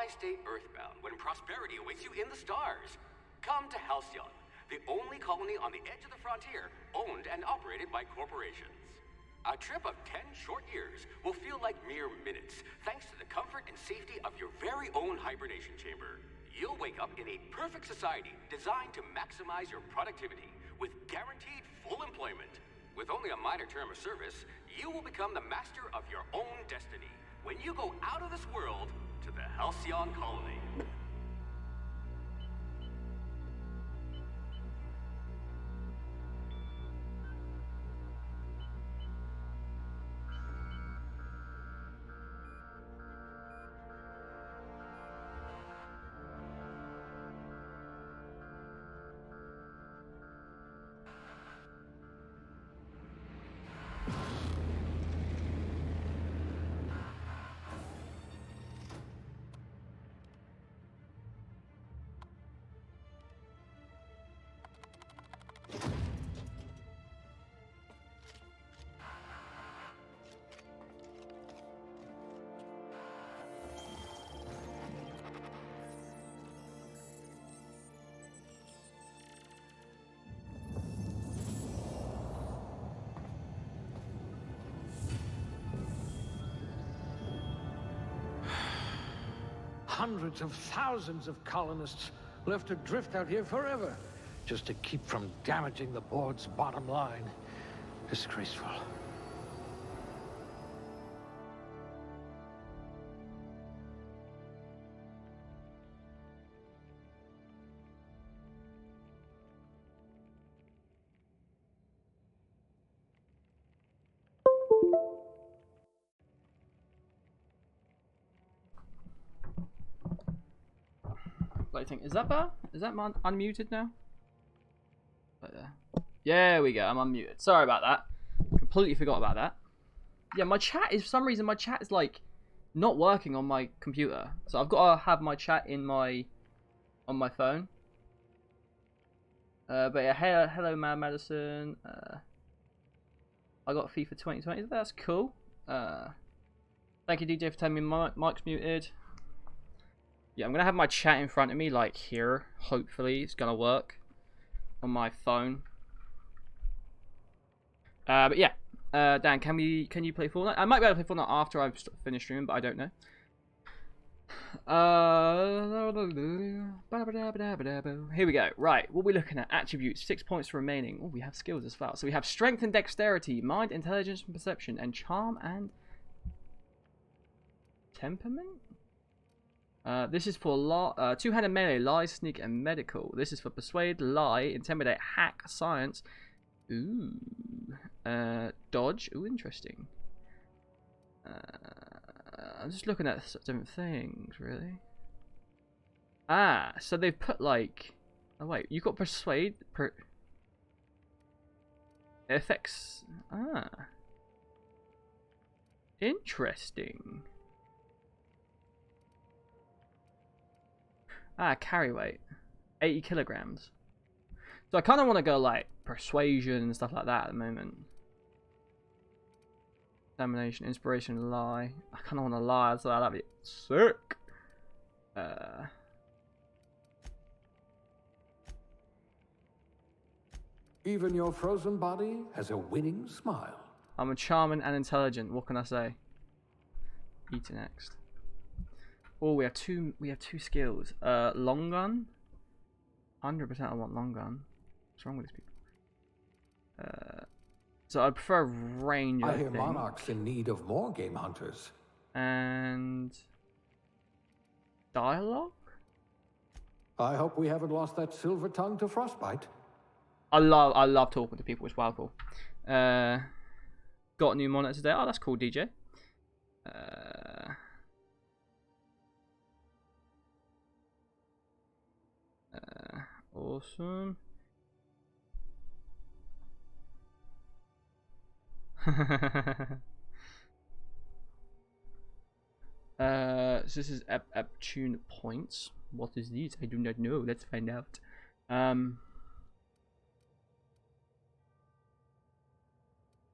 Why stay earthbound when prosperity awaits you in the stars? Come to Halcyon, the only colony on the edge of the frontier, owned and operated by corporations. A trip of 10 short years will feel like mere minutes, thanks to the comfort and safety of your very own hibernation chamber. You'll wake up in a perfect society designed to maximize your productivity, with guaranteed full employment. With only a minor term of service, you will become the master of your own destiny when you go out of this world to the Halcyon colony. Hundreds of thousands of colonists left to drift out here forever, just to keep from damaging the board's bottom line. Disgraceful. Thing. Is that better? Is that unmuted now? Yeah, we go. I'm unmuted. Sorry about that. Completely forgot about that. Yeah, my chat is, for some reason, my chat is like not working on my computer. So I've got to have my chat on my phone. But yeah, hello, Mad Madison. I got FIFA 2020. That's cool. Thank you, DJ, for telling me my mic's muted. Yeah, I'm gonna have my chat in front of me, like here. Hopefully, it's gonna work on my phone. But yeah, Dan, can you play Fortnite? I might be able to play Fortnite after I've finished streaming, but I don't know. Here we go. Right, what are we looking at? Attributes, 6 points remaining. Oh, we have skills as well. So we have strength and dexterity, mind, intelligence and perception, and charm and temperament. This is for two-handed melee, lie, sneak, and medical. This is for persuade, lie, intimidate, hack, science. Ooh. Dodge. Ooh, interesting. I'm just looking at different things, really. Ah, so they've put like... Oh wait, you got persuade... Effects... Ah. Interesting. Ah, carry weight. 80 kilograms. So I kind of want to go like persuasion and stuff like that at the moment. Examination, inspiration, lie. I kind of want to lie, so that'd be sick. Even your frozen body has a winning smile. I'm a charming and intelligent. What can I say? Eat next. Oh, we have two skills. Long gun. 100% I want long gun. What's wrong with these people? So I prefer range. I hear Monarch's in need of more game hunters. And dialogue. I hope we haven't lost that silver tongue to frostbite. I love talking to people. It's wild cool. Got a new monitor today. Oh, that's cool, DJ. Awesome. So this is Aptune points. What is this? I do not know. Let's find out.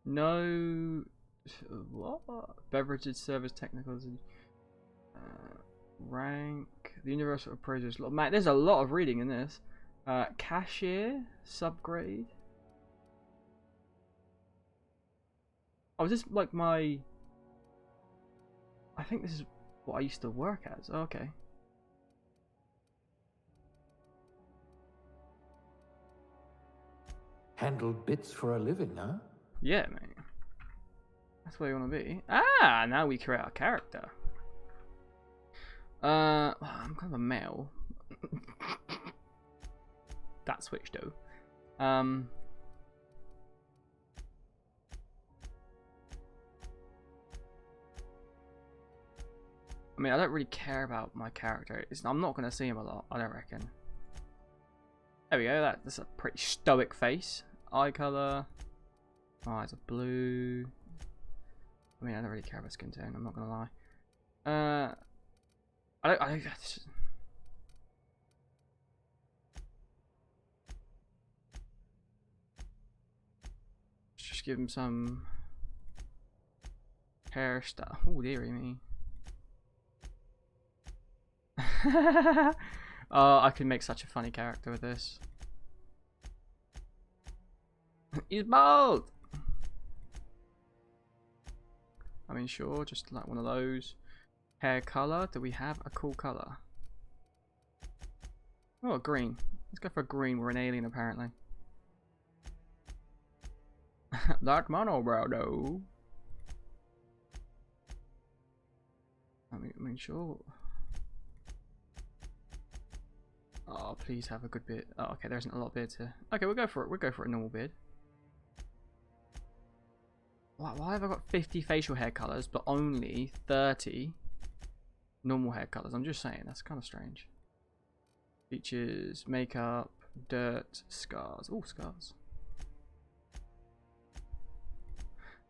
No. What? Beverages, service, technicals. Rank. The universal appraisers. Man, there's a lot of reading in this. Cashier. Subgrade. Oh, is this like my... I think this is what I used to work as. Oh, okay. Handle bits for a living, huh? Yeah, mate. That's where you want to be. Ah, now we create our character. I'm kind of a male. That switch though. I mean, I don't really care about my character. I'm not going to see him a lot, I don't reckon. There we go, that's a pretty stoic face. Eye colour. Eyes are blue. I mean, I don't really care about skin tone, I'm not going to lie. Just give him some hairstyle. Oh, dearie me. Oh, I can make such a funny character with this. He's bald! I mean, sure, just like one of those. Hair color. Do we have a cool color? Oh, green. Let's go for green. We're an alien, apparently. That mono, bro, though. I mean, sure. Oh, please have a good beard. Oh, okay, there isn't a lot of beard to... Okay, we'll go for it. We'll go for a normal beard. Why have I got 50 facial hair colors, but only 30 normal hair colors? I'm just saying, that's kind of strange. Features, makeup, dirt, scars. Oh, scars.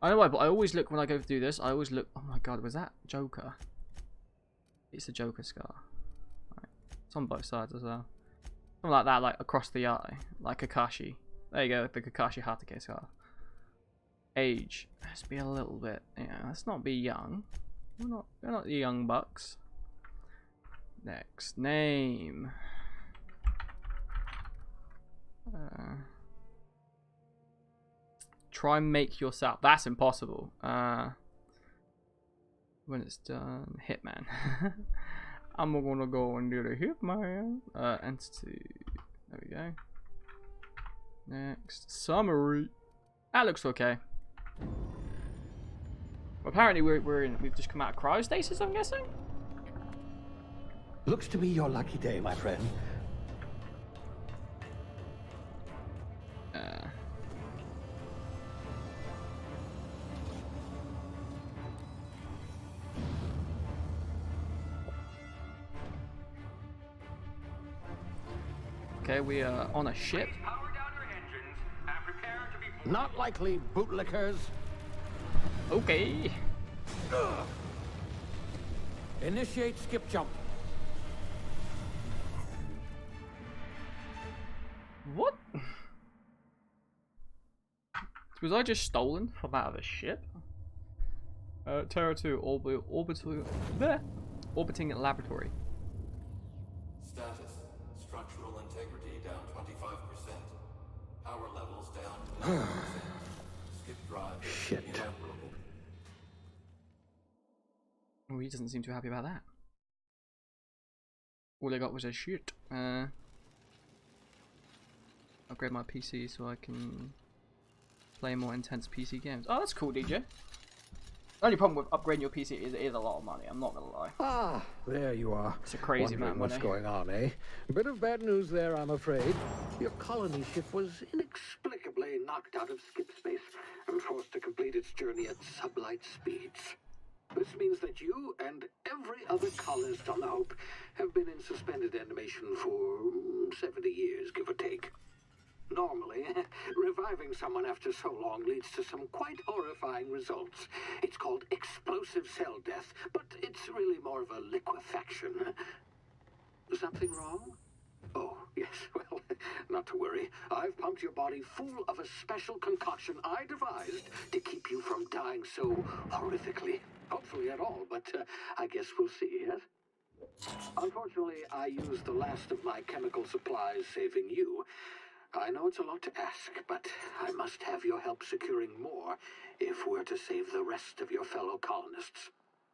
I don't know why, but I always look when I go through this. I always look. Oh my god, was that Joker? It's a Joker scar. Right. It's on both sides as well. Something like that, like across the eye, like Kakashi. There you go, the Kakashi Hatake scar. Age. Let's be a little bit. Yeah, let's not be young. We're not the young bucks. Next name. Try and make yourself. That's impossible. When it's done, Hitman. I'm gonna go and do the Hitman. Entity. There we go. Next, summary. That looks okay. Well, apparently we've just come out of cryostasis, I'm guessing. Looks to be your lucky day, my friend. Okay, we are on a ship. Power down your engines and prepare to be... Not likely, bootlickers. Okay. Initiate skip jump. What? Was I just stolen from out of a ship? Terra 2 orbiting laboratory. Status. Structural integrity down 25%. Power levels down 9%. Skip drive. Shit. Inoperable. Oh, he doesn't seem too happy about that. All I got was a shit. Upgrade my PC so I can play more intense PC games. Oh, that's cool, DJ. The only problem with upgrading your PC is it is a lot of money, I'm not gonna lie. Ah, there you are. It's a crazy amount of what's money. going on, eh? A bit of bad news there, I'm afraid. Your colony ship was inexplicably knocked out of skip space and forced to complete its journey at sublight speeds. This means that you and every other colonist on the Hope have been in suspended animation for 70 years, give or take. Normally, reviving someone after so long leads to some quite horrifying results. It's called explosive cell death, but it's really more of a liquefaction. Something wrong? Oh, yes, well, not to worry. I've pumped your body full of a special concoction I devised to keep you from dying so horrifically. Hopefully at all, but I guess we'll see, yes? Unfortunately, I used the last of my chemical supplies saving you. I know it's a lot to ask, but I must have your help securing more if we're to save the rest of your fellow colonists.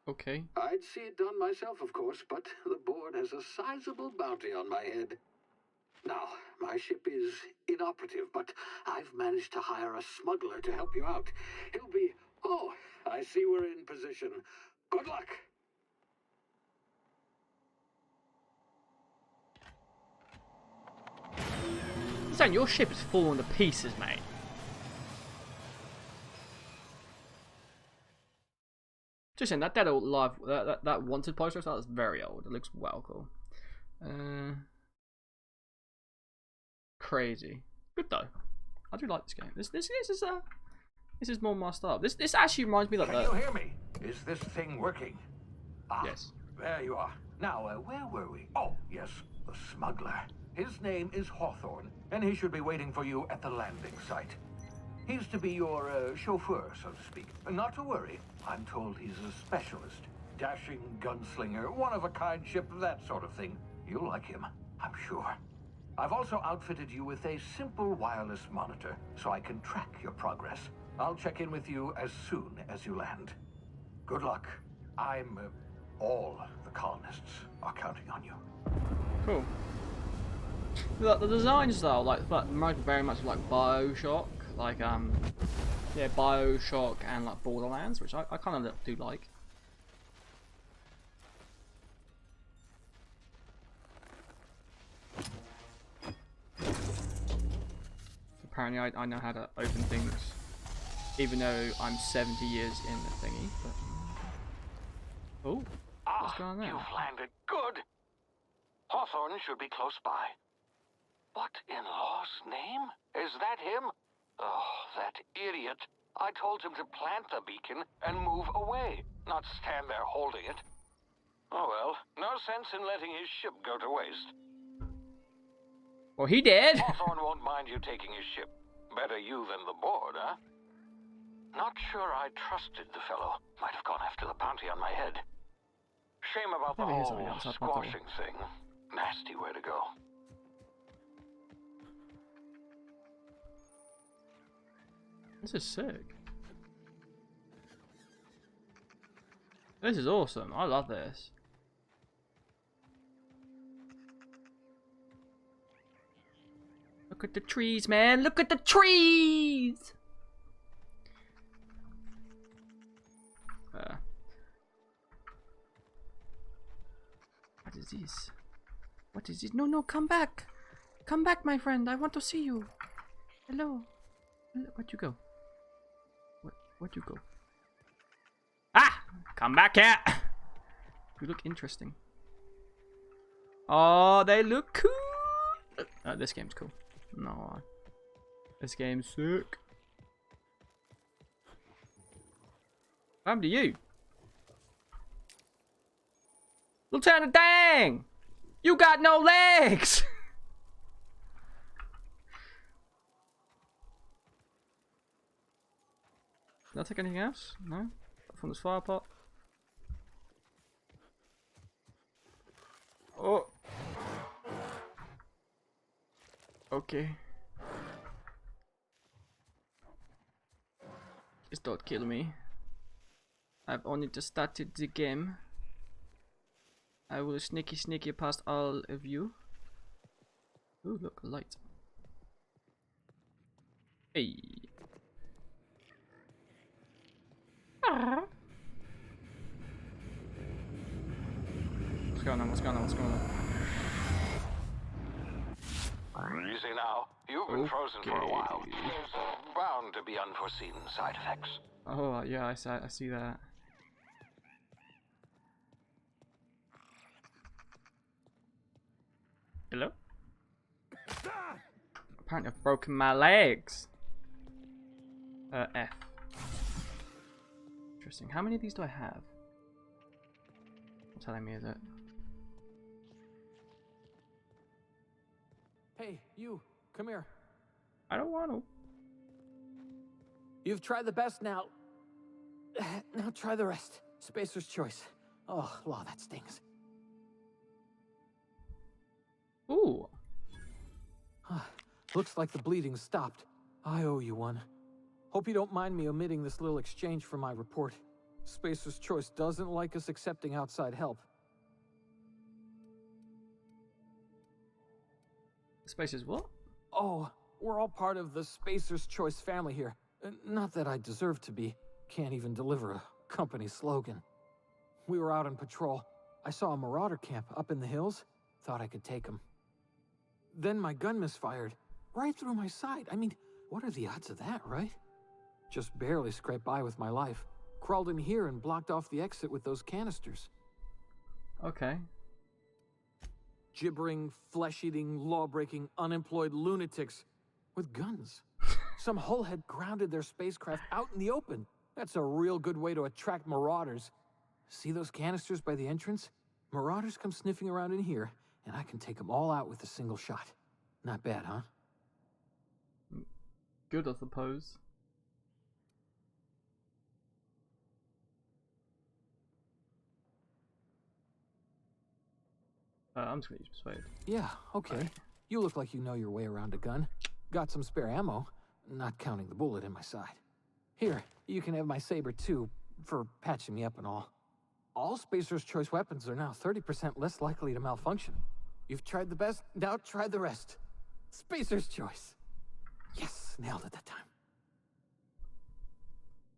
Okay. I'd see it done myself, of course, but the board has a sizable bounty on my head. Now, my ship is inoperative, but I've managed to hire a smuggler to help you out. He'll be... Oh, I see we're in position. Good luck! Saying your ship is falling to pieces, mate. Just saying, that dead old live, that wanted poster, that's very old. It looks well cool. Crazy. Good though. I do like this game. This is more my style. This actually reminds me of Can you hear me? Is this thing working? Ah, yes. There you are. Now, where were we? Oh, yes, the smuggler. His name is Hawthorne, and he should be waiting for you at the landing site. He's to be your chauffeur, so to speak. Not to worry. I'm told he's a specialist. Dashing gunslinger, one-of-a-kind ship, that sort of thing. You'll like him, I'm sure. I've also outfitted you with a simple wireless monitor, so I can track your progress. I'll check in with you as soon as you land. Good luck. All the colonists are counting on you. Cool. The design style, like very much like BioShock, like yeah, BioShock and like Borderlands, which I kind of do like. Apparently, I know how to open things, even though I'm 70 years in the thingy. But oh, what's going on there? You've landed good. Hawthorne should be close by. What in law's name? Is that him? Oh, that idiot. I told him to plant the beacon and move away, not stand there holding it. Oh well, no sense in letting his ship go to waste. Well, he did. Hawthorne won't mind you taking his ship. Better you than the board, huh? Not sure I trusted the fellow. Might have gone after the bounty on my head. Shame about the Maybe here's whole something else up my door. squashing thing. Nasty way to go. This is sick. This is awesome. I love this. Look at the trees, man. Look at the trees. What is this? What is this? No, no, come back. Come back, my friend. I want to see you. Hello. Where'd you go? Where'd you go? Ah! Come back here! You look interesting. Oh, they look cool! This game's cool. No. This game's sick. What happened to you? Lieutenant Dang! You got no legs! Did I take anything else? No? From this fire pot? Oh! Okay. Please don't kill me. I've only just started the game. I will sneaky past all of you. Ooh, look, a light. Hey. What's going on? What's going on? What's going on? Easy now. You've been frozen for a while. There's bound to be unforeseen side effects. Oh, yeah, I see that. Hello? Apparently I've broken my legs. F. Interesting. How many of these do I have? What's telling me, is it? Hey, you, come here. I don't want to. You've tried the best now. Now try the rest. Spacer's choice. Oh, wow, that stings. Ooh. Looks like the bleeding stopped. I owe you one. Hope you don't mind me omitting this little exchange from my report. Spacer's Choice doesn't like us accepting outside help. Spacer's what? Oh, we're all part of the Spacer's Choice family here. Not that I deserve to be. Can't even deliver a company slogan. We were out on patrol. I saw a marauder camp up in the hills. Thought I could take them. Then my gun misfired. Right through my side. I mean, what are the odds of that, right? Just barely scraped by with my life. Crawled in here and blocked off the exit with those canisters. Okay. Gibbering, flesh-eating, law-breaking, unemployed lunatics with guns. Some hullhead grounded their spacecraft out in the open. That's a real good way to attract marauders. See those canisters by the entrance? Marauders come sniffing around in here, and I can take them all out with a single shot. Not bad, huh? Good, I suppose. I'm just gonna use Persuade. Yeah, okay. Right. You look like you know your way around a gun. Got some spare ammo, not counting the bullet in my side. Here, you can have my saber too, for patching me up and all. All Spacer's Choice weapons are now 30% less likely to malfunction. You've tried the best, now try the rest. Spacer's Choice. Yes, nailed it that time.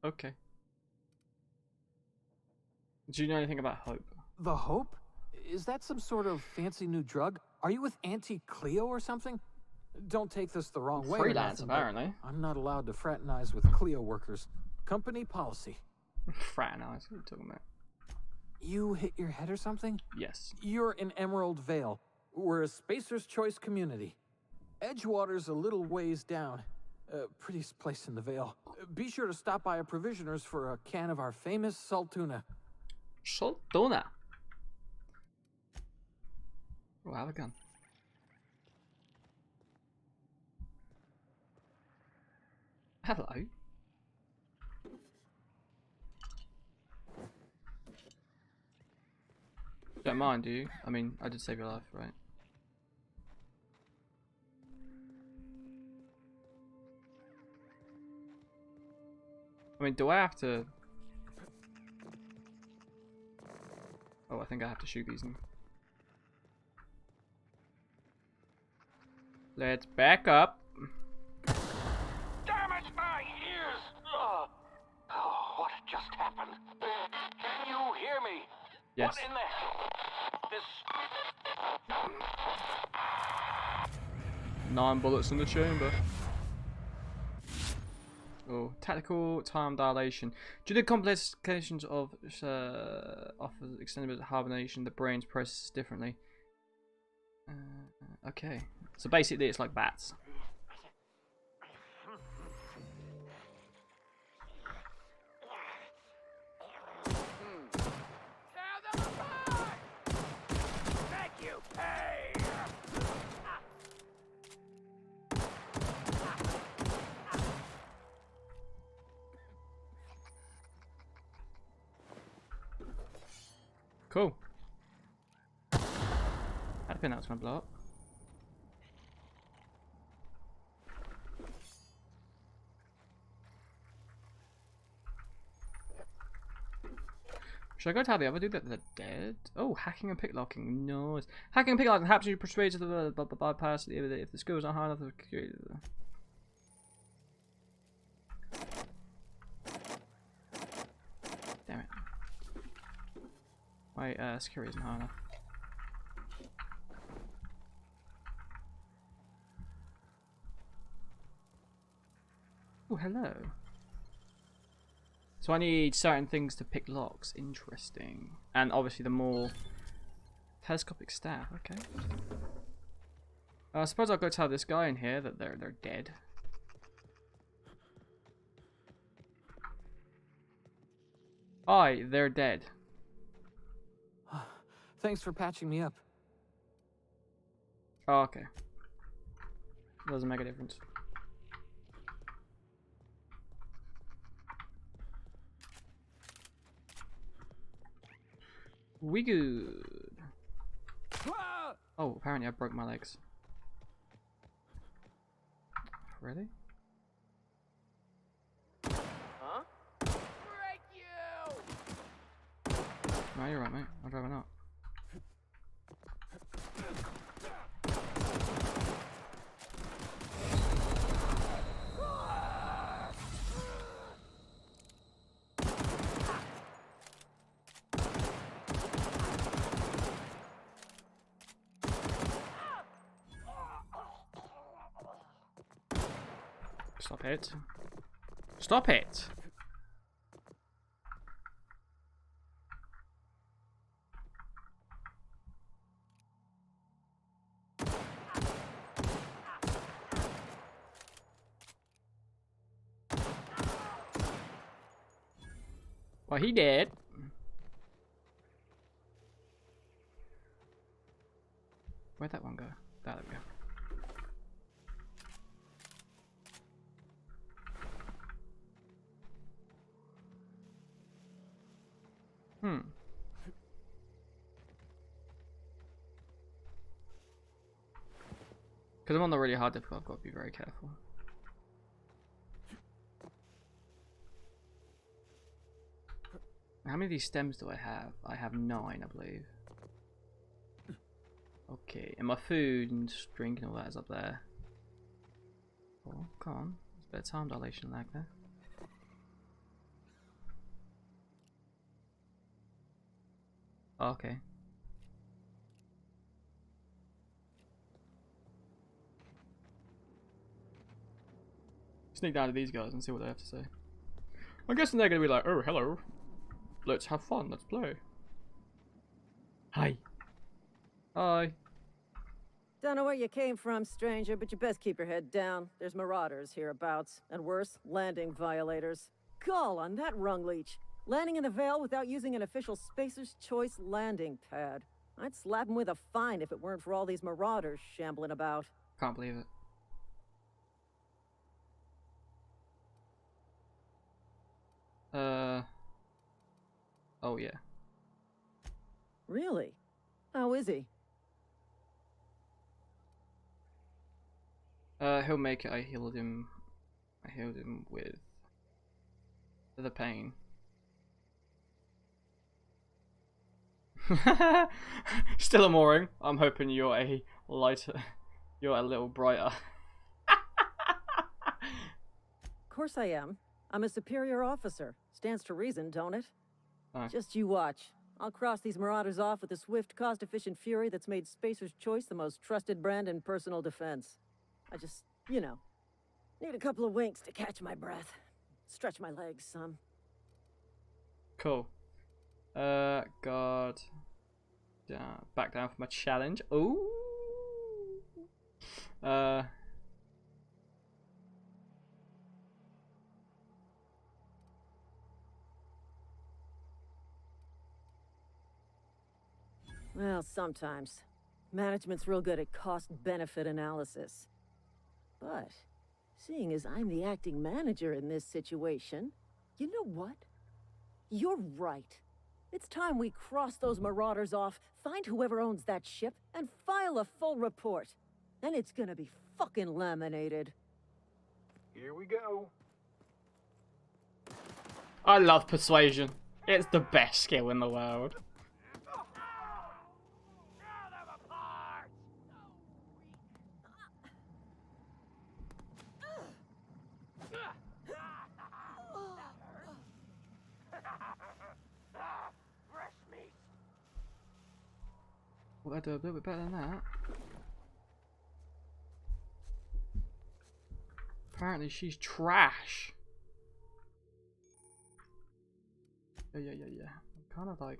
Okay. Do you know anything about Hope? The Hope? Is that some sort of fancy new drug? Are you with Auntie Cleo or something? Don't take this the wrong way. Freelance, or nothing, but apparently. I'm not allowed to fraternize with Cleo workers. Company policy. Fraternize, what are you talking about? You hit your head or something? Yes. You're in Emerald Vale. We're a Spacer's Choice community. Edgewater's a little ways down. Prettiest place in the Vale. Be sure to stop by a provisioner's for a can of our famous salt tuna. Saltona. Oh, I have a gun. Hello. Don't mind, do you? I mean, I did save your life, right? I mean, do I have to... Oh, I think I have to shoot these. Let's back up. Damn it, my ears! Oh, what just happened? Can you hear me? Yes. What in the... This... 9 bullets in the chamber. Oh, tactical time dilation. Due to complications of extended hibernation, the brain's processes differently. Okay, so basically it's like bats. Thank you! Hey! Cool. I had a pin that was gonna blow up. Should I go tell the other dude that they're dead? Oh, hacking and picklocking. Nice. Hacking and picklocking helps you persuade the bypass if the skills aren't high enough. Damn it. My security isn't high enough. Oh, hello. So I need certain things to pick locks. Interesting. And obviously the more telescopic staff. Okay. I suppose I'll go tell this guy in here that they're dead. Aye, they're dead. Thanks for patching me up. Oh, okay. Doesn't make a difference. We good. Oh, apparently I broke my legs. Really? Huh? Break you! No, you're right, mate. I'd rather not. Stop it. Stop it! Well, he did. Where'd that one go? There we go. Because I'm on the really hard difficult, I've got to be very careful. How many of these stems do I have? I have 9, I believe. Okay, and my food and drink and all that is up there. Oh, come on. There's a bit of time dilation lag there. Oh, okay. Sneak down to these guys and see what they have to say. I'm guessing they're gonna be like, oh, hello. Let's have fun, let's play. Hi. Hi. Don't know where you came from, stranger, but you best keep your head down. There's marauders hereabouts, and worse, landing violators. Gall on that rung leech. Landing in the Vale without using an official Spacer's Choice landing pad. I'd slap him with a fine if it weren't for all these marauders shambling about. Can't believe it. Oh yeah. Really? How is he? He'll make it. I healed him with the pain. Still a mooring. I'm hoping you're a lighter. You're a little brighter. Of course I am. I'm a superior officer. Stands to reason, don't it? Oh. Just you watch. I'll cross these marauders off with a swift, cost-efficient fury that's made Spacer's Choice the most trusted brand in personal defense. I just, you know, need a couple of winks to catch my breath. Stretch my legs some. Cool. God. Back down for my challenge. Ooh. Well, sometimes. Management's real good at cost-benefit analysis. But, seeing as I'm the acting manager in this situation, you know what? You're right. It's time we cross those marauders off, find whoever owns that ship, and file a full report. Then it's gonna be fucking laminated. Here we go. I love persuasion. It's the best skill in the world. Well, I do a little bit better than that. Apparently she's trash. Yeah. I'm kind of like...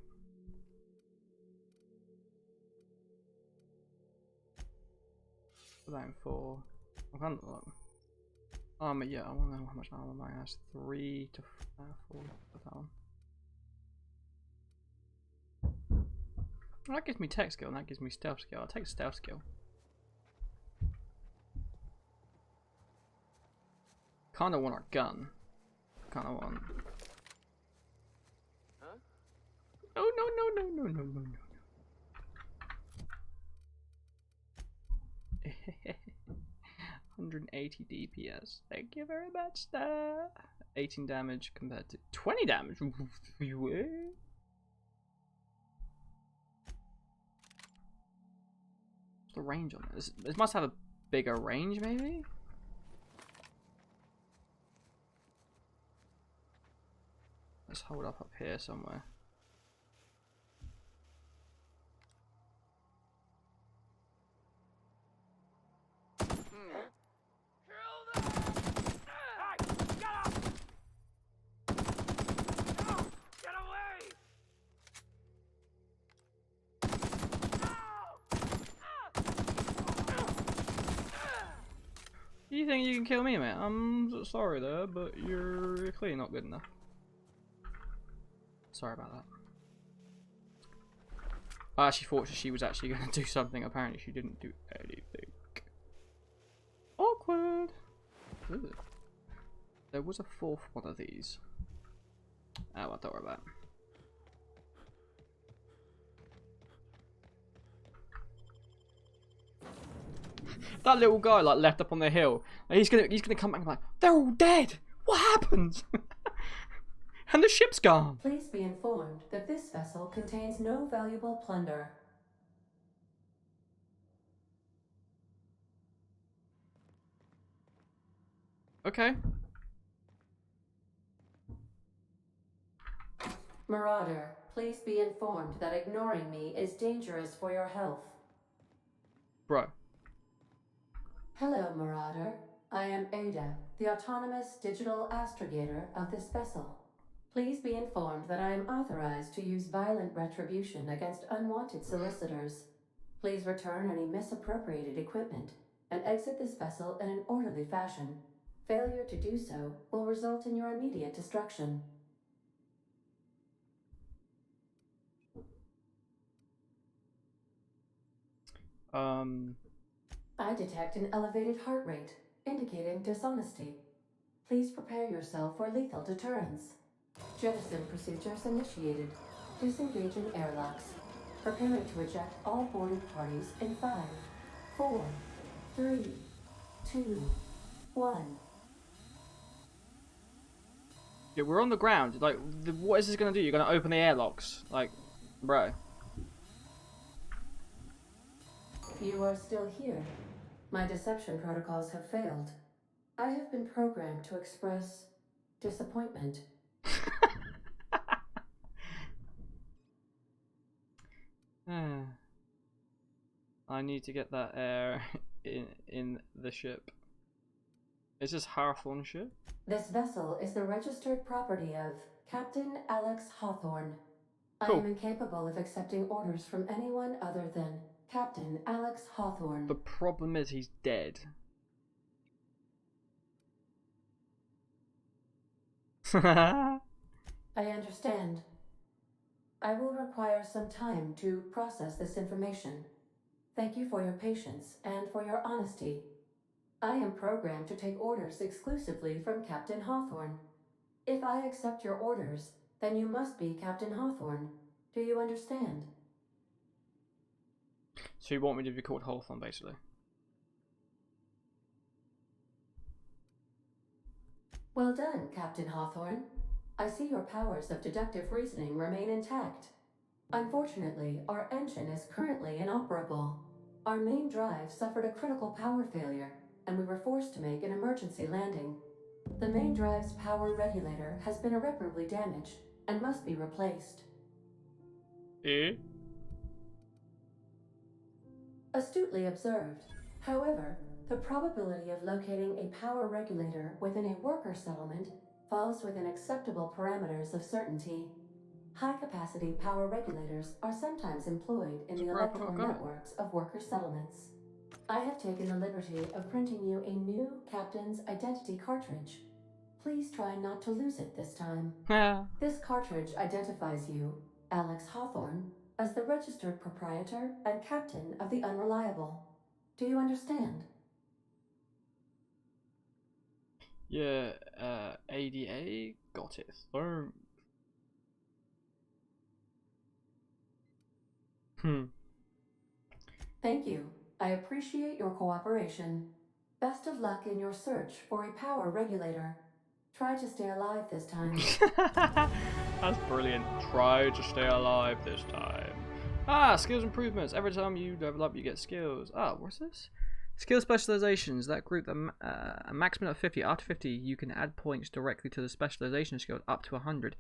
Put that in 4. I'm kind of like... yeah, I want to know how much armor mine has. 3 to 4. Put that on. Well, that gives me tech skill and that gives me stealth skill. I'll take stealth skill. Kinda want our gun. Kinda want... Huh? No. 180 DPS. Thank you very much, sir. 18 damage compared to 20 damage. What's the range on this? This must have a bigger range, maybe? Let's hold up here somewhere. You think you can kill me, mate? I'm sorry there, but you're clearly not good enough. Sorry about that. I actually thought she was actually going to do something. Apparently she didn't do anything. Awkward. Ooh. There was a fourth one of these. Oh, well, don't worry about it. That little guy like left up on the hill. He's gonna come back and be like, they're all dead. What happens? And the ship's gone. Please be informed that this vessel contains no valuable plunder. Okay. Marauder, please be informed that ignoring me is dangerous for your health. Bro. Hello, Marauder. I am Ada, the autonomous digital astrogator of this vessel. Please be informed that I am authorized to use violent retribution against unwanted solicitors. Please return any misappropriated equipment and exit this vessel in an orderly fashion. Failure to do so will result in your immediate destruction. I detect an elevated heart rate, indicating dishonesty. Please prepare yourself for lethal deterrence. Jettison procedures initiated. Disengage in airlocks. Preparing to eject all boarded parties in 5, 4, 3, 2, 1. Yeah, we're on the ground. Like, what is this gonna do? You're gonna open the airlocks? Like, bro. You are still here. My deception protocols have failed. I have been programmed to express disappointment. I need to get that air in the ship. Is this Hawthorne ship? This vessel is the registered property of Captain Alex Hawthorne. Cool. I am incapable of accepting orders from anyone other than Captain Alex Hawthorne. The problem is he's dead. I understand. I will require some time to process this information. Thank you for your patience and for your honesty. I am programmed to take orders exclusively from Captain Hawthorne. If I accept your orders, then you must be Captain Hawthorne. Do you understand? So you want me to be called Hawthorne, basically? Well done, Captain Hawthorne. I see your powers of deductive reasoning remain intact. Unfortunately, our engine is currently inoperable. Our main drive suffered a critical power failure, and we were forced to make an emergency landing. The main drive's power regulator has been irreparably damaged and must be replaced. Eh? Astutely observed. However, the probability of locating a power regulator within a worker settlement falls within acceptable parameters of certainty. High-capacity power regulators are sometimes employed in the electrical networks of worker settlements. I have taken the liberty of printing you a new captain's identity cartridge. Please try not to lose it this time. This cartridge identifies you, Alex Hawthorne, as the registered proprietor and captain of the Unreliable. Do you understand? Yeah, ADA got it. Thank you. I appreciate your cooperation. Best of luck in your search for a power regulator. Try to stay alive this time. That's brilliant. Try to stay alive this time. Ah, skills improvements. Every time you level up, you get skills. Ah, what's this? Skill specializations. That group a maximum of 50. After 50, you can add points directly to the specialization skill up to 100.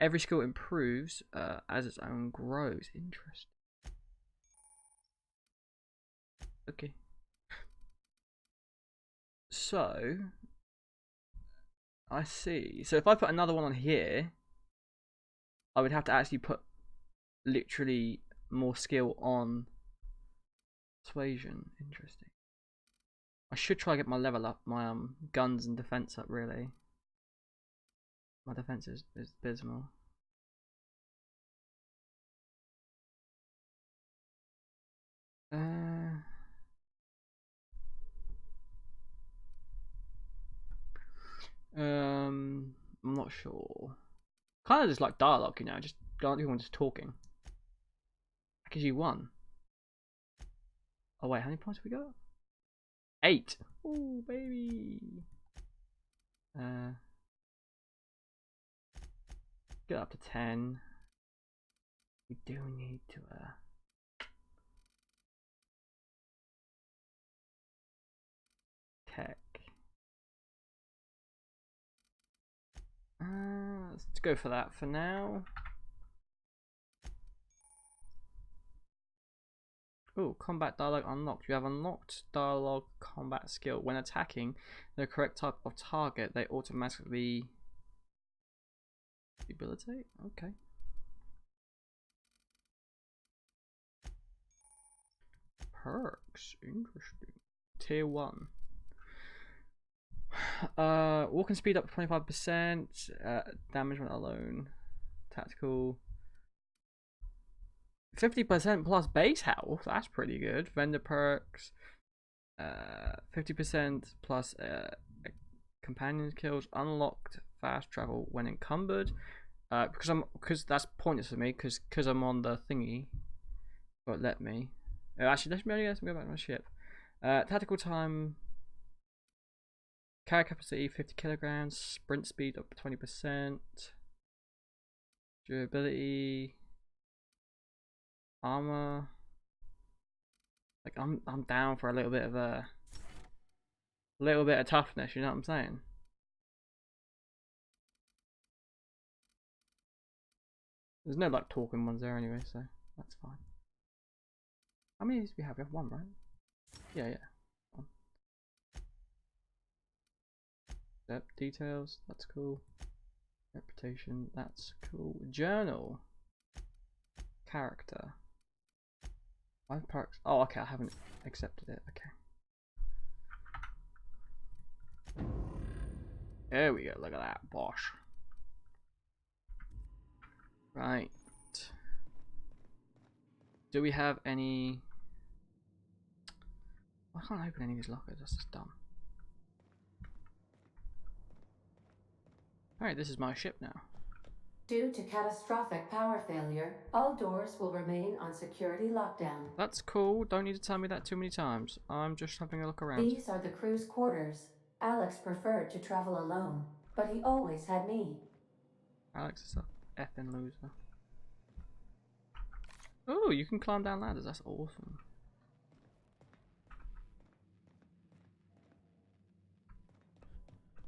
Every skill improves as its own grows. Interesting. Okay. So, I see. So if I put another one on here, I would have to actually put literally more skill on persuasion. Interesting. I should try to get my level up, my guns and defense up. Really, my defense is abysmal. I'm not sure. Kind of just like dialogue, you know, just everyone just talking. That gives you 1. Oh wait, how many points have we got? 8. Oh baby. Get up to 10. We do need to tech. Let's go for that for now. Oh, combat dialogue unlocked. You have unlocked dialogue combat skill. When attacking the correct type of target, they automatically debilitate. Okay. Perks. Interesting. Tier 1. Walking speed up to 25%. Damage alone. Tactical. 50% plus base health. That's pretty good. Vendor perks. 50% plus companion kills. Unlocked fast travel when encumbered. Because that's pointless for me. Because I'm on the thingy. But let me. Actually, let me go back to my ship. Tactical time. Carry capacity 50 kilograms. Sprint speed up to 20%. Durability. Armor. Like I'm down for a little bit of toughness. You know what I'm saying? There's no like talking ones there anyway, so that's fine. How many do we have? We have 1, right? Yeah. One. Yep, details, that's cool. Reputation, that's cool. Journal. Character. 5 perks. Oh, okay, I haven't accepted it. Okay. There we go, look at that, bosh. Right. Do we have any... I can't open any of these lockers, that's just dumb. Alright, this is my ship now. Due to catastrophic power failure, all doors will remain on security lockdown. That's cool, don't need to tell me that too many times. I'm just having a look around. These are the crew's quarters. Alex preferred to travel alone, but he always had me. Alex is a effing loser. Oh, you can climb down ladders, that's awesome.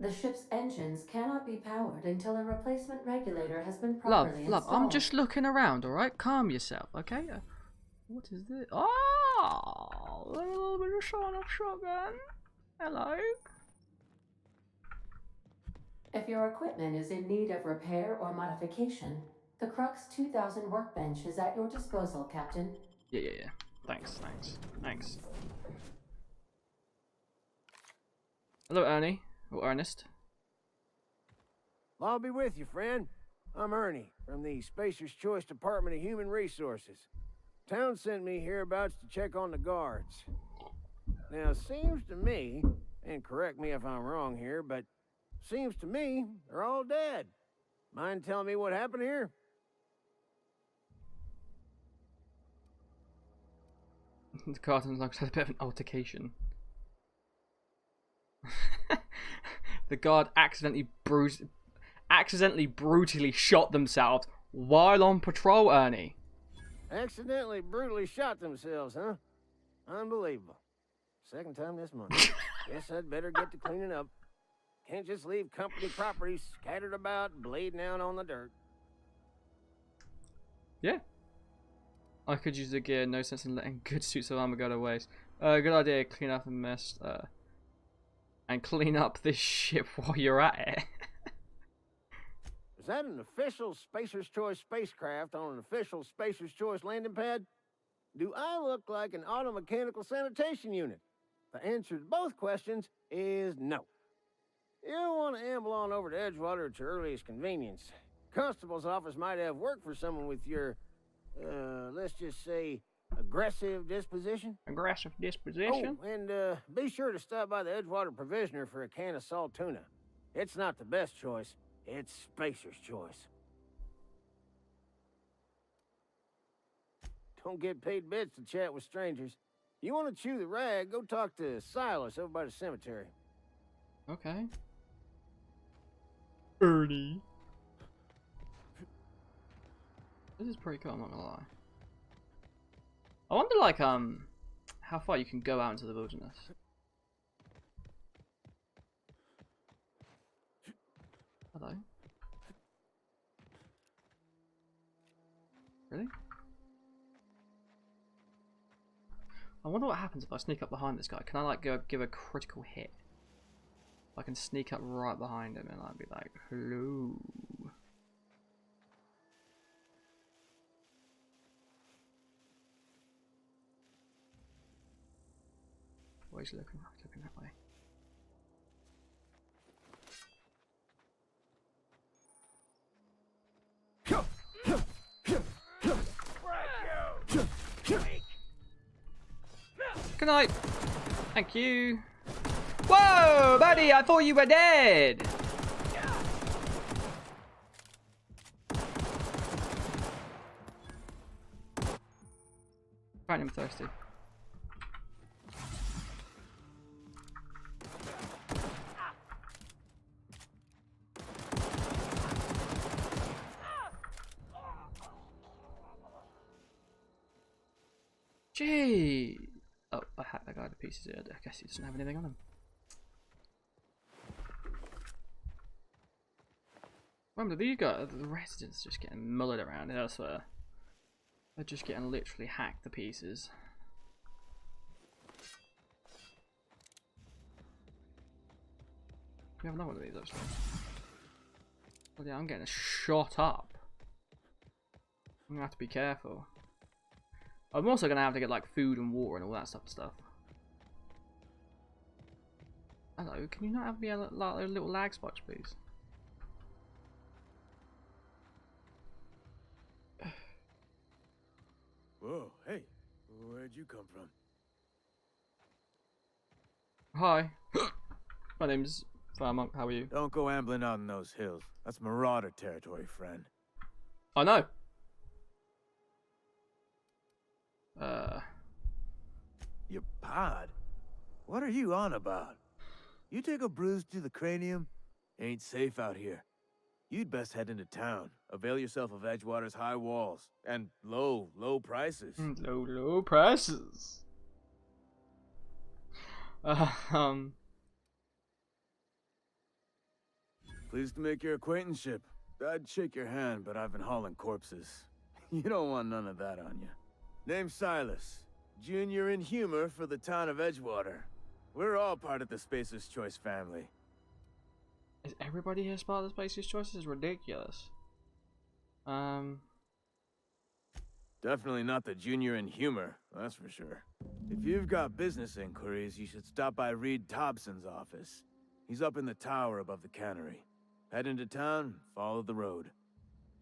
The ship's engines cannot be powered until a replacement regulator has been properly Love, installed. I'm just looking around, alright? Calm yourself, okay? What is this? Oh, a little bit of sonic shotgun. Hello. If your equipment is in need of repair or modification, the Crux 2000 workbench is at your disposal, Captain. Yeah. Thanks. Hello, Ernie. Or Ernest. I'll be with you, friend. I'm Ernie, from the Spacer's Choice Department of Human Resources. Town sent me hereabouts to check on the guards. Now, it seems to me, and correct me if I'm wrong here, but seems to me they're all dead. Mind telling me what happened here? The guardians like had a bit of an altercation. The guard accidentally brutally shot themselves while on patrol, Ernie. Accidentally brutally shot themselves, huh? Unbelievable. Second time this month. Guess I'd better get to cleaning up. Can't just leave company property scattered about, bleeding out on the dirt. Yeah. I could use the gear. No sense in letting good suits of armor go to waste. Good idea. Clean up a mess. And clean up this ship while you're at it. Is that an official Spacer's Choice spacecraft on an official Spacer's Choice landing pad? Do I look like an automechanical sanitation unit? The answer to both questions is no. You want to amble on over to Edgewater at your earliest convenience. Constable's office might have work for someone with your, let's just say, aggressive disposition. Aggressive disposition? Oh, and be sure to stop by the Edgewater Provisioner for a can of salt tuna. It's not the best choice. It's Spacer's Choice. Don't get paid bits to chat with strangers. You want to chew the rag, go talk to Silas over by the cemetery. Okay. Ernie. This is pretty cool, I'm not gonna lie. I wonder, like, how far you can go out into the wilderness. Hello. Really? I wonder what happens if I sneak up behind this guy. Can I, like, go give a critical hit? I can sneak up right behind him and I'd be like, hello. Oh, he's looking that way. Good night. Thank you. Whoa, buddy! I thought you were dead. Right, I'm thirsty. Gee. Oh, I hacked that guy to pieces here. I guess he doesn't have anything on him. Remember, these guys, the residents just getting mullered around here, I swear. They're just getting literally hacked to pieces. We have another one of these, actually. Well, yeah, I'm getting shot up. I'm gonna have to be careful. I'm also gonna have to get like food and water and all that stuff. Hello, can you not have me a little lag spikes, please? Whoa, hey, where'd you come from? Hi, my name's Firemonk. How are you? Don't go ambling out in those hills. That's marauder territory, friend. I know. Your pod? What are you on about? You take a bruise to the cranium? Ain't safe out here. You'd best head into town. Avail yourself of Edgewater's high walls. And low prices. Low prices. Pleased to make your acquaintanceship. I'd shake your hand, but I've been hauling corpses. You don't want none of that on you. Name's Silas. Junior in humor for the town of Edgewater. We're all part of the Spacer's Choice family. Is everybody here part of the Spacer's Choice? This is ridiculous. Definitely not the junior in humor, that's for sure. If you've got business inquiries, you should stop by Reed Thompson's office. He's up in the tower above the cannery. Head into town, follow the road.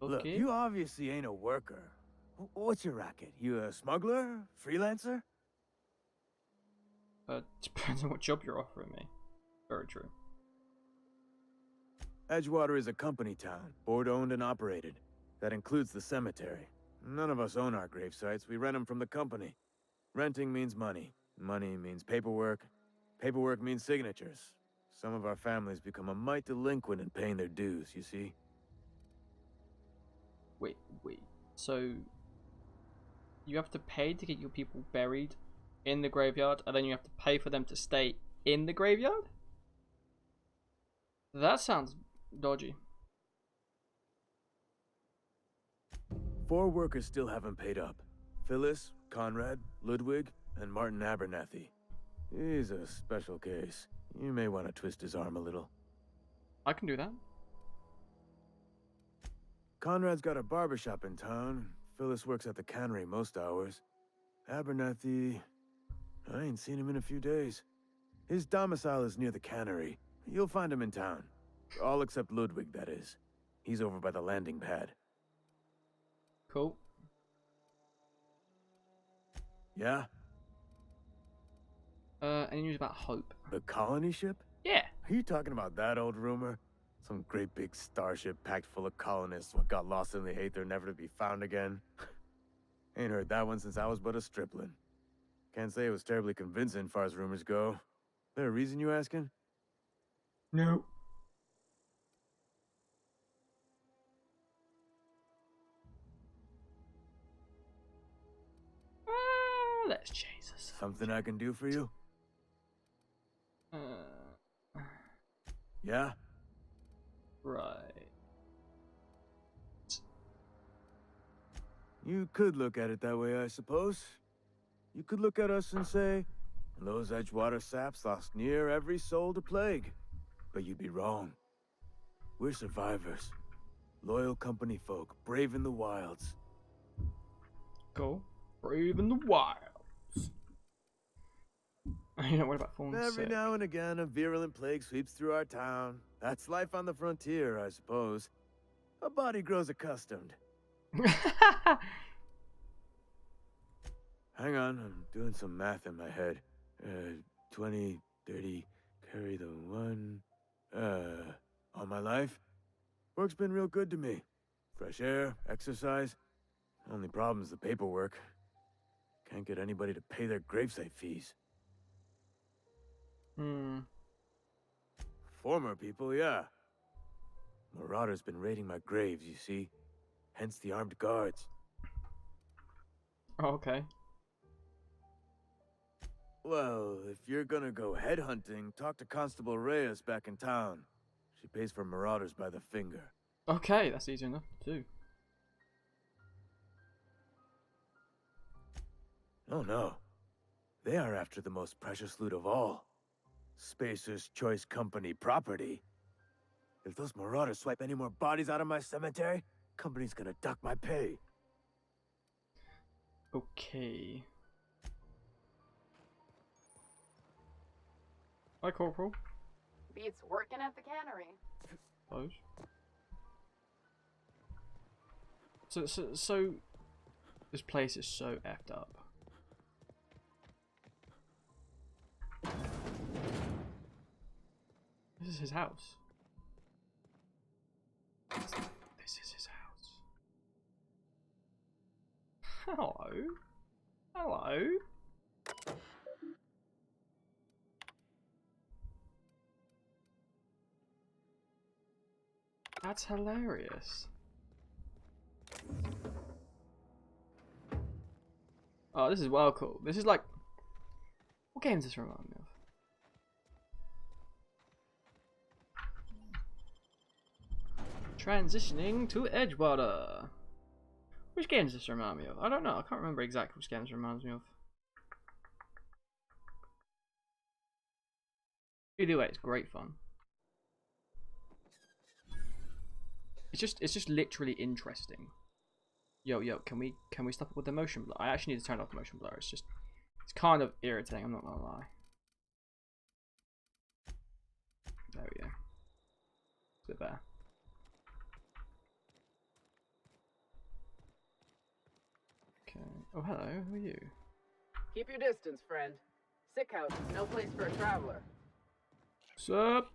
Okay. Look, you obviously ain't a worker. What's your racket? You a smuggler? Freelancer? Depends on what job you're offering me. Very true. Edgewater is a company town, board-owned and operated. That includes the cemetery. None of us own our grave sites, we rent them from the company. Renting means money. Money means paperwork. Paperwork means signatures. Some of our families become a mite delinquent in paying their dues, you see? Wait. So you have to pay to get your people buried in the graveyard, and then you have to pay for them to stay in the graveyard? That sounds dodgy. 4 workers still haven't paid up. Phyllis, Conrad, Ludwig, and Martin Abernathy. He's a special case. You may want to twist his arm a little. I can do that. Conrad's got a barbershop in town. Phyllis works at the cannery most hours. Abernathy... I ain't seen him in a few days. His domicile is near the cannery. You'll find him in town. All except Ludwig, that is. He's over by the landing pad. Cool. Yeah? Any news about Hope? The colony ship? Yeah. Are you talking about that old rumor? Some great big starship packed full of colonists what got lost in the aether never to be found again? Ain't heard that one since I was but a stripling. Can't say it was terribly convincing far as rumors go. There a reason you asking? No. Let's change this. Something I can do for you? Yeah? Right. You could look at it that way, I suppose. You could look at us and say, those Edgewater saps lost near every soul to plague. But you'd be wrong. We're survivors. Loyal company folk, brave in the wilds. Cool. Brave in the wilds. You know, what about phone Every sick? now and again, a virulent plague sweeps through our town. That's life on the frontier, I suppose. A body grows accustomed. Hang on, I'm doing some math in my head. 20, 30, carry the 1. All my life? Work's been real good to me. Fresh air, exercise. Only problem's the paperwork. Can't get anybody to pay their gravesite fees. Former people, yeah. Marauders been raiding my graves, you see. Hence the armed guards. Oh, okay. Well, if you're gonna go headhunting, talk to Constable Reyes back in town. She pays for marauders by the finger. Okay, that's easy enough to do. Oh no. They are after the most precious loot of all. Spacer's Choice Company property. If those marauders swipe any more bodies out of my cemetery, company's gonna duck my pay. Okay. Hi, Corporal. Beats working at the cannery. Suppose. So, this place is so effed up. This is his house. This is his house. Hello? Hello? That's hilarious. Oh, this is well cool. This is like... What game does this remind me of? Transitioning to Edgewater. Which game does this remind me of? I don't know. I can't remember exactly which games it reminds me of. Either way, it's great fun. It's just literally interesting. Yo, can we stop it with the motion blur? I actually need to turn off the motion blur. It's kind of irritating. I'm not gonna lie. There we go. It's a bit better. Okay. Oh, hello. Who are you? Keep your distance, friend. Sick house is no place for a traveler. Sup?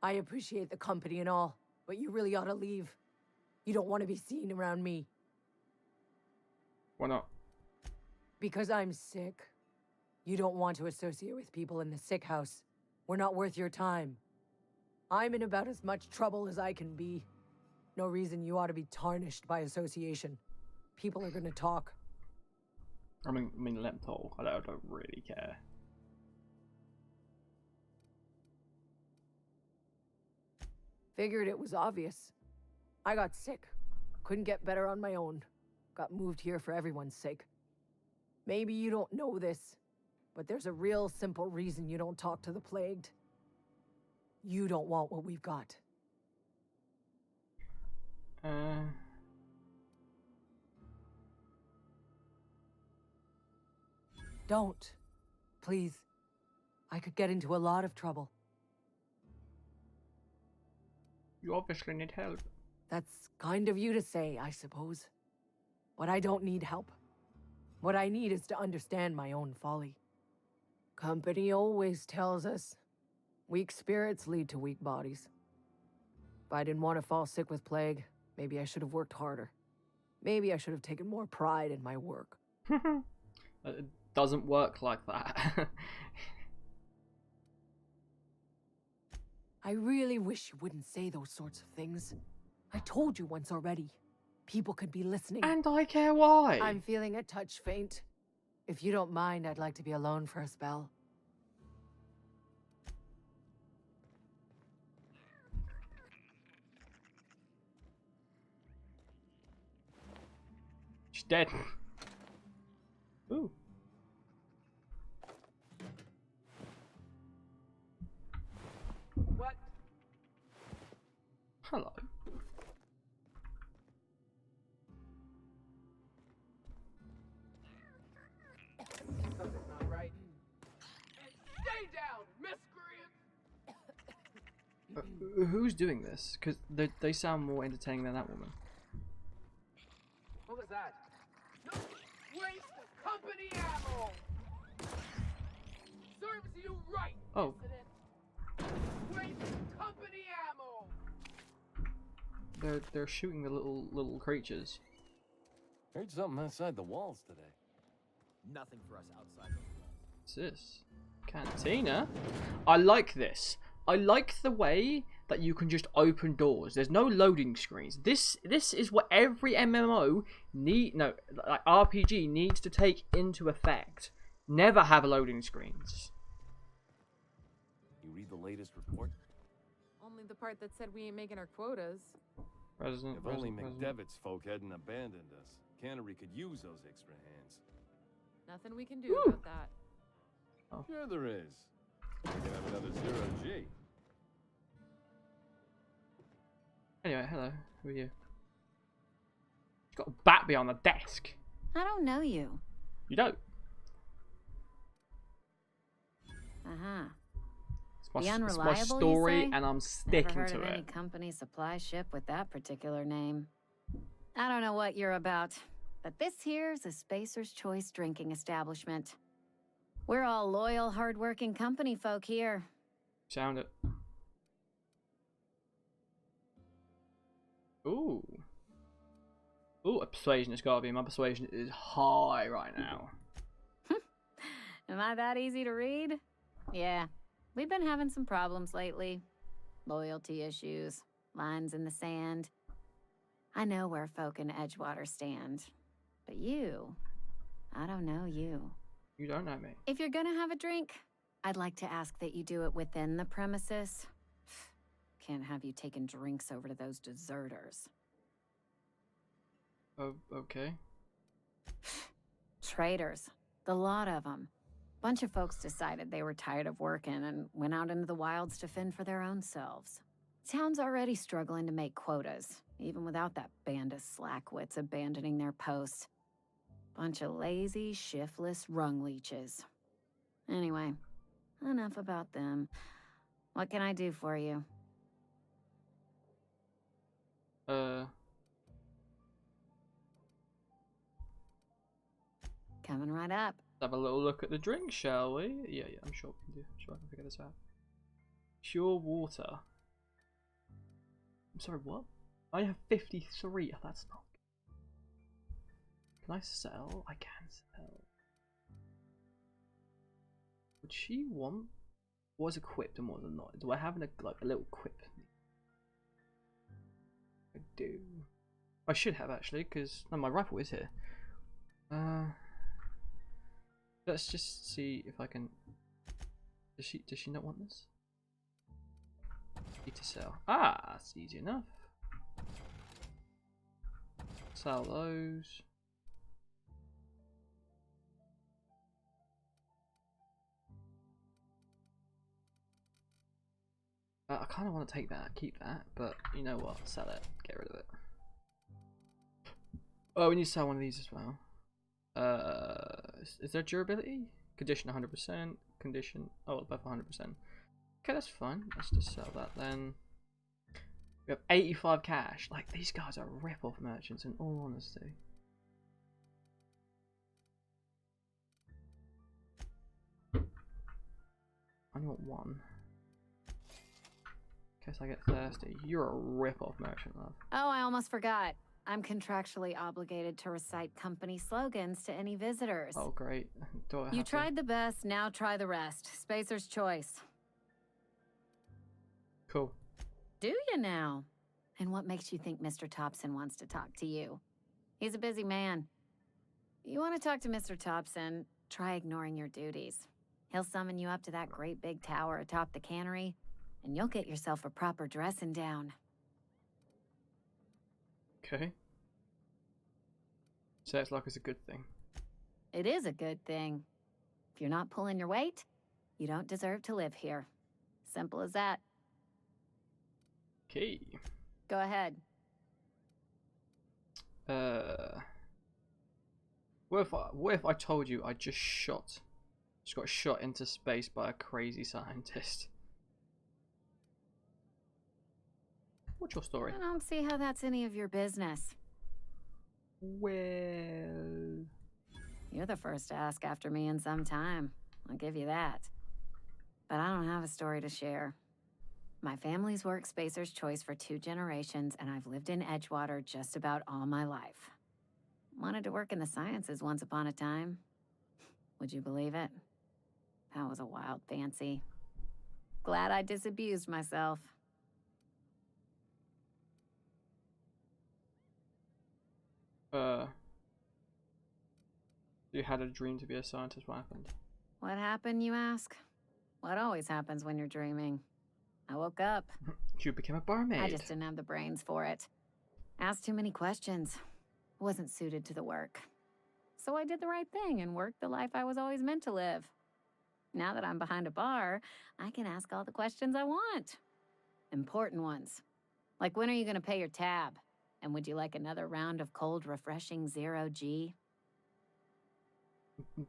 I appreciate the company and all, but you really ought to leave. You don't want to be seen around me. Why not? Because I'm sick. You don't want to associate with people in the sick house. We're not worth your time. I'm in about as much trouble as I can be. No reason you ought to be tarnished by association. People are gonna talk. I mean, Lemtol. I don't really care. Figured it was obvious. I got sick. Couldn't get better on my own. Got moved here for everyone's sake. Maybe you don't know this, but there's a real simple reason you don't talk to the plagued. You don't want what we've got. Don't. Please. I could get into a lot of trouble. You obviously need help. That's kind of you to say, I suppose. But I don't need help. What I need is to understand my own folly. Company always tells us, weak spirits lead to weak bodies. If I didn't want to fall sick with plague, maybe I should have worked harder. Maybe I should have taken more pride in my work. It doesn't work like that. I really wish you wouldn't say those sorts of things. I told you once already. People could be listening. And I care why. I'm feeling a touch faint. If you don't mind, I'd like to be alone for a spell. She's dead. Ooh. What? Hello. Something's not right. Stay down, miscreant! Who's doing this? Because they sound more entertaining than that woman. What was that? No! Waste company ammo! Serves you right! Oh. Waste company ammo! They're shooting the little creatures. Heard something outside the walls today. Nothing for us outside the walls. What's this? Cantina? I like this. I like the way that you can just open doors. There's no loading screens. This is what every MMO like RPG needs to take into effect. Never have loading screens. You read the latest report? Only the part that said we ain't making our quotas. If only McDevitt's folk hadn't abandoned us, Cannery could use those extra hands. Nothing we can do about that. Oh. Sure there is. We can have another 0G. Anyway, hello. Who are you? You've got a bat behind the desk. I don't know you. You don't? Uh-huh. It's my story, and I'm sticking Never heard to of it. any company supply ship with that particular name. I don't know what you're about, but this here's a Spacer's Choice drinking establishment. We're all loyal, hard-working company folk here. Sound it. Ooh. Ooh, a persuasion. It's gotta be. My persuasion is high right now. Am I that easy to read? Yeah. We've been having some problems lately. Loyalty issues, lines in the sand. I know where folk in Edgewater stand. But you, I don't know you. You don't know me. If you're gonna have a drink, I'd like to ask that you do it within the premises. Can't have you taking drinks over to those deserters. Oh, okay. Traitors. The lot of them. Bunch of folks decided they were tired of working and went out into the wilds to fend for their own selves. Town's already struggling to make quotas, even without that band of slackwits abandoning their posts. Bunch of lazy, shiftless rung leeches. Anyway, enough about them. What can I do for you? Coming right up. Have a little look at the drink, shall we? Yeah, I'm sure we can do. I'm sure I can figure this out. Pure water. I'm sorry, what? I have 53. Oh, that's not. Can I sell? I can sell. Would she want what was equipped and what was not? Do I have like a little quip? I do. I should have actually, because no, my rifle is here. Let's just see if I can. Does she not want this? Need to sell. Ah, that's easy enough. Sell those. I kind of want to take that, keep that, but you know what? Sell it. Get rid of it. Oh, we need to sell one of these as well. Is there durability? Condition 100%. Condition. Oh, above 100%. Okay, that's fine. Let's just sell that then. We have 85 cash. Like, these guys are rip-off merchants, in all honesty. I only want one. In case I get thirsty. You're a rip-off merchant, love. Oh, I almost forgot. I'm contractually obligated to recite company slogans to any visitors. Oh, great. Do I have You to? tried the best, now try the rest. Spacer's choice. Cool. Do you now? And what makes you think Mr. Thompson wants to talk to you? He's a busy man. You want to talk to Mr. Thompson, try ignoring your duties. He'll summon you up to that great big tower atop the cannery, and you'll get yourself a proper dressing down. Okay. So it's like it's a good thing. It is a good thing. If you're not pulling your weight, you don't deserve to live here. Simple as that. Okay. Go ahead. What if I told you I just got shot into space by a crazy scientist? What's your story? I don't see how that's any of your business. Well, you're the first to ask after me in some time. I'll give you that. But I don't have a story to share. My family's worked Spacer's Choice for 2 generations, and I've lived in Edgewater just about all my life. Wanted to work in the sciences once upon a time. Would you believe it? That was a wild fancy. Glad I disabused myself. You had a dream to be a scientist. What happened? What happened, you ask? What always happens when you're dreaming? I woke up. You became a barmaid. I just didn't have the brains for it. Asked too many questions. Wasn't suited to the work. So I did the right thing and worked the life I was always meant to live. Now that I'm behind a bar, I can ask all the questions I want. Important ones. Like, when are you going to pay your tab? And would you like another round of cold, refreshing 0G?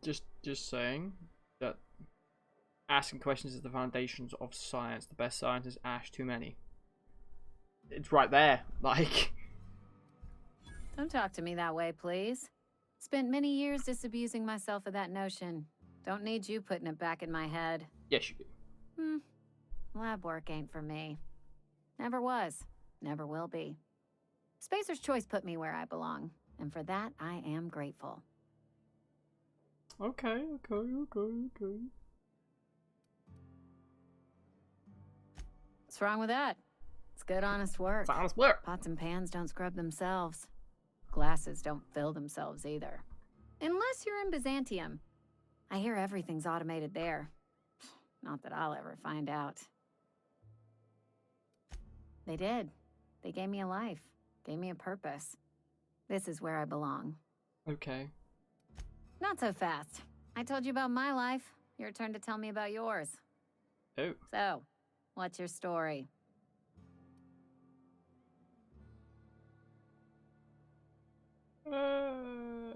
Just saying that asking questions is the foundations of science. The best science is ask too many. It's right there, like. Don't talk to me that way, please. Spent many years disabusing myself of that notion. Don't need you putting it back in my head. Yes, you do. Lab work ain't for me. Never was. Never will be. Spacer's Choice put me where I belong, and for that, I am grateful. Okay. What's wrong with that? It's good, honest work. It's honest work. Pots and pans don't scrub themselves. Glasses don't fill themselves either. Unless you're in Byzantium. I hear everything's automated there. Not that I'll ever find out. They did. They gave me a life. Gave me a purpose. This is where I belong. Okay. Not so fast. I told you about my life. Your turn to tell me about yours. Oh. So, what's your story?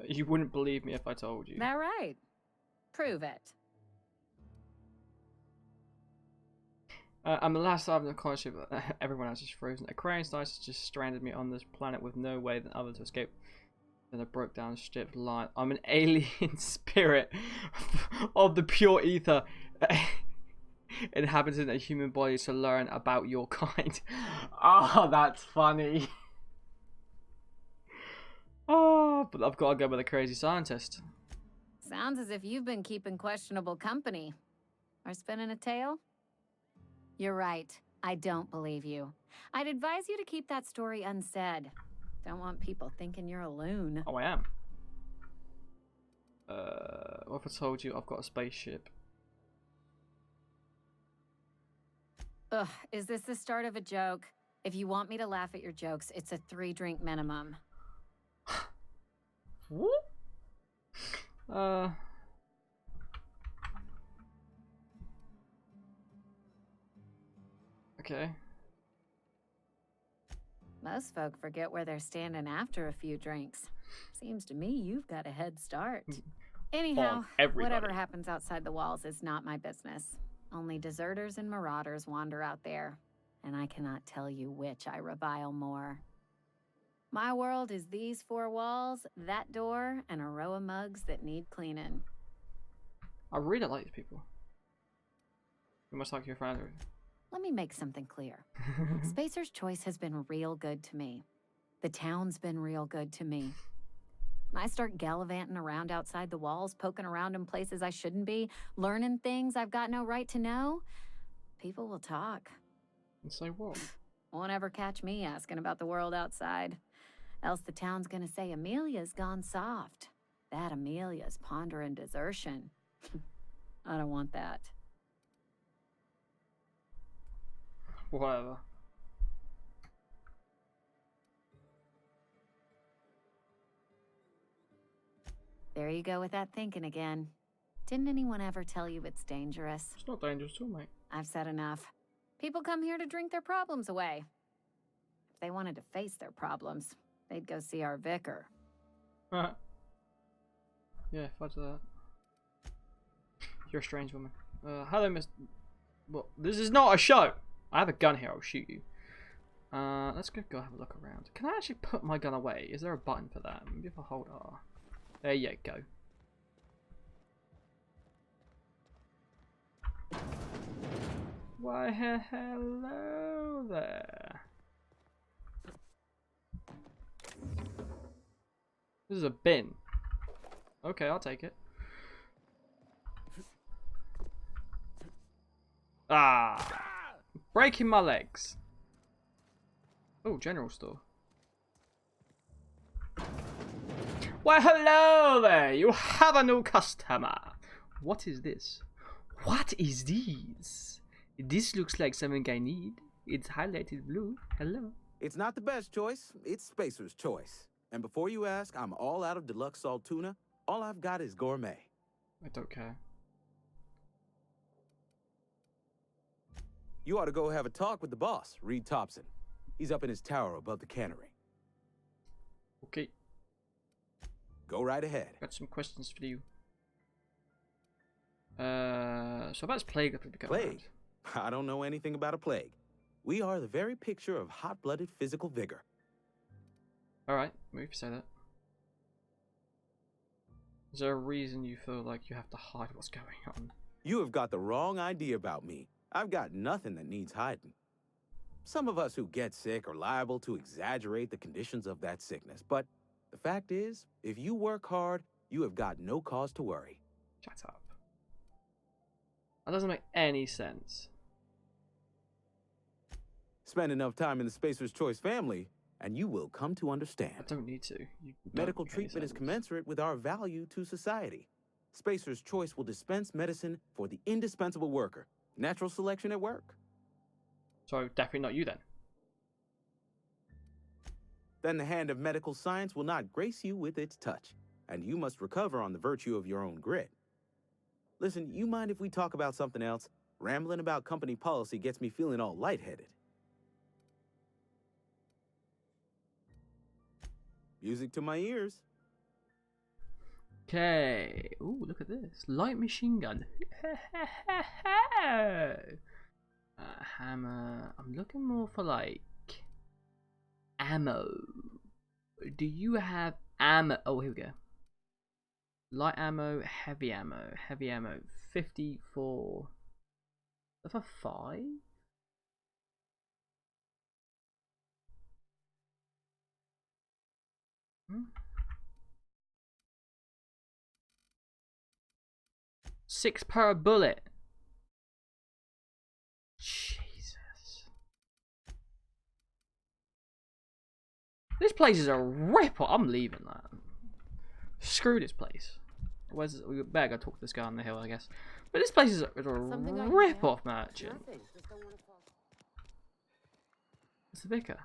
You wouldn't believe me if I told you. That right? Prove it. I'm the last survivor of the college ship. Everyone else is frozen. A crane slice just stranded me on this planet with no way than other to escape. Then I broke down a stripped line. I'm an alien spirit of the pure ether. Inhabiting a human body to learn about your kind. Oh, that's funny. Oh. Oh, but I've got to go with a crazy scientist. Sounds as if you've been keeping questionable company. Or spinning a tale? You're right. I don't believe you. I'd advise you to keep that story unsaid. Don't want people thinking you're a loon. Oh, I am. What if I told you I've got a spaceship? Ugh, is this the start of a joke? If you want me to laugh at your jokes, it's a 3-drink minimum. What? Okay. Most folk forget where they're standing after a few drinks. Seems to me you've got a head start. Anyhow, whatever happens outside the walls is not my business. Only deserters and marauders wander out there, and I cannot tell you which I revile more. My world is these 4 walls, that door, and a row of mugs that need cleaning. I really like these people. You must talk to your friend. Let me make something clear. Spacer's Choice has been real good to me. The town's been real good to me. When I start gallivanting around outside the walls, poking around in places I shouldn't be, learning things I've got no right to know, people will talk. And say what? Won't ever catch me asking about the world outside. Else the town's gonna say Amelia's gone soft. That Amelia's pondering desertion. I don't want that. Whatever. There you go with that thinking again. Didn't anyone ever tell you it's dangerous? It's not dangerous at all, mate. I've said enough. People come here to drink their problems away. If they wanted to face their problems, they'd go see our vicar. Yeah, fudge that. You're a strange woman. Hello, Miss. Well, this is not a show. I have a gun here. I'll shoot you. Let's go have a look around. Can I actually put my gun away? Is there a button for that? Maybe if I hold R. There you go. Why, hello there. This is a bin. Okay, I'll take it. Ah! Breaking my legs. Oh, general store. Why, hello there! You have a new customer. What is this? What is this? This looks like something I need. It's highlighted blue. Hello. It's not the best choice. It's Spacer's Choice. And before you ask, I'm all out of deluxe salt tuna. All I've got is gourmet. I don't care. You ought to go have a talk with the boss, Reed Thompson. He's up in his tower above the cannery. Okay. Go right ahead. Got some questions for you. So about this plague. Plague? I don't know anything about a plague. We are the very picture of hot-blooded physical vigor. Alright, maybe if you say that. Is there a reason you feel like you have to hide what's going on? You have got the wrong idea about me. I've got nothing that needs hiding. Some of us who get sick are liable to exaggerate the conditions of that sickness, but the fact is, if you work hard, you have got no cause to worry. Shut up. That doesn't make any sense. Spend enough time in the Spacer's Choice family, and you will come to understand. I don't need to. Medical treatment is commensurate with our value to society. Spacer's Choice will dispense medicine for the indispensable worker. Natural selection at work. So definitely not you then. Then the hand of medical science will not grace you with its touch, and you must recover on the virtue of your own grit. Listen, you mind if we talk about something else? Rambling about company policy gets me feeling all lightheaded. Music to my ears. Okay. Ooh, look at this. Light machine gun. Hammer. I'm looking more for like ammo. Do you have ammo? Oh, here we go. Light ammo, heavy ammo. Heavy ammo. 54. Is that for 5? 6 per bullet. Jesus. This place is a rip. I'm leaving that. Screw this place. We better go talk to this guy on the hill, I guess. But this place is a rip-off merchant. It's the vicar.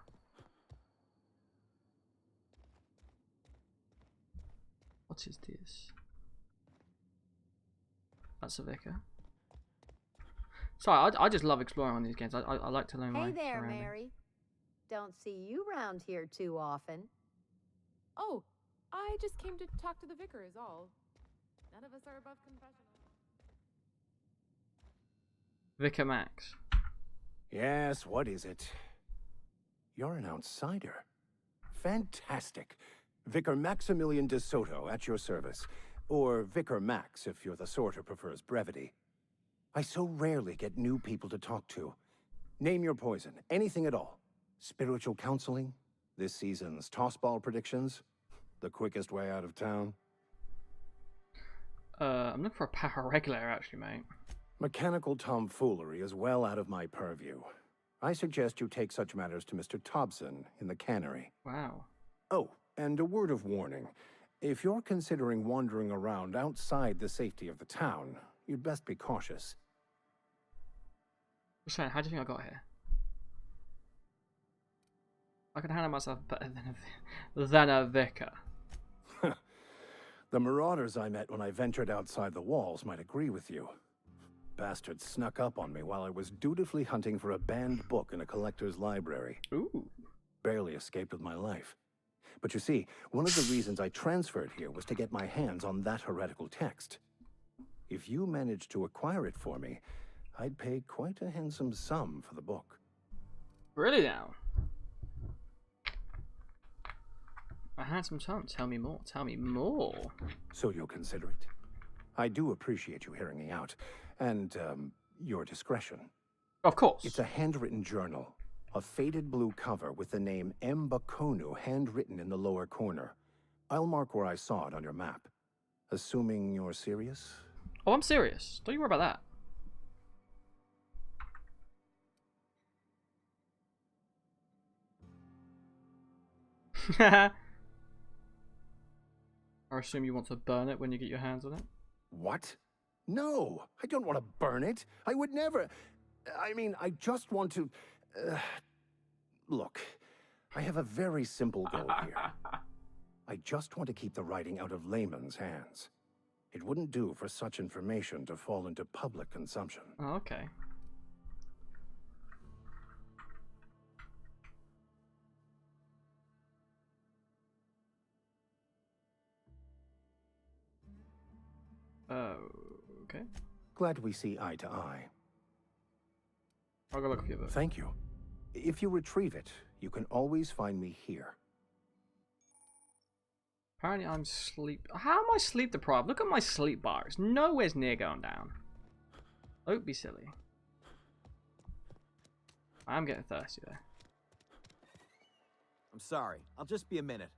What is this? That's the vicar. Sorry, I just love exploring on these games. I like to learn my Hey there, surroundings. Mary. Don't see you round here too often. Oh, I just came to talk to the vicar is all. None of us are above confession. Vicar Max. Yes, what is it? You're an outsider. Fantastic. Vicar Maximilian de Soto at your service. Or Vicar Max if you're the sort who prefers brevity. I so rarely get new people to talk to. Name your poison, anything at all. Spiritual counseling? This season's tossball predictions? The quickest way out of town? I'm looking for a power regulator actually, mate. Mechanical tomfoolery is well out of my purview. I suggest you take such matters to Mr. Thompson in the cannery. Wow. Oh, and a word of warning. If you're considering wandering around outside the safety of the town, you'd best be cautious. Shane, how do you think I got here? I can handle myself better than a vicar. The marauders I met when I ventured outside the walls might agree with you. Bastards snuck up on me while I was dutifully hunting for a banned book in a collector's library. Ooh. Barely escaped with my life. But you see, one of the reasons I transferred here was to get my hands on that heretical text. If you managed to acquire it for me, I'd pay quite a handsome sum for the book. Really now? A handsome sum. Tell me more. Tell me more. So you'll consider it? I do appreciate you hearing me out. And, your discretion. Of course. It's a handwritten journal. A faded blue cover with the name M. Bakonu handwritten in the lower corner. I'll mark where I saw it on your map. Assuming you're serious? Oh, I'm serious. Don't you worry about that. I assume you want to burn it when you get your hands on it? What? No, I don't want to burn it. I would never. I mean, I just want to... Look, I have a very simple goal here. I just want to keep the writing out of layman's hands. It wouldn't do for such information to fall into public consumption. Oh, okay. Okay. Glad we see eye to eye. I'll go look for you though. Thank you. If you retrieve it, you can always find me here. Apparently I'm sleep... How am I sleep deprived? Look at my sleep bar. It's nowhere near going down. Don't be silly. I am getting thirsty there. I'm sorry. I'll just be a minute.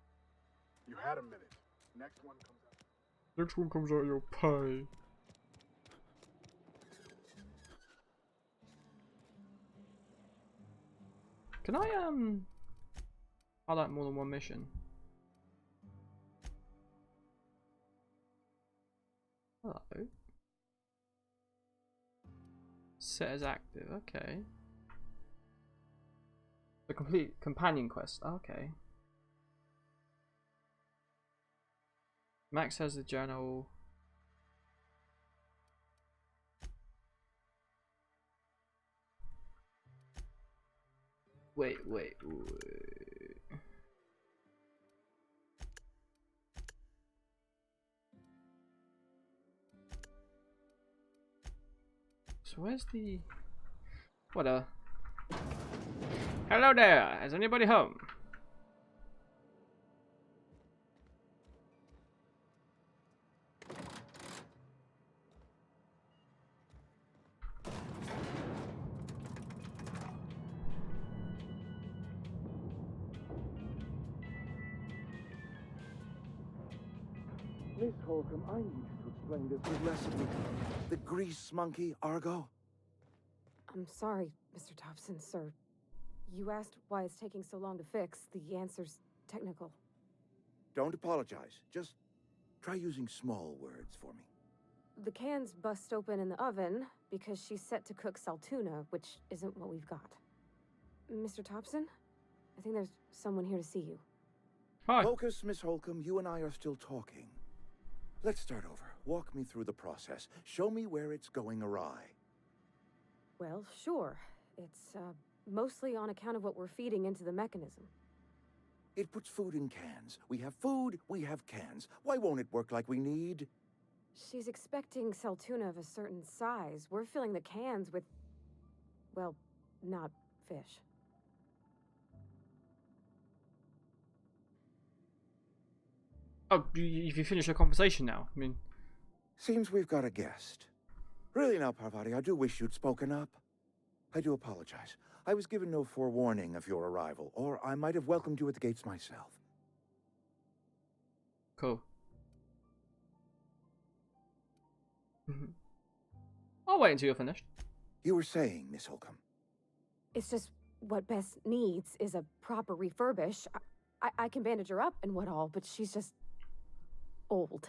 You had a minute. Next one comes out. Next one comes out your pay. Can I highlight more than one mission? Hello. Set as active, okay. The complete companion quest, okay. Max has the journal. Wait. So where's the... Whatever. Hello there, is anybody home? Miss Holcomb, I need to explain this with less of me. The grease monkey, Argo? I'm sorry, Mr. Thompson, sir. You asked why it's taking so long to fix. The answer's technical. Don't apologize. Just try using small words for me. The cans bust open in the oven because she's set to cook saltuna, which isn't what we've got. Mr. Thompson? I think there's someone here to see you. Hi. Focus, Miss Holcomb. You and I are still talking. Let's start over. Walk me through the process. Show me where it's going awry. Well, sure. It's, mostly on account of what we're feeding into the mechanism. It puts food in cans. We have food, we have cans. Why won't it work like we need? She's expecting saltuna of a certain size. We're filling the cans with, well, not fish. Oh, you finished your conversation now? I mean... Seems we've got a guest. Really now, Parvati, I do wish you'd spoken up. I do apologize. I was given no forewarning of your arrival, or I might have welcomed you at the gates myself. Cool. I'll wait until you're finished. You were saying, Miss Holcomb. It's just what Bess needs is a proper refurbish. I can bandage her up and what all, but she's just old.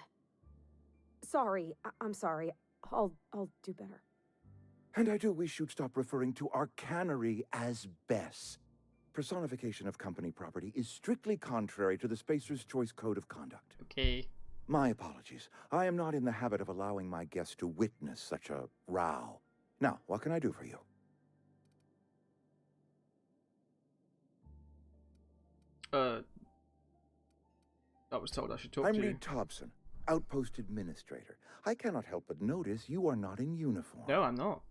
Sorry, I'm sorry. I'll do better. And I do wish you'd stop referring to our cannery as Bess. Personification of company property is strictly contrary to the Spacer's Choice Code of Conduct. Okay. My apologies. I am not in the habit of allowing my guests to witness such a row. Now, what can I do for you? I was told I should talk I'm to you. Reed Thompson, Outpost Administrator. I cannot help but notice you are not in uniform. No, I'm not.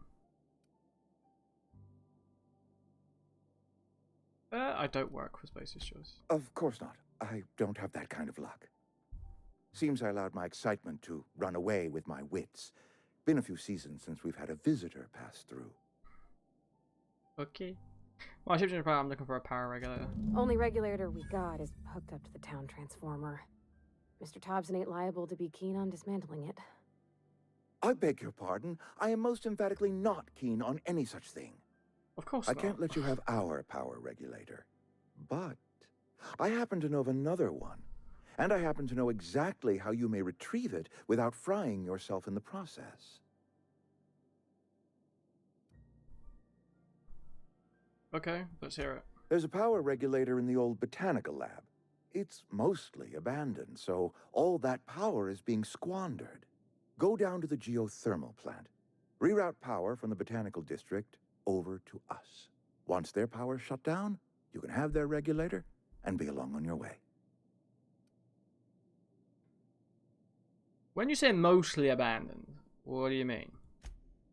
I don't work for Spacer's Choice. Of course not. I don't have that kind of luck. Seems I allowed my excitement to run away with my wits. Been a few seasons since we've had a visitor pass through. Okay. Well, I shipped in a power. I'm looking for a power regulator. Only regulator we got is hooked up to the town transformer. Mr. Thompson ain't liable to be keen on dismantling it. I beg your pardon. I am most emphatically not keen on any such thing. Of course I not. can't let you have our power regulator. But I happen to know of another one. And I happen to know exactly how you may retrieve it without frying yourself in the process. Okay, let's hear it. There's a power regulator in the old botanical lab. It's mostly abandoned, so all that power is being squandered. Go down to the geothermal plant. Reroute power from the botanical district over to us. Once their power's shut down, you can have their regulator and be along on your way. When you say mostly abandoned, what do you mean?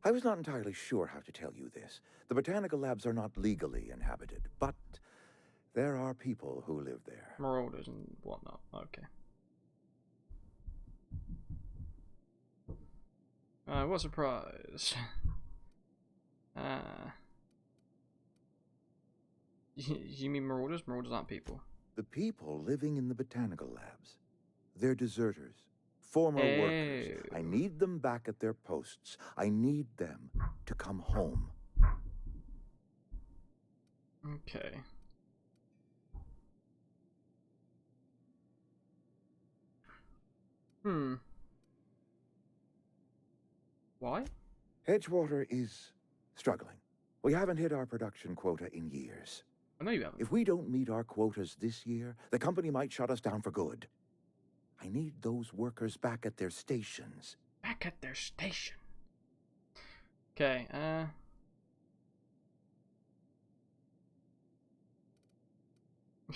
I was not entirely sure how to tell you this. The botanical labs are not legally inhabited, but there are people who live there. Marauders and whatnot. Okay. What surprise. You mean marauders? Marauders aren't people. The people living in the botanical labs. They're deserters. Former workers. I need them back at their posts. I need them to come home. Okay. Why? Edgewater is struggling. We haven't hit our production quota in years. I know you haven't. If we don't meet our quotas this year, the company might shut us down for good. I need those workers back at their stations. Back at their station. Okay,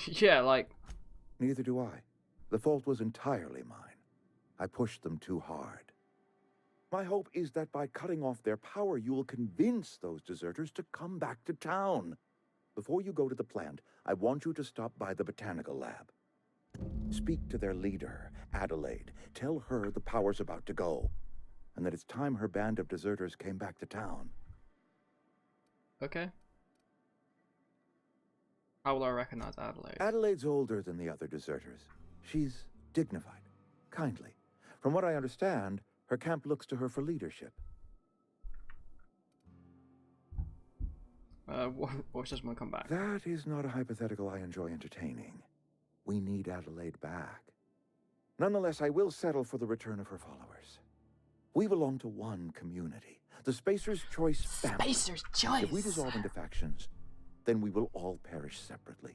yeah, like... Neither do I. The fault was entirely mine. I pushed them too hard. My hope is that by cutting off their power, you will convince those deserters to come back to town. Before you go to the plant, I want you to stop by the botanical lab. Speak to their leader, Adelaide. Tell her the power's about to go, and that it's time her band of deserters came back to town. Okay. How will I recognize Adelaide? Adelaide's older than the other deserters. She's dignified, kindly. From what I understand, Her camp looks to her for leadership. Watch doesn't want to come back. That is not a hypothetical I enjoy entertaining. We need Adelaide back. Nonetheless, I will settle for the return of her followers. We belong to one community, the Spacer's Choice family. Spacer's Choice! If we dissolve into factions, then we will all perish separately.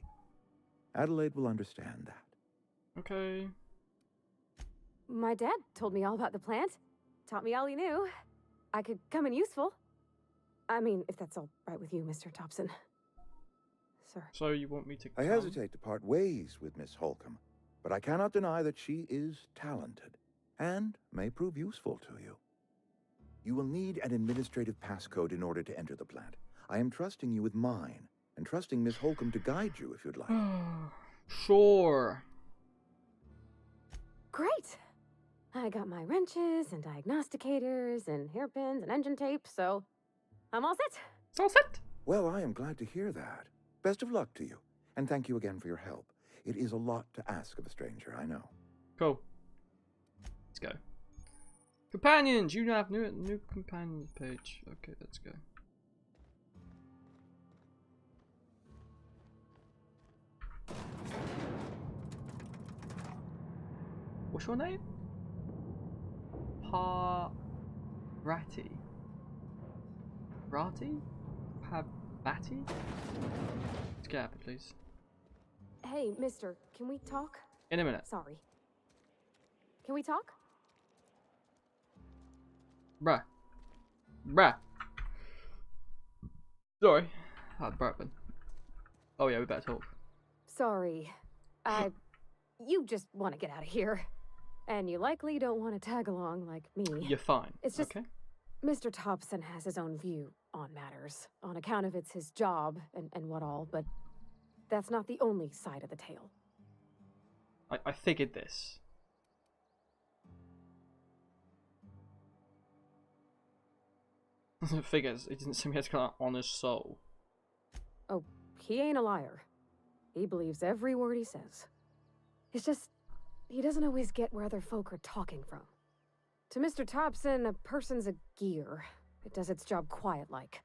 Adelaide will understand that. Okay. My dad told me all about the plant. Taught me all he knew. I could come in useful. I mean, if that's all right with you, Mr. Thompson. Sir. So you want me to I hesitate to part ways with Miss Holcomb, but I cannot deny that she is talented and may prove useful to you. You will need an administrative passcode in order to enter the plant. I am trusting you with mine, and trusting Miss Holcomb to guide you if you'd like. Sure. Great! I got my wrenches and diagnosticators and hairpins and engine tape, so I'm all set. All set. Well, I am glad to hear that. Best of luck to you, and thank you again for your help. It is a lot to ask of a stranger, I know. Cool. Let's go. Companions! You now have new companions page. Okay, let's go. What's your name? Rati? Pabati? Let's get out, please. Hey, mister, can we talk? In a minute. Sorry. Can we talk? Bruh. Sorry. I had burping. Oh yeah, we better talk. Sorry. You just want to get out of here. And you likely don't want to tag along like me. You're fine. It's just, okay. Mr. Thompson has his own view on matters, on account of it's his job and what all, but that's not the only side of the tale. I figured this. Figures. He didn't seem to have on his soul. Oh, he ain't a liar. He believes every word he says. It's just, he doesn't always get where other folk are talking from. To Mr. Thompson, a person's a gear. It does its job quiet-like.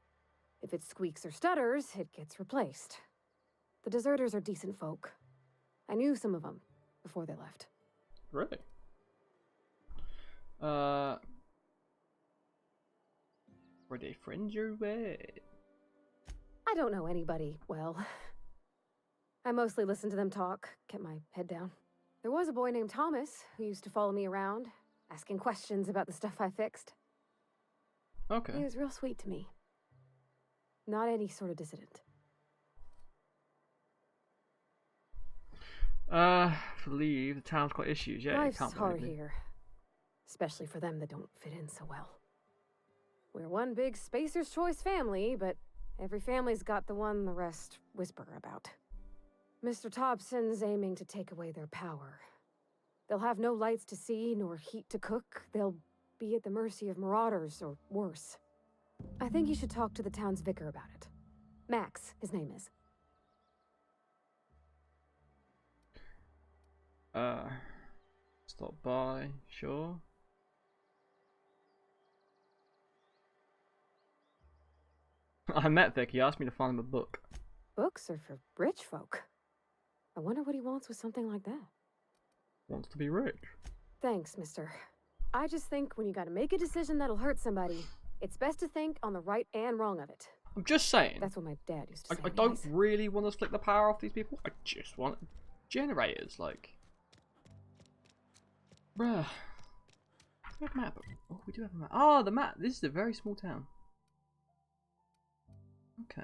If it squeaks or stutters, it gets replaced. The deserters are decent folk. I knew some of them before they left. Really? Were they friends you're with? I don't know anybody well. I mostly listened to them talk, kept my head down. There was a boy named Thomas who used to follow me around, asking questions about the stuff I fixed. Okay. He was real sweet to me. Not any sort of dissident. Believe the town's got issues. Yeah, Life's you can't hard believe me. here. Especially for them that don't fit in so well. We're one big Spacer's Choice family, but every family's got the one the rest whisper about. Mr. Thompson's aiming to take away their power. They'll have no lights to see, nor heat to cook. They'll be at the mercy of marauders, or worse. I think you should talk to the town's vicar about it. Max, his name is. Stop by, sure. I met Vic, he asked me to find him a book. Books are for rich folk. I wonder what he wants with something like that. Wants to be rich. Thanks, mister. I just think when you gotta make a decision that'll hurt somebody, it's best to think on the right and wrong of it. I'm just saying. That's what my dad used to say. I don't really want to split the power off these people. I just want generators, like. Bruh. We have a map. Oh, we do have a map. Oh, the map. This is a very small town. Okay.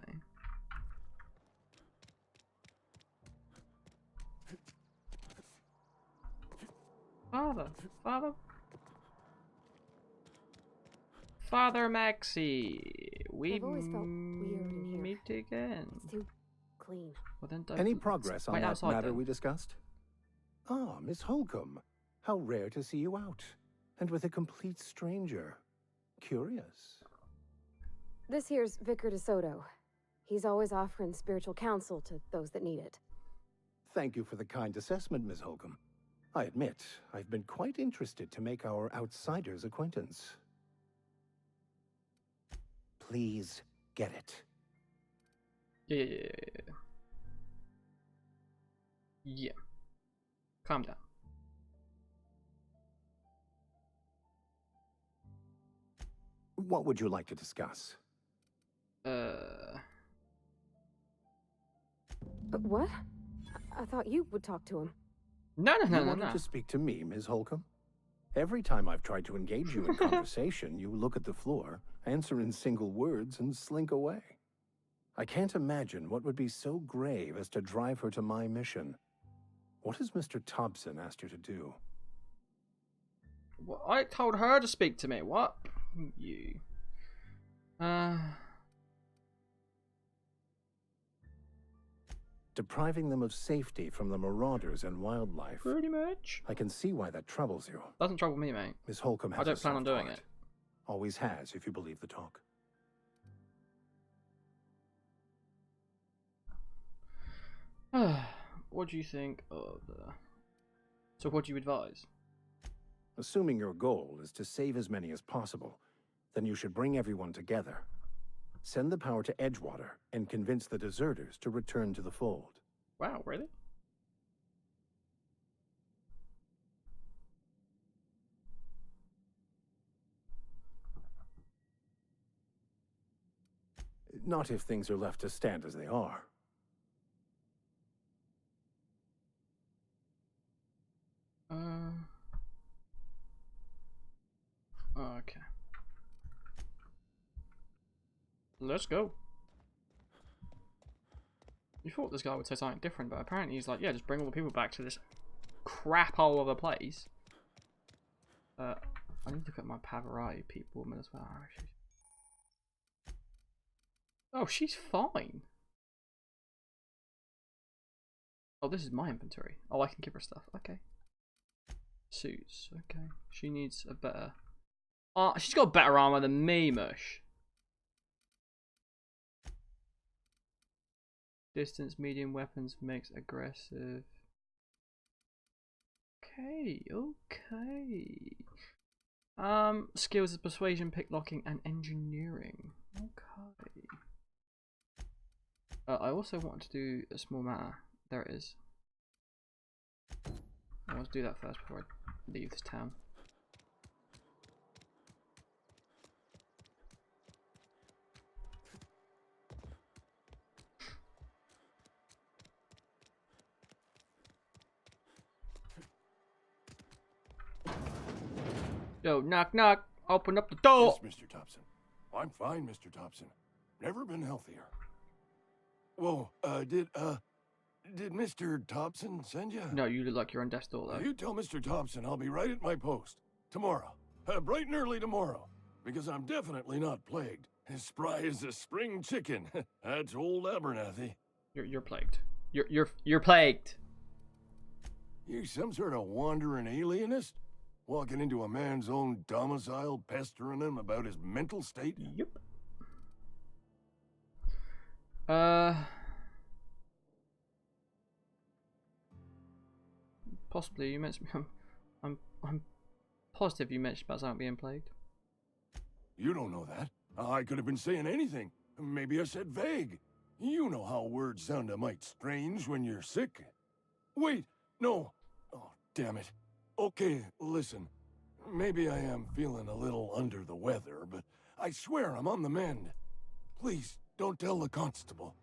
Father Maxie, we I've always felt weird in here. meet again. It's too clean. Well, then don't Any progress on wait that outside, matter then. we discussed? Ah, Miss Holcomb. How rare to see you out. And with a complete stranger. Curious. This here's Vicar DeSoto. He's always offering spiritual counsel to those that need it. Thank you for the kind assessment, Miss Holcomb. I admit, I've been quite interested to make our outsider's acquaintance. Please get it. Yeah. Yeah. Calm down. What would you like to discuss? What? I thought you would talk to him. No. You wanted to speak to me, Ms. Holcomb? Every time I've tried to engage you in conversation, you look at the floor, answer in single words, and slink away. I can't imagine what would be so grave as to drive her to my mission. What has Mr. Thompson asked you to do? Well, I told her to speak to me. What? You. Depriving them of safety from the marauders and wildlife. Pretty much. I can see why that troubles you. Doesn't trouble me, mate. Miss Holcomb has I don't plan on doing it. Always has, if you believe the talk. What do you think of So what do you advise? Assuming your goal is to save as many as possible, then you should bring everyone together. Send the power to Edgewater and convince the deserters to return to the fold. Wow, really? Not if things are left to stand as they are. Okay. Let's go. You thought this guy would say something different, but apparently he's like, yeah, just bring all the people back to this crap hole of a place. I need to look at my Pavarai people woman as well. Oh, she's fine. Oh, this is my inventory. Oh, I can give her stuff. Okay. Suits. Okay. She needs a better... Oh, she's got better armor than me, mush. Distance, medium weapons makes aggressive. Okay. Skills is persuasion, picklocking, and engineering. Okay. I also want to do a small matter. There it is. I want to do that first before I leave this town. Yo, knock knock. Open up the door. Yes, Mr. Thompson. I'm fine, Mr. Thompson. Never been healthier. Whoa, did Mr. Thompson send you? No, you look like you're on death's door, though. You tell Mr. Thompson I'll be right at my post. Tomorrow. Bright and early tomorrow. Because I'm definitely not plagued. As spry as a spring chicken. That's old Abernathy. You're plagued. You're plagued. You some sort of wandering alienist? Walking into a man's own domicile, pestering him about his mental state? Yep. Possibly you mentioned. I'm positive you mentioned about something being plagued. You don't know that. I could have been saying anything. Maybe I said vague. You know how words sound a mite strange when you're sick. Wait, no. Oh, damn it. Okay, listen. Maybe I am feeling a little under the weather, but I swear I'm on the mend. Please, don't tell the constable.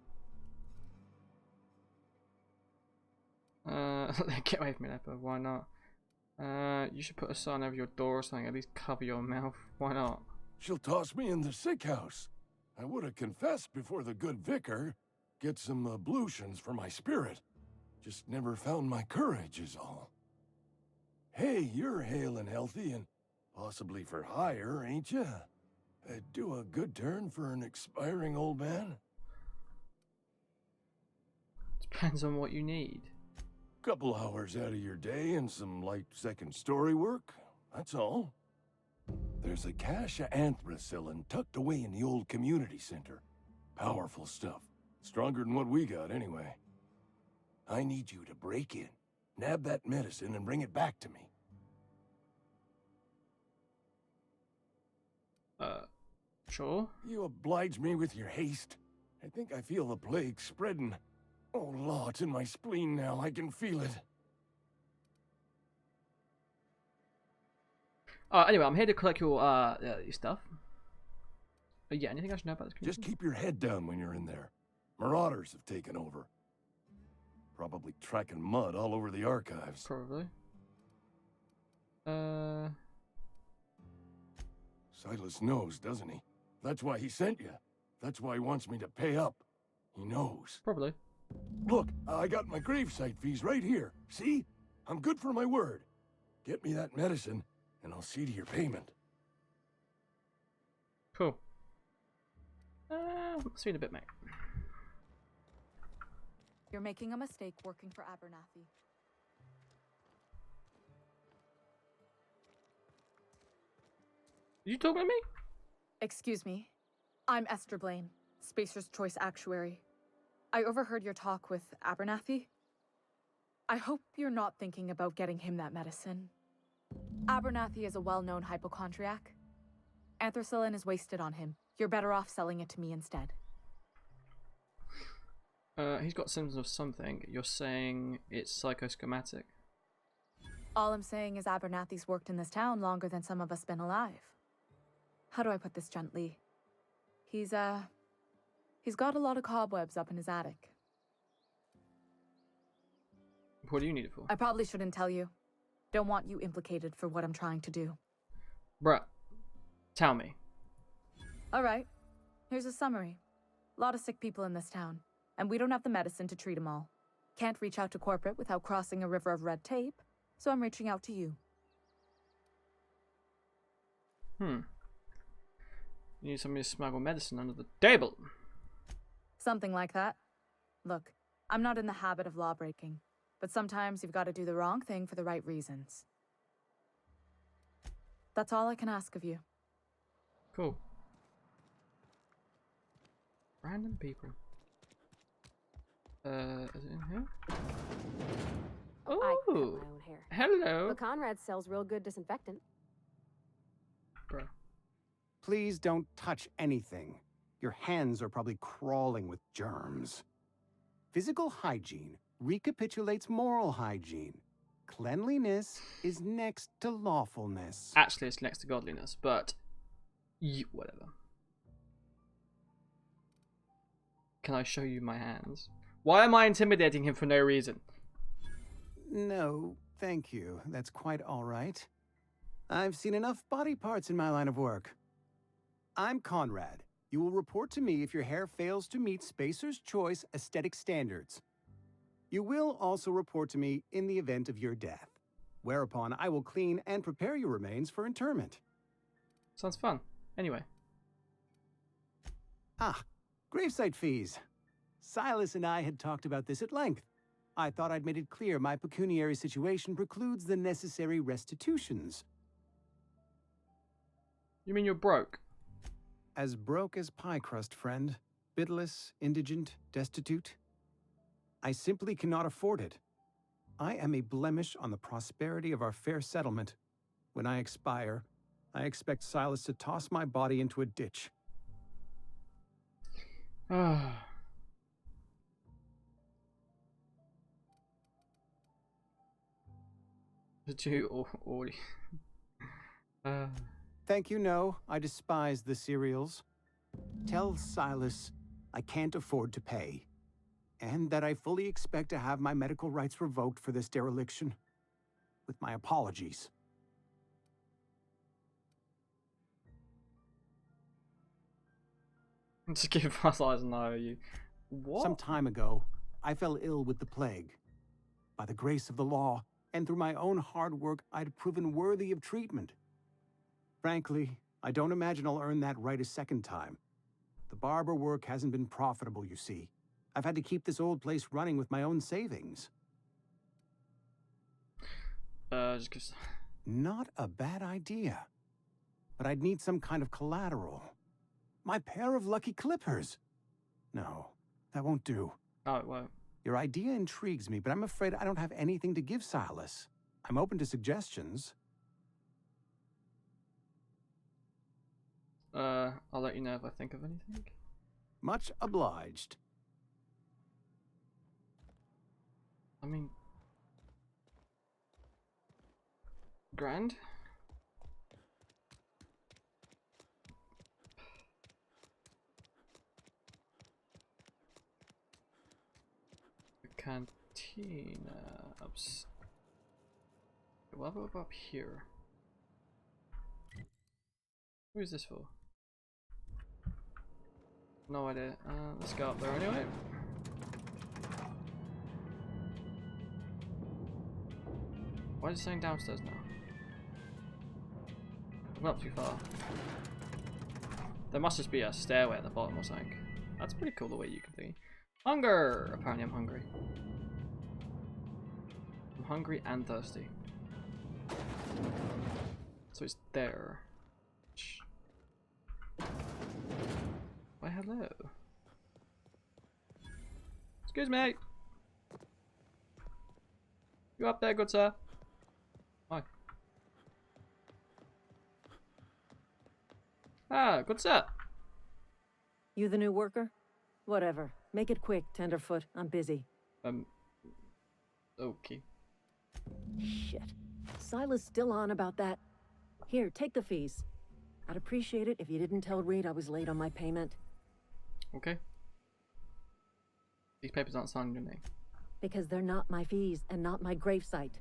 Get away from me, Leper. Why not? You should put a sign over your door or something. At least cover your mouth. Why not? She'll toss me in the sick house. I would have confessed before the good vicar. Get some ablutions for my spirit. Just never found my courage is all. Hey, you're hale and healthy and possibly for hire, ain't you? Do a good turn for an expiring old man? Depends on what you need. Couple hours out of your day and some light second story work, that's all. There's a cache of anthracillin tucked away in the old community center. Powerful stuff. Stronger than what we got, anyway. I need you to break in. nab that medicine and bring it back to me. Sure. You oblige me with your haste. I think I feel the plague spreading. Oh, Law, it's in my spleen now. I can feel it. Anyway, I'm here to collect your stuff. But yeah, anything I should know about this community? Just keep your head down when you're in there. Marauders have taken over. Probably tracking mud all over the archives. Probably. Silas knows, doesn't he? That's why he sent you. That's why he wants me to pay up. He knows. Probably. Look, I got my gravesite fees right here. See? I'm good for my word. Get me that medicine, and I'll see to your payment. Cool. See you in a bit, mate. You're making a mistake working for Abernathy. You talking to me? Excuse me. I'm Esther Blaine, Spacer's Choice Actuary. I overheard your talk with Abernathy. I hope you're not thinking about getting him that medicine. Abernathy is a well-known hypochondriac. Anthracillin is wasted on him. You're better off selling it to me instead. He's got symptoms of something. You're saying it's psychosomatic? All I'm saying is Abernathy's worked in this town longer than some of us been alive. How do I put this gently? He's got a lot of cobwebs up in his attic. What do you need it for? I probably shouldn't tell you. Don't want you implicated for what I'm trying to do. Bruh, tell me. Alright, here's a summary. A lot of sick people in this town, and we don't have the medicine to treat them all. Can't reach out to corporate without crossing a river of red tape, so I'm reaching out to you. You need somebody to smuggle medicine under the table. Something like that. Look, I'm not in the habit of law breaking, but sometimes you've got to do the wrong thing for the right reasons. That's all I can ask of you. Cool. Random people. Is it in here? I cut my Oh, own hair. hello. But Conrad sells real good disinfectant. Bro. Please don't touch anything. Your hands are probably crawling with germs. Physical hygiene recapitulates moral hygiene. Cleanliness is next to lawfulness. Actually, it's next to godliness, but whatever. Can I show you my hands? Why am I intimidating him for no reason? No, thank you. That's quite all right. I've seen enough body parts in my line of work. I'm Conrad. You will report to me if your hair fails to meet Spacer's Choice aesthetic standards. You will also report to me in the event of your death, whereupon I will clean and prepare your remains for interment. Sounds fun. Anyway. Gravesite fees. Silas and I had talked about this at length. I thought I'd made it clear my pecuniary situation precludes the necessary restitutions. You mean you're broke? As broke as pie crust, friend. Bidless, indigent, destitute. I simply cannot afford it. I am a blemish on the prosperity of our fair settlement. When I expire, I expect Silas to toss my body into a ditch. Thank you, no. I despise the cereals. Tell Silas I can't afford to pay, and that I fully expect to have my medical rights revoked for this dereliction. With my apologies. Just give us eyes and know you. What? Some time ago, I fell ill with the plague. By the grace of the law, and through my own hard work, I'd proven worthy of treatment. Frankly, I don't imagine I'll earn that right a second time. The barber work hasn't been profitable, you see. I've had to keep this old place running with my own savings. Just 'cause... Not a bad idea. But I'd need some kind of collateral. My pair of lucky clippers. No, that won't do. Oh, it won't. Your idea intrigues me, but I'm afraid I don't have anything to give Silas. I'm open to suggestions. I'll let you know if I think of anything. Much obliged. I mean, grand. The cantina what about up here? Who is this for? No idea. Let's go up there anyway. Why is it saying downstairs now? I'm up too far. There must just be a stairway at the bottom or something. That's pretty cool the way you can think. Hunger! Apparently I'm hungry. I'm hungry and thirsty. So it's there. Why hello. Excuse me. You up there, good sir? Hi. Ah, good sir. You the new worker? Whatever. Make it quick, Tenderfoot. I'm busy. Okay. Shit. Silas still on about that. Here, take the fees. I'd appreciate it if you didn't tell Reed I was late on my payment. Okay. These papers aren't signed in your name. Because they're not my fees and not my gravesite.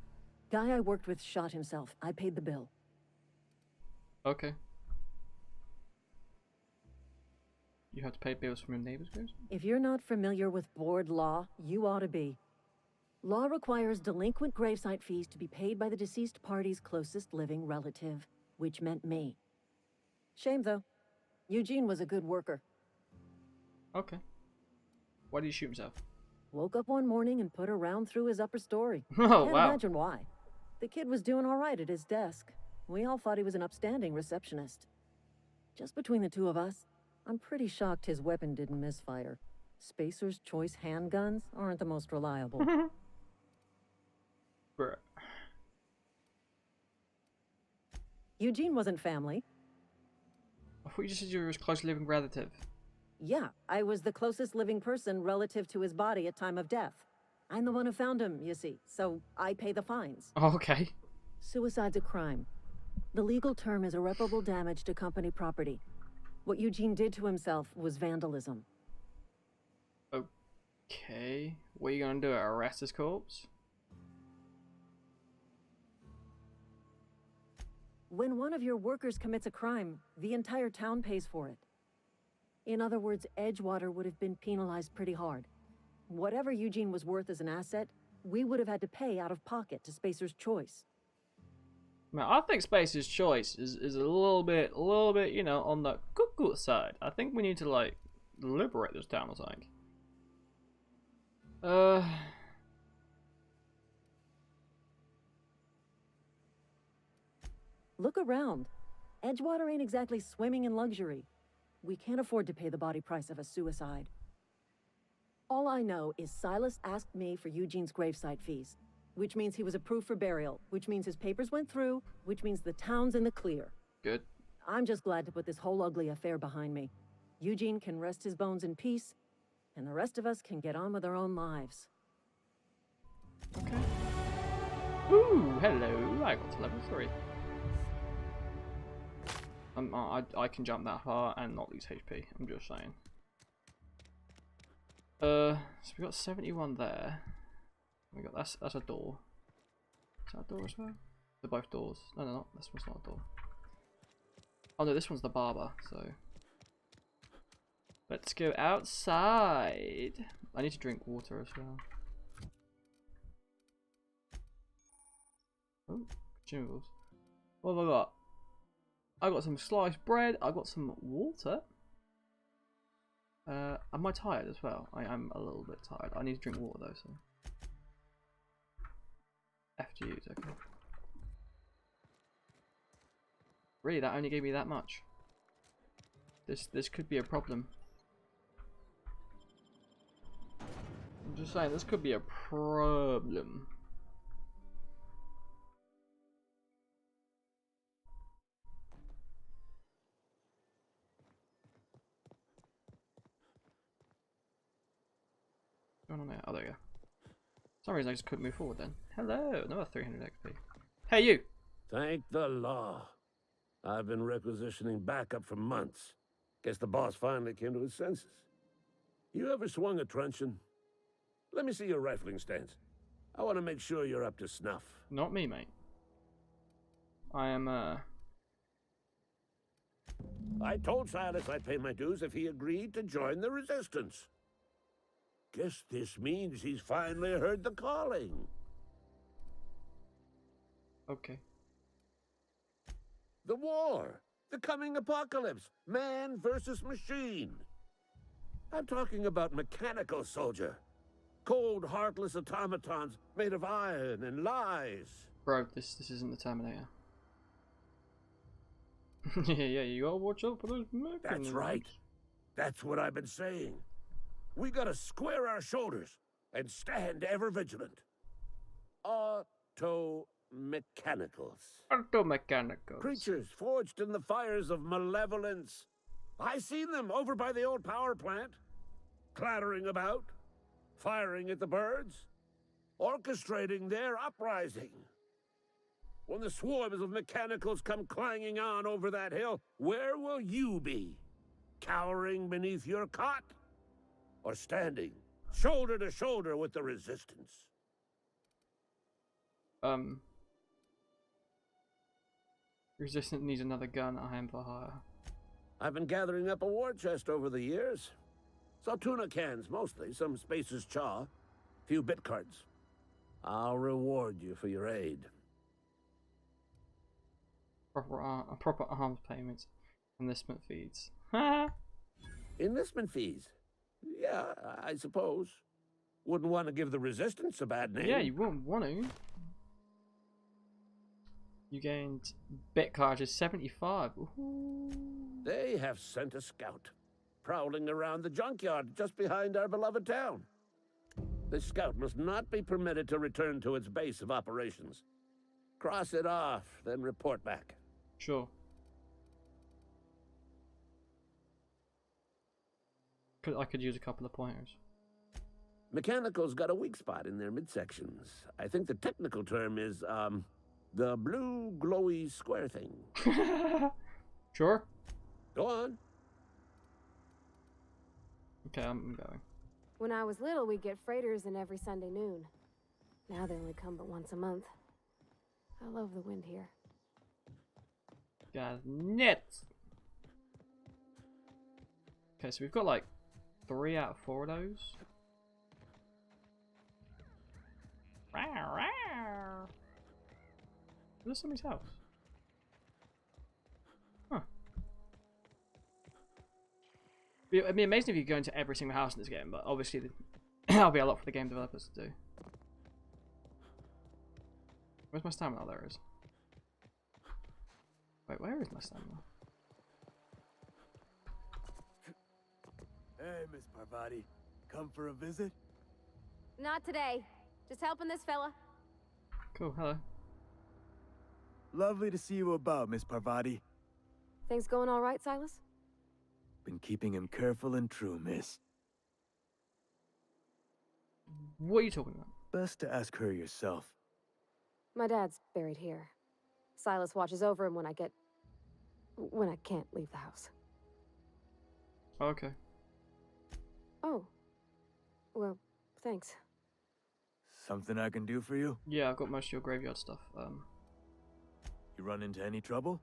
Guy I worked with shot himself. I paid the bill. Okay. You have to pay bills from your neighbor's graves? If you're not familiar with board law, you ought to be. Law requires delinquent gravesite fees to be paid by the deceased party's closest living relative, which meant me. Shame, though. Eugene was a good worker. Okay. Why did he shoot himself? Woke up one morning and put a round through his upper story. Oh, Can't wow. imagine why. The kid was doing all right at his desk. We all thought he was an upstanding receptionist. Just between the two of us, I'm pretty shocked his weapon didn't misfire. Spacer's Choice handguns aren't the most reliable. Bruh. Eugene wasn't family. I thought you just said you were his close living relative. Yeah, I was the closest living person relative to his body at time of death. I'm the one who found him, you see, so I pay the fines. Oh, okay. Suicide's a crime. The legal term is irreparable damage to company property. What Eugene did to himself was vandalism. Okay. What are you gonna do? Arrest his corpse? When one of your workers commits a crime, the entire town pays for it. In other words, Edgewater would have been penalized pretty hard. Whatever Eugene was worth as an asset, we would have had to pay out of pocket to Spacer's Choice. Man, I think Spacer's Choice is a little bit, you know, on the cuckoo side. I think we need to, like, liberate this town or something. Look around. Edgewater ain't exactly swimming in luxury. We can't afford to pay the body price of a suicide. All I know is Silas asked me for Eugene's gravesite fees, which means he was approved for burial, which means his papers went through, which means the town's in the clear. Good. I'm just glad to put this whole ugly affair behind me. Eugene can rest his bones in peace, and the rest of us can get on with our own lives. Okay. Ooh, hello. I got to level 3. I can jump that far and not lose HP. I'm just saying. So we got 71 there. We got that's a door. Is that a door as well? They're both doors. No, no, no. This one's not a door. Oh no, this one's the barber. So let's go outside. I need to drink water as well. Oh, consumables. What have I got? I got some sliced bread. I got some water. Am I tired as well? I am a little bit tired. I need to drink water though. So FGUs, okay. Really, that only gave me that much. This could be a problem. I'm just saying, this could be a problem. What's going on there? Oh, there you go. For some reason I just couldn't move forward then. Hello, another 300 XP. Hey, you! Thank the law. I've been requisitioning backup for months. Guess the boss finally came to his senses. You ever swung a truncheon? Let me see your rifling stance. I want to make sure you're up to snuff. Not me, mate. I am, I told Silas I'd pay my dues if he agreed to join the resistance. Guess this means he's finally heard the calling. Okay. The war. The coming apocalypse. Man versus machine. I'm talking about mechanical soldier. Cold, heartless automatons made of iron and lies. Bro, this isn't the Terminator. yeah, you gotta watch out for those mechanics. That's right. That's what I've been saying. We gotta square our shoulders and stand ever vigilant. Auto-mechanicals. Auto-mechanicals. Creatures forged in the fires of malevolence. I seen them over by the old power plant. Clattering about. Firing at the birds. Orchestrating their uprising. When the swarms of mechanicals come clanging on over that hill, where will you be? Cowering beneath your cot? Or standing, shoulder to shoulder with the resistance? Resistance needs another gun at home for hire. I've been gathering up a war chest over the years. Saw tuna cans, mostly, some Spacer's chaw, few bit cards. I'll reward you for your aid. Proper arms payments, enlistment fees. Enlistment fees? Yeah, I suppose. Wouldn't want to give the resistance a bad name. Yeah, you wouldn't want to. You gained bit cards 75. Ooh. They have sent a scout, prowling around the junkyard just behind our beloved town. This scout must not be permitted to return to its base of operations. Cross it off, then report back. Sure. I could use a couple of pointers. Mechanical's got a weak spot in their midsections. I think the technical term is, the blue glowy square thing. Sure. Go on. Okay, I'm going. When I was little, we'd get freighters in every Sunday noon. Now they only come but once a month. I love the wind here. Guys, nets. Okay, so we've got like 3 out of 4 of those. Is this somebody's house? Huh. It'd be amazing if you could go into every single house in this game, but obviously that'll be a lot for the game developers to do. Where's my stamina? Oh, there it is. Wait, where is my stamina? Hey, Miss Parvati. Come for a visit? Not today. Just helping this fella. Cool, hello. Lovely to see you about, Miss Parvati. Things going all right, Silas? Been keeping him careful and true, miss. What are you talking about? Best to ask her yourself. My dad's buried here. Silas watches over him when I can't leave the house. Okay. Oh. Well, thanks. Something I can do for you? Yeah, I've got most of your graveyard stuff. You run into any trouble?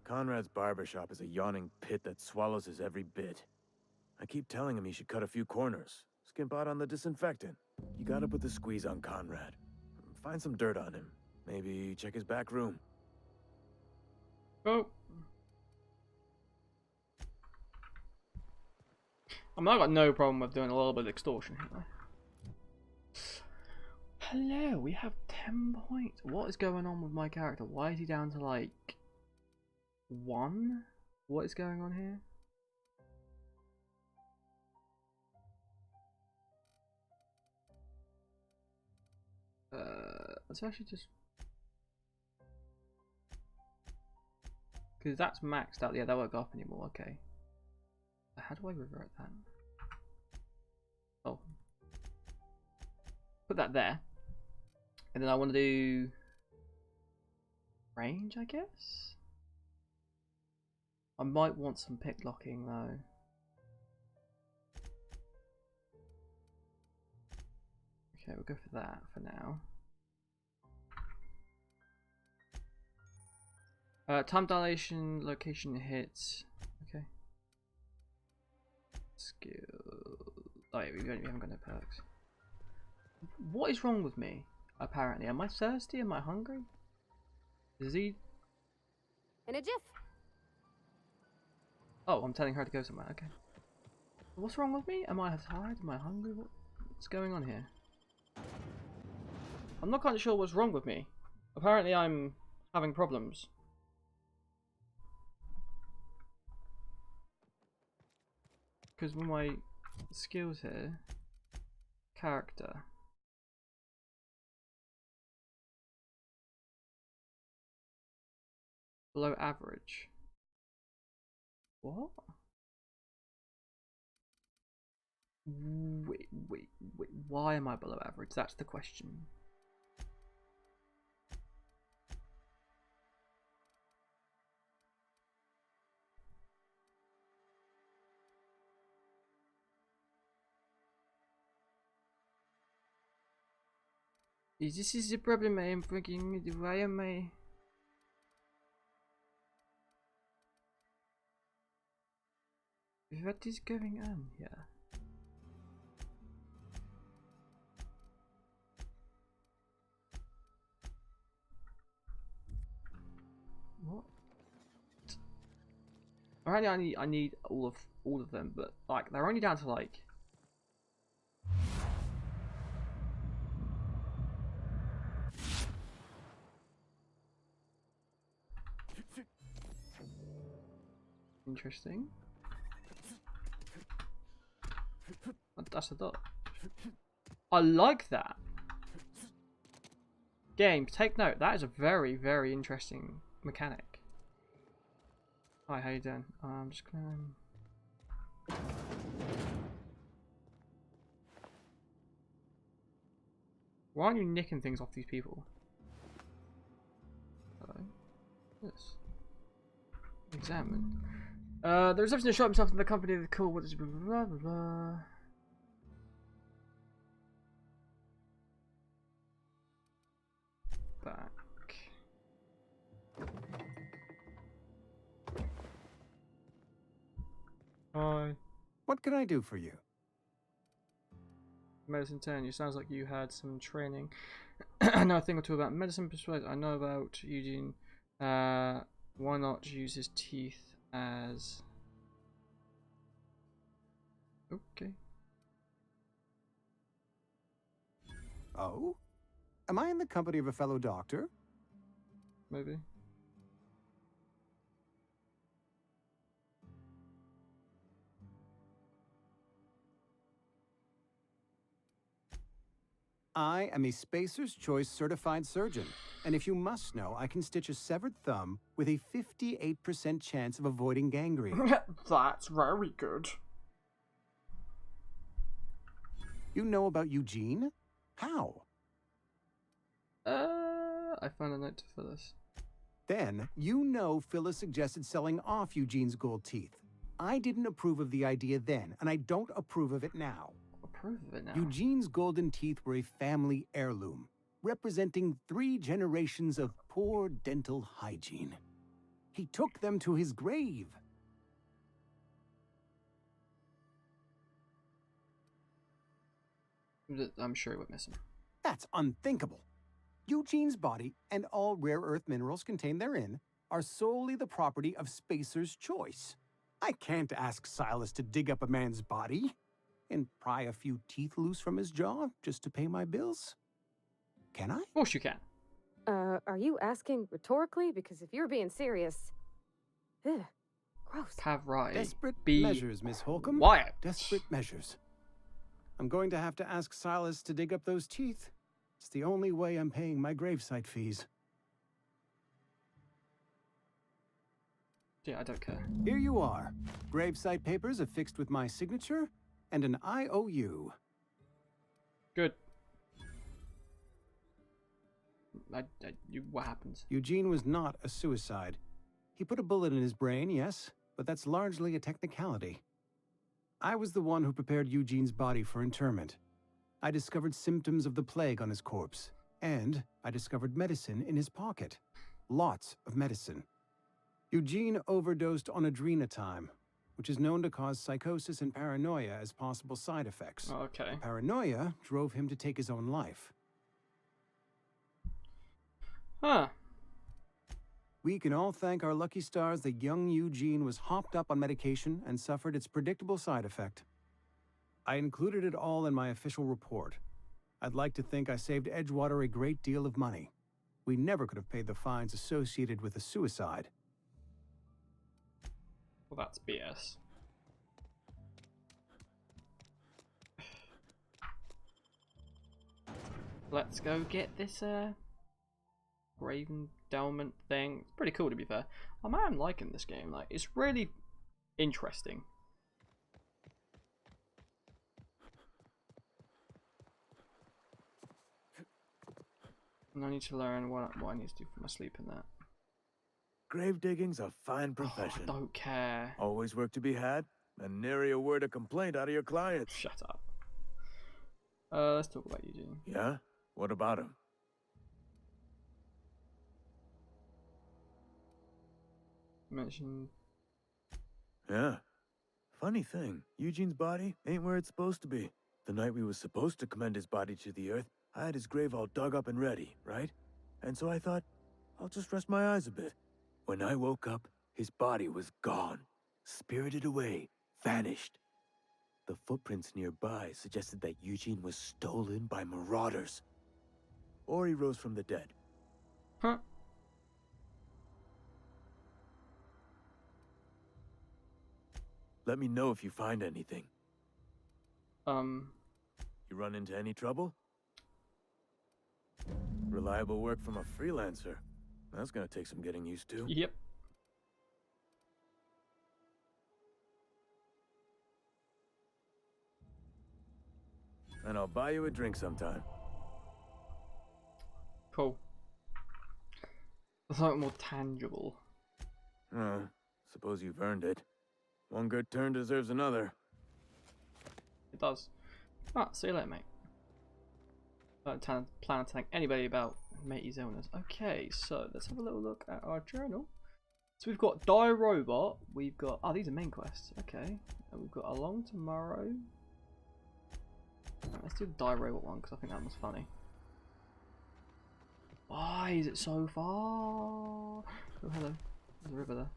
Conrad's barbershop is a yawning pit that swallows his every bit. I keep telling him he should cut a few corners. Skimp out on the disinfectant. You gotta put the squeeze on Conrad. Find some dirt on him. Maybe check his back room. Oh. I mean, I've got no problem with doing a little bit of extortion here. Hello, we have 10 points. What is going on with my character? Why is he down to like 1? What is going on here? Let's actually just... Because that's maxed out. Yeah, that won't go up anymore. Okay. How do I revert that? Oh. Put that there. And then I want to do... range, I guess? I might want some pick locking though. Okay, we'll go for that for now. Time dilation, location hits. Okay. Skill. Oh yeah, we haven't got no perks. What is wrong with me? Apparently, am I thirsty? Am I hungry? Is he? In a jiff. Oh, I'm telling her to go somewhere. Okay. What's wrong with me? Am I tired? Am I hungry? What's going on here? I'm not quite sure what's wrong with me. Apparently, I'm having problems. Because with my skills here, character. Below average. What? Wait, why am I below average? That's the question. This is the problem I am thinking. Why am I... What is going on here? What? Apparently I need all of them, but like they're only down to like interesting. That's a dot. I like that. Game, take note. That is a very, very interesting mechanic. Hi, how you doing? I'm just gonna... Why aren't you nicking things off these people? Hello? Yes. Examine. The receptionist shot himself in the company of the call. What is blah blah blah blah. Back. Hi. What can I do for you? Medicine 10, you sounds like you had some training. I know a thing or two about medicine. Persuade. I know about Eugene. Why not use his teeth as... Okay. Oh? Am I in the company of a fellow doctor? Maybe. I am a Spacer's Choice certified surgeon, and if you must know, I can stitch a severed thumb with a 58% chance of avoiding gangrene. That's very good. You know about Eugene? How? I found a note for this. Then, you know Phyllis suggested selling off Eugene's gold teeth. I didn't approve of the idea then, and I don't approve of it now. Approve of it now? Eugene's golden teeth were a family heirloom, representing 3 generations of poor dental hygiene. He took them to his grave. I'm sure he would miss him. That's unthinkable. Eugene's body and all rare earth minerals contained therein are solely the property of Spacer's Choice. I can't ask Silas to dig up a man's body and pry a few teeth loose from his jaw just to pay my bills. Can I? Of course you can. Are you asking rhetorically? Because if you're being serious... Ugh, gross. Have right. Desperate Be measures, Miss Holcomb. Quiet. Desperate measures. I'm going to have to ask Silas to dig up those teeth. It's the only way I'm paying my gravesite fees. Yeah, I don't care. Here you are. Gravesite papers affixed with my signature and an IOU. Good. What happens? Eugene was not a suicide. He put a bullet in his brain, yes, but that's largely a technicality. I was the one who prepared Eugene's body for interment. I discovered symptoms of the plague on his corpse, and I discovered medicine in his pocket. Lots of medicine. Eugene overdosed on adrenatime, which is known to cause psychosis and paranoia as possible side effects. Okay. Paranoia drove him to take his own life. Huh. We can all thank our lucky stars that young Eugene was hopped up on medication and suffered its predictable side effect. I included it all in my official report. I'd like to think I saved Edgewater a great deal of money. We never could have paid the fines associated with a suicide. Well, that's BS. Let's go get this grave endowment thing. It's pretty cool, to be fair. I'm liking this game. Like, it's really interesting. And I need to learn what I need to do for my sleep and that. Grave digging's a fine profession. Oh, I don't care. Always work to be had, and nary a word of complaint out of your clients. Shut up. Let's talk about Eugene. Yeah? What about him? Mentioned. Yeah. Funny thing, Eugene's body ain't where it's supposed to be. The night we was supposed to commend his body to the earth, I had his grave all dug up and ready, right? And so I thought, I'll just rest my eyes a bit. When I woke up, his body was gone. Spirited away. Vanished. The footprints nearby suggested that Eugene was stolen by marauders. Or he rose from the dead. Huh? Let me know if you find anything. You run into any trouble? Reliable work from a freelancer. That's gonna take some getting used to. Yep. And I'll buy you a drink sometime. Cool. Something more tangible. Suppose you've earned it. One good turn deserves another. It does. Ah, see you later, mate. Don't plan to thank anybody about matey's illness. Okay, so let's have a little look at our journal. So we've got Die Robot. We've got... Oh, these are main quests. Okay. And we've got Along Tomorrow. Right, let's do the Die Robot one, because I think that was funny. Why is it so far? Oh, hello. There's a river there.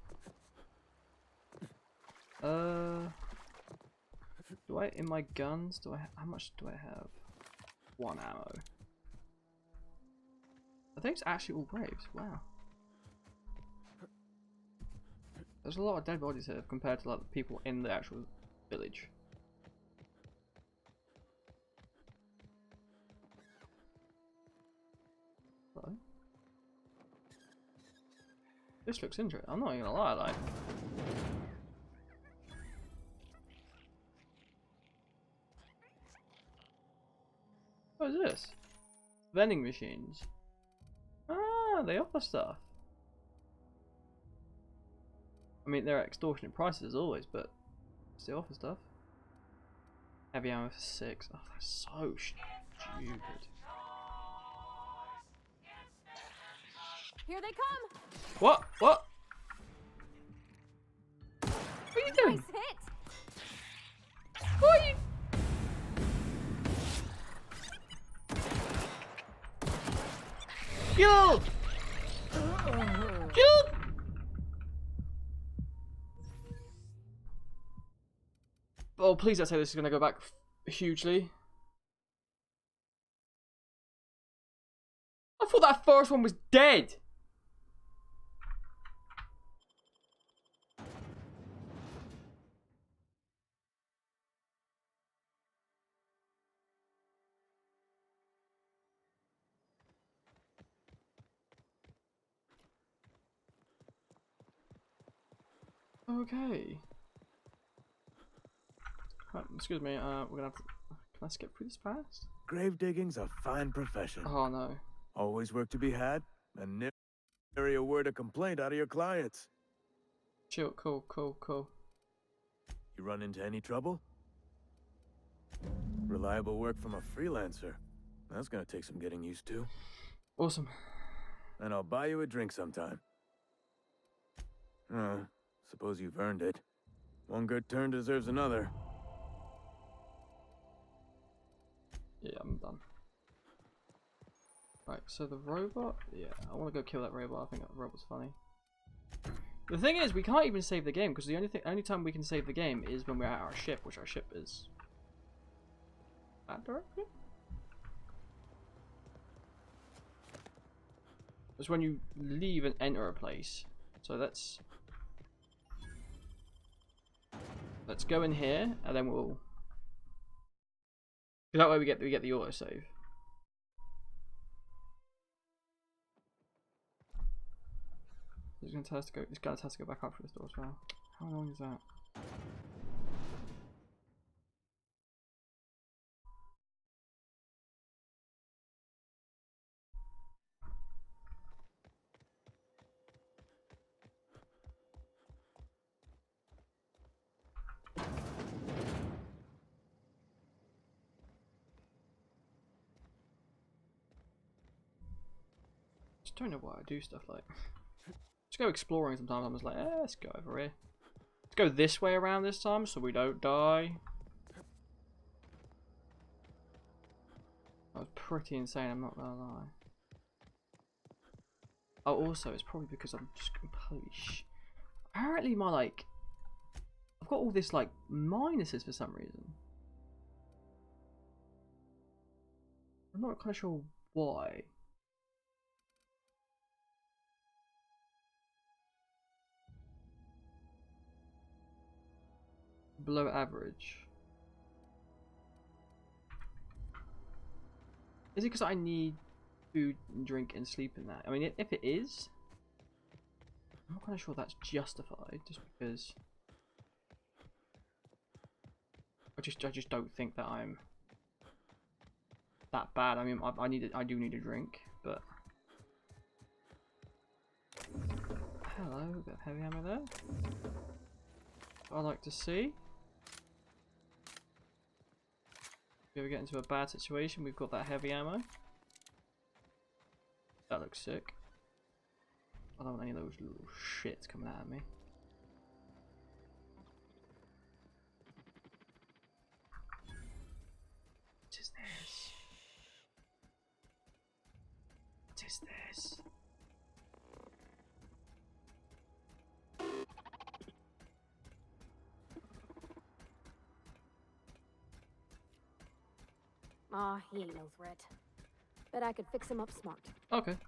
Do I, in my guns, how much do I have? 1 ammo. I think it's actually all graves. Wow. There's a lot of dead bodies here compared to like the people in the actual village. Hello? This looks interesting. I'm not even gonna lie, like. What is this? Vending machines. Ah, they offer stuff. I mean, they're extortionate prices as always, but still offer stuff. Heavy ammo for 6. Oh, that's so stupid. Here they come! What? What? What are you doing? Nice hit! What are you? Killed! Killed! Oh, please don't say this is going to go back hugely. I thought that first one was dead. Okay. Right, excuse me, we're gonna have to... Can I skip through this fast? Grave digging's a fine profession. Oh no. Always work to be had, and never carry a word of complaint out of your clients. Chill, cool. You run into any trouble? Reliable work from a freelancer. That's gonna take some getting used to. Awesome. And I'll buy you a drink sometime. Suppose you've earned it. One good turn deserves another. Yeah, I'm done. Right, so the robot? Yeah, I want to go kill that robot. I think that robot's funny. The thing is, we can't even save the game, because the only time we can save the game is when we're at our ship, which our ship is... that direction? It's when you leave and enter a place. So let's go in here, and then we'll... that way we get the autosave. It's gonna tell us to go. It's gonna tell us to go back up for this door as well. How long is that? Just don't know why I do stuff like. Just go exploring sometimes. I'm just like, let's go over here. Let's go this way around this time so we don't die. That was pretty insane, I'm not gonna lie. Oh, also, it's probably because I'm just completely apparently my, like... I've got all this, like, minuses for some reason. I'm not kind of sure why. Below average. Is it because I need food and drink and sleep in that? I mean, if it is, I'm not kind of sure that's justified. Just because I just don't think that I'm that bad. I mean, I do need a drink, but hello, we've got heavy ammo there. I like to see. If we ever get into a bad situation, we've got that heavy ammo. That looks sick. I don't want any of those little shits coming at me. What is this? What is this? Aw, he ain't no threat. Bet I could fix him up smart. Okay.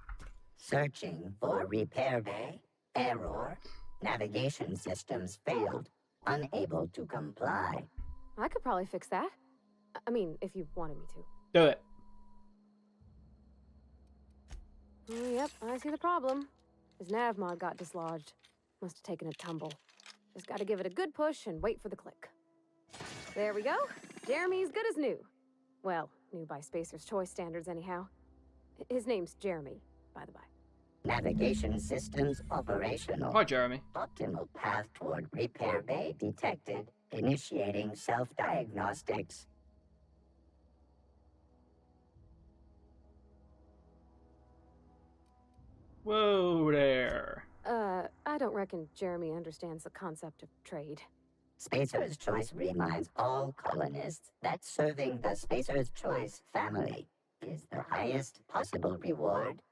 Searching for repair bay. Error. Navigation systems failed. Unable to comply. I could probably fix that. I mean, if you wanted me to. Do it. Oh, yep, I see the problem. His nav mod got dislodged. Must have taken a tumble. Just gotta give it a good push and wait for the click. There we go. Jeremy's good as new. Well, new by Spacer's Choice standards anyhow. His name's Jeremy, by the by. Navigation systems operational. Hi, Jeremy. Optimal path toward repair bay detected. Initiating self-diagnostics. Whoa there. I don't reckon Jeremy understands the concept of trade. Spacer's Choice reminds all colonists that serving the Spacer's Choice family is the highest possible reward.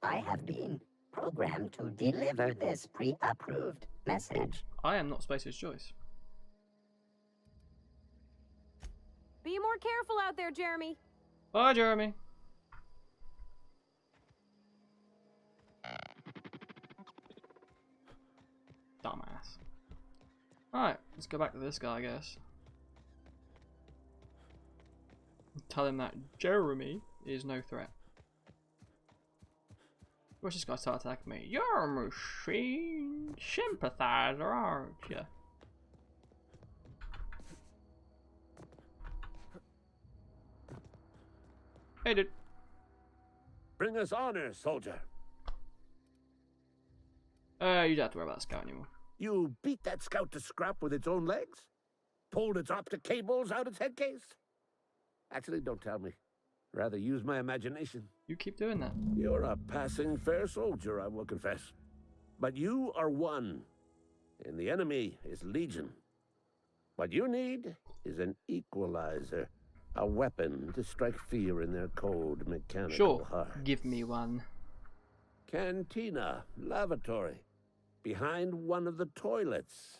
I have been programmed to deliver this pre-approved message. I am not Spacer's Choice. Be more careful out there, Jeremy. Bye, Jeremy. Dumbass. Alright, let's go back to this guy, I guess. Tell him that Jeremy is no threat. What's this guy start attacking me? You're a machine sympathizer, aren't you? Hey, dude. Bring us honor, soldier. You don't have to worry about that scout anymore. You beat that scout to scrap with its own legs? Pulled its optic cables out its head case? Actually, don't tell me. Rather use my imagination. You keep doing that. You're a passing fair soldier, I will confess. But you are one, and the enemy is legion. What you need is an equalizer. A weapon to strike fear in their cold mechanical hearts. Give me one. Cantina, lavatory, behind one of the toilets.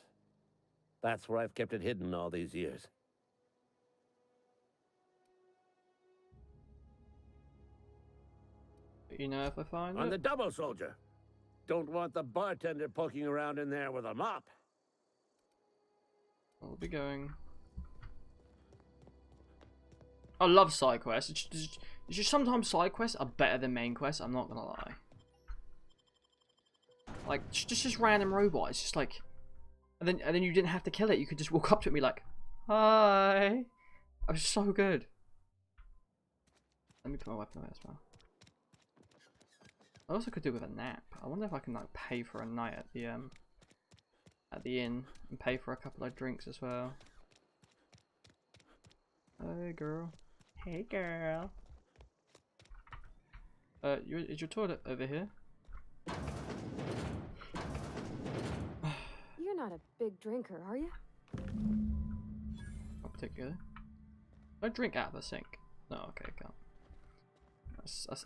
That's where I've kept it hidden all these years. You know if I find On it? the double, soldier. Don't want the bartender poking around in there with a mop. I'll be going. I love side quests. It's just sometimes side quests are better than main quests. I'm not gonna lie. Like just random robot. It's just like, and then you didn't have to kill it. You could just walk up to me like, hi. I was so good. Let me put my weapon away as well. I also could do with a nap. I wonder if I can like pay for a night at the inn and pay for a couple of drinks as well. Hey girl. Hey girl. Is your toilet over here? You're not a big drinker, are you? Not particularly. I drink out of the sink. No, okay, I can't.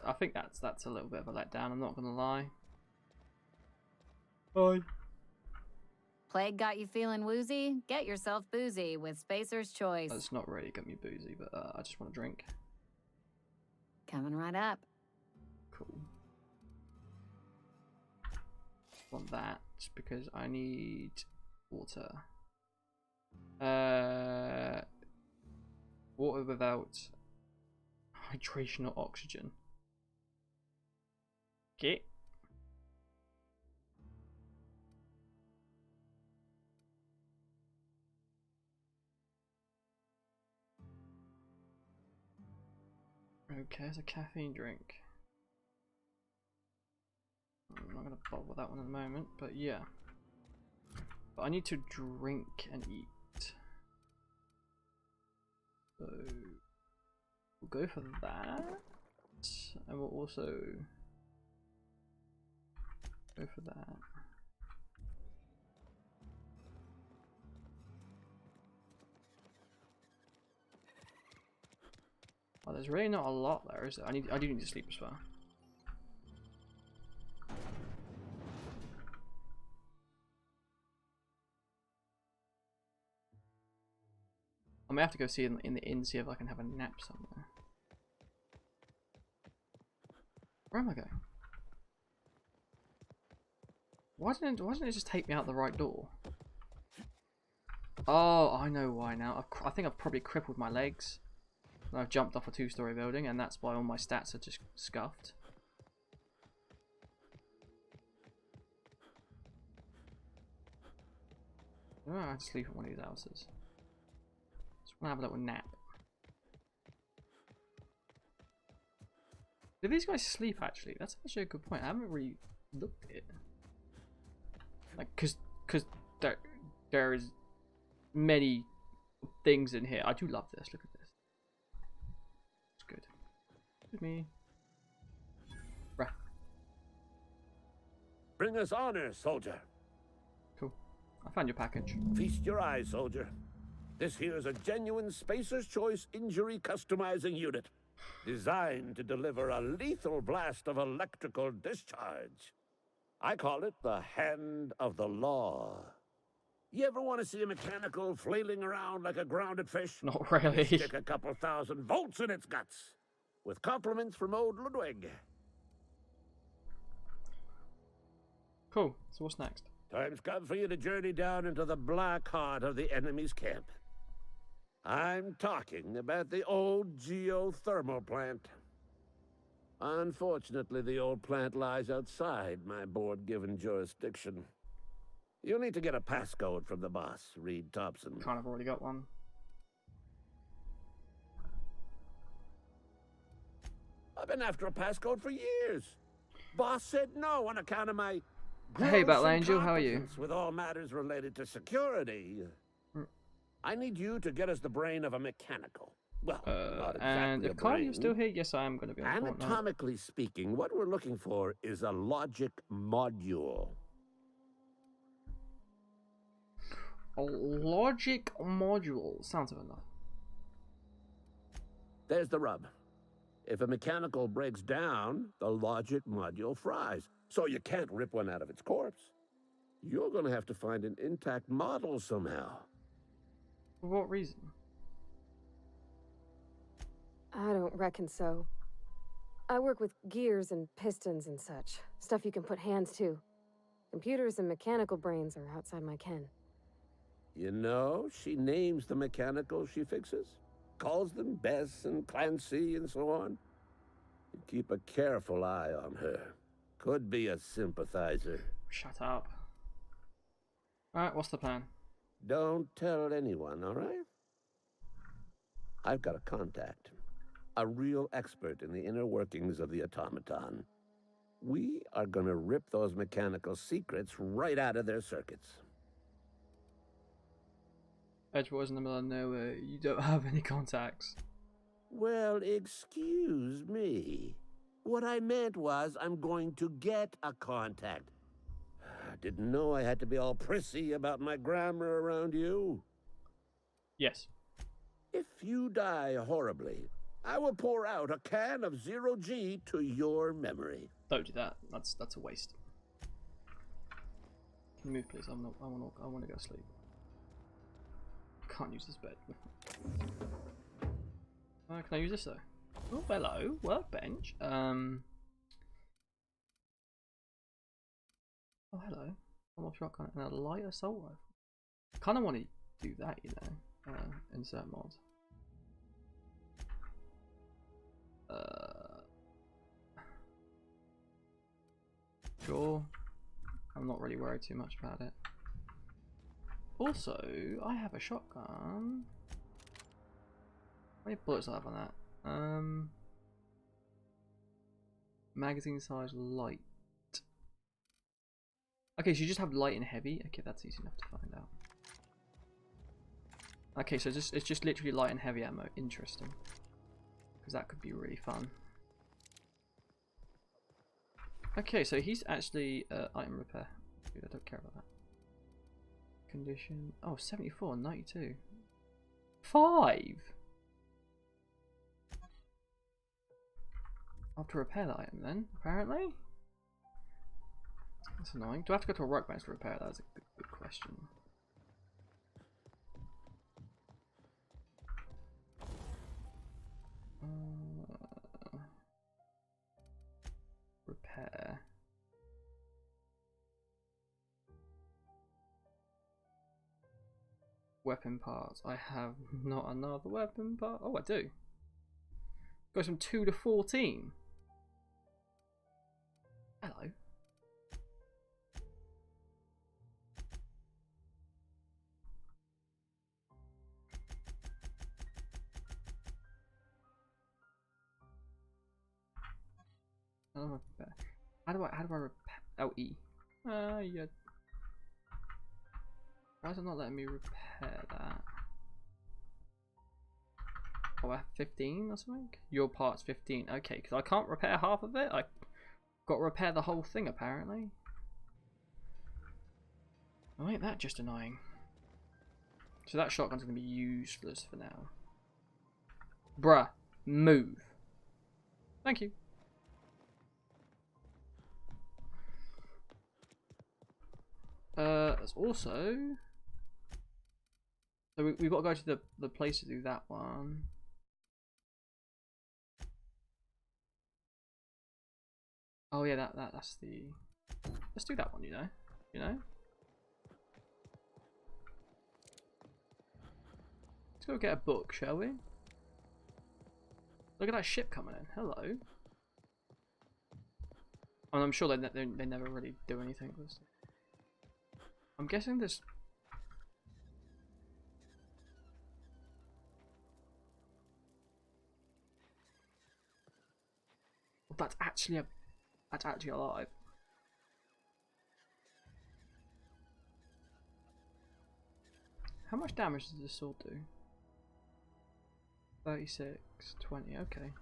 I think that's a little bit of a letdown. I'm not gonna lie. Bye. Plague got you feeling woozy? Get yourself boozy with Spacer's Choice. That's not really got me boozy, but I just want to drink. Coming right up. Cool. Want that just because I need water. Water without hydration or oxygen. Okay. Okay, it's a caffeine drink. I'm not gonna bother with that one at the moment, but yeah. But I need to drink and eat. So we'll go for that. And we'll also go for that. Oh, there's really not a lot there, is there? I do need to sleep as well. I may have to go see in the inn, see if I can have a nap somewhere. Where am I going? Why didn't it just take me out the right door? Oh, I know why now. I think I've probably crippled my legs. And I've jumped off a 2-story building, and that's why all my stats are just scuffed. Oh, I have to sleep at one of these houses. Just want to have a little nap. Do these guys sleep actually? That's actually a good point. I haven't really looked at it. Like, cause there is many things in here. I do love this. Look at this. It's good. With me. Right. Bring us honor, soldier. Cool. I found your package. Feast your eyes, soldier. This here's a genuine Spacer's Choice injury customizing unit. Designed to deliver a lethal blast of electrical discharge. I call it the Hand of the Law. You ever want to see a mechanical flailing around like a grounded fish? Not really. Stick a couple thousand volts in its guts. With compliments from old Ludwig. Cool. So what's next? Time's come for you to journey down into the black heart of the enemy's camp. I'm talking about the old geothermal plant. Unfortunately, the old plant lies outside my board-given jurisdiction. You'll need to get a passcode from the boss, Reed Thompson. Kind of already got one. I've been after a passcode for years. Boss said no on account of my Hey, gross Battle Angel, how are you? incompetence with all matters related to security. I need you to get us the brain of a mechanical. Well, not exactly and a if Carly brain. is still here, yes, I am going to be on Fortnite. Anatomically speaking, what we're looking for is a logic module. A logic module sounds of enough. There's the rub. If a mechanical breaks down, the logic module fries. So you can't rip one out of its corpse. You're going to have to find an intact model somehow. For what reason? I don't reckon so. I work with gears and pistons and such. Stuff you can put hands to. Computers and mechanical brains are outside my ken. You know, she names the mechanicals she fixes. Calls them Bess and Clancy and so on. You keep a careful eye on her. Could be a sympathizer. Shut up. Alright, what's the plan? Don't tell anyone, all right? I've got a contact. A real expert in the inner workings of the automaton. We are gonna rip those mechanical secrets right out of their circuits. Edgewater's in the middle of nowhere. You don't have any contacts. Well, excuse me. What I meant was I'm going to get a contact. I didn't know I had to be all prissy about my grammar around you. Yes. If you die horribly, I will pour out a can of 0G to your memory. Don't do that. That's a waste. Can you move, please? I want to go to sleep. Can't use this bed. Can I use this though? Oh, hello, workbench. Oh, hello. I'm off shotgun and a light assault rifle. Kind of want to do that, you know. Insert mod. Sure. I'm not really worried too much about it. Also, I have a shotgun. How many bullets do I have on that? Magazine size light. Okay, so you just have light and heavy. Okay, that's easy enough to find out. Okay, so it's just literally light and heavy ammo. Interesting. Because that could be really fun. Okay, so he's actually item repair. Dude, I don't care about that. Condition. Oh, 74, 92. 5! I'll have to repair that item then, apparently. That's annoying. Do I have to go to a workbench to repair that? That's a good question. Repair. Weapon parts. I have not another weapon part. Oh, I do. Goes from 2 to 14. Hello. How do I repair? Oh, E. Yeah. Why is it not letting me repair that? Oh, I have 15 or something? Your part's 15. Okay, because I can't repair half of it. I got to repair the whole thing, apparently. Oh, ain't that just annoying? So that shotgun's going to be useless for now. Bruh, move. Thank you. There's also... So we've got to go to the place to do that one. Oh yeah, that's the... Let's do that one, you know? Let's go get a book, shall we? Look at that ship coming in. Hello. And I'm sure they never really do anything with this. I'm guessing this. That's actually alive. How much damage does this sword do? 36, 20, okay.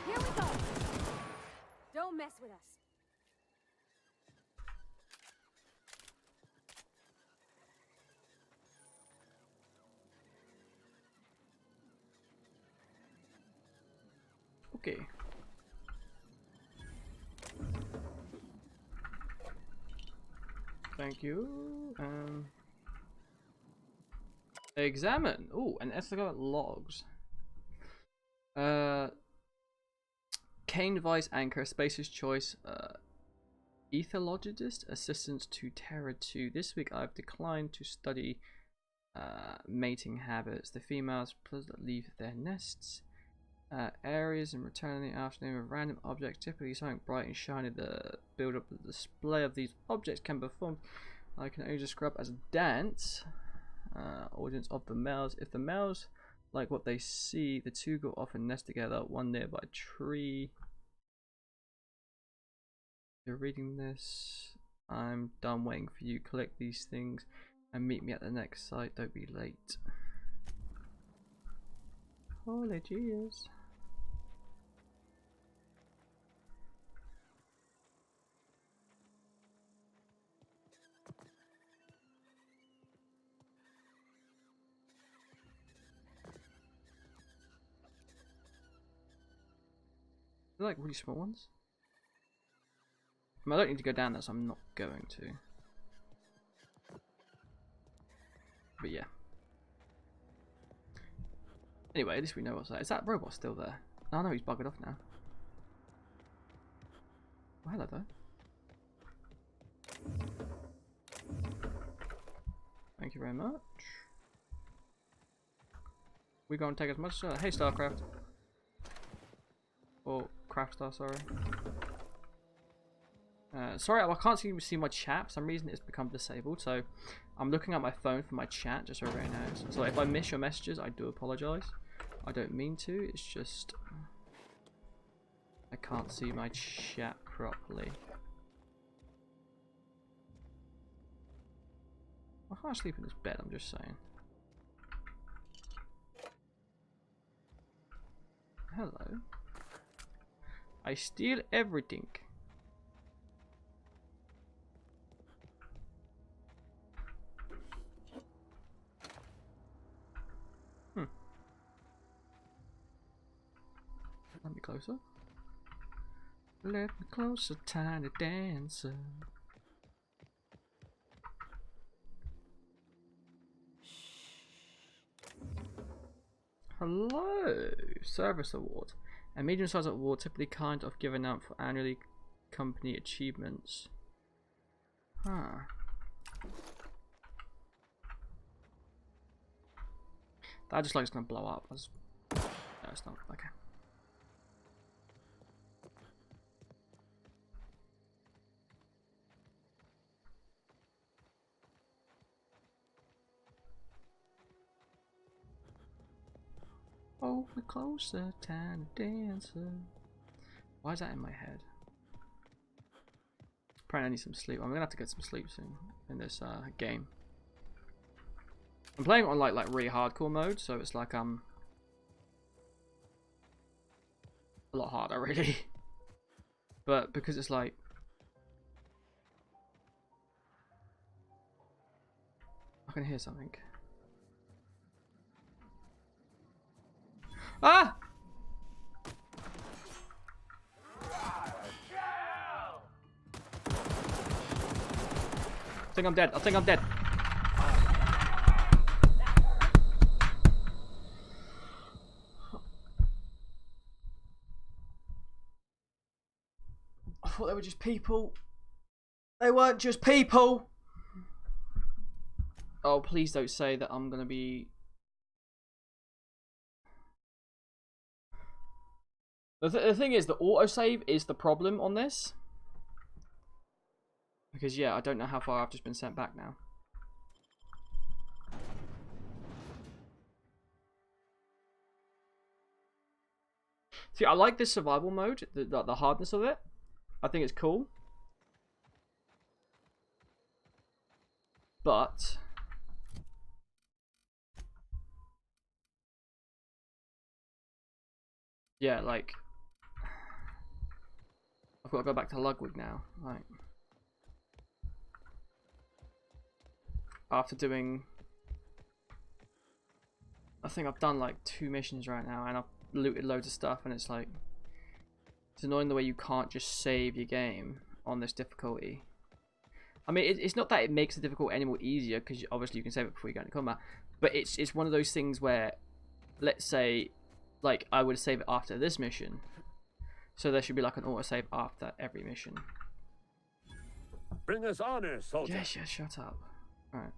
Here we go! Don't mess with us. Okay. Thank you. Examine. Oh, and ethical logs. Kane Vice Anchor, Spacer's Choice, Ethologist, Assistant to Terra 2. This week I've declined to study mating habits. The females leave their nests. Areas and return in the afternoon with random objects, typically something bright and shiny. The build up, the display of these objects can be performed. I can only describe as a dance. Audience of the males. If the males like what they see, the two go off and nest together, one nearby tree. You're reading this. I'm done waiting for you. Collect these things and meet me at the next site. Don't be late. Holy jeez. They're like really small ones. I mean, I don't need to go down there, so I'm not going to. But yeah. Anyway, at least we know what's there. Is that robot still there? Oh no, he's buggered off now. Oh, hello there. Thank you very much. We're going to take as much. Hey, Starcraft. Or Craftstar, sorry. Sorry, I can't see my chat. For some reason, it's become disabled. So I'm looking at my phone for my chat, just so everybody knows. So if I miss your messages, I do apologise. I don't mean to. It's just I can't see my chat properly. I can't sleep in this bed. I'm just saying. Hello. I steal everything. Let me closer. Let me closer, tiny dancer. Hello! Service award. A medium-sized award typically kind of given out for annually company achievements. Huh. That just like it's gonna blow up. No, it's not. Okay. Oh, we're closer, tiny dancer. Why is that in my head? Apparently I need some sleep. I'm gonna have to get some sleep soon in this game. I'm playing on like really hardcore mode, so it's like a lot harder really. But because it's like I can hear something. Ah! I think I'm dead. I think I'm dead. I thought they were just people. They weren't just people. Oh, please don't say that I'm gonna be. The thing is, the autosave is the problem on this. Because, yeah, I don't know how far I've just been sent back now. See, I like this survival mode, the hardness of it. I think it's cool. But... yeah, like... I've got to go back to Ludwig now. Right. After doing... I think I've done like 2 missions right now, and I've looted loads of stuff, and it's like... it's annoying the way you can't just save your game on this difficulty. I mean, it's not that it makes the difficulty any more easier, because obviously you can save it before you go into combat, but it's one of those things where, let's say, like, I would save it after this mission, so there should be like an autosave after every mission. Bring us honor, soldier. Yes, shut up. Alright.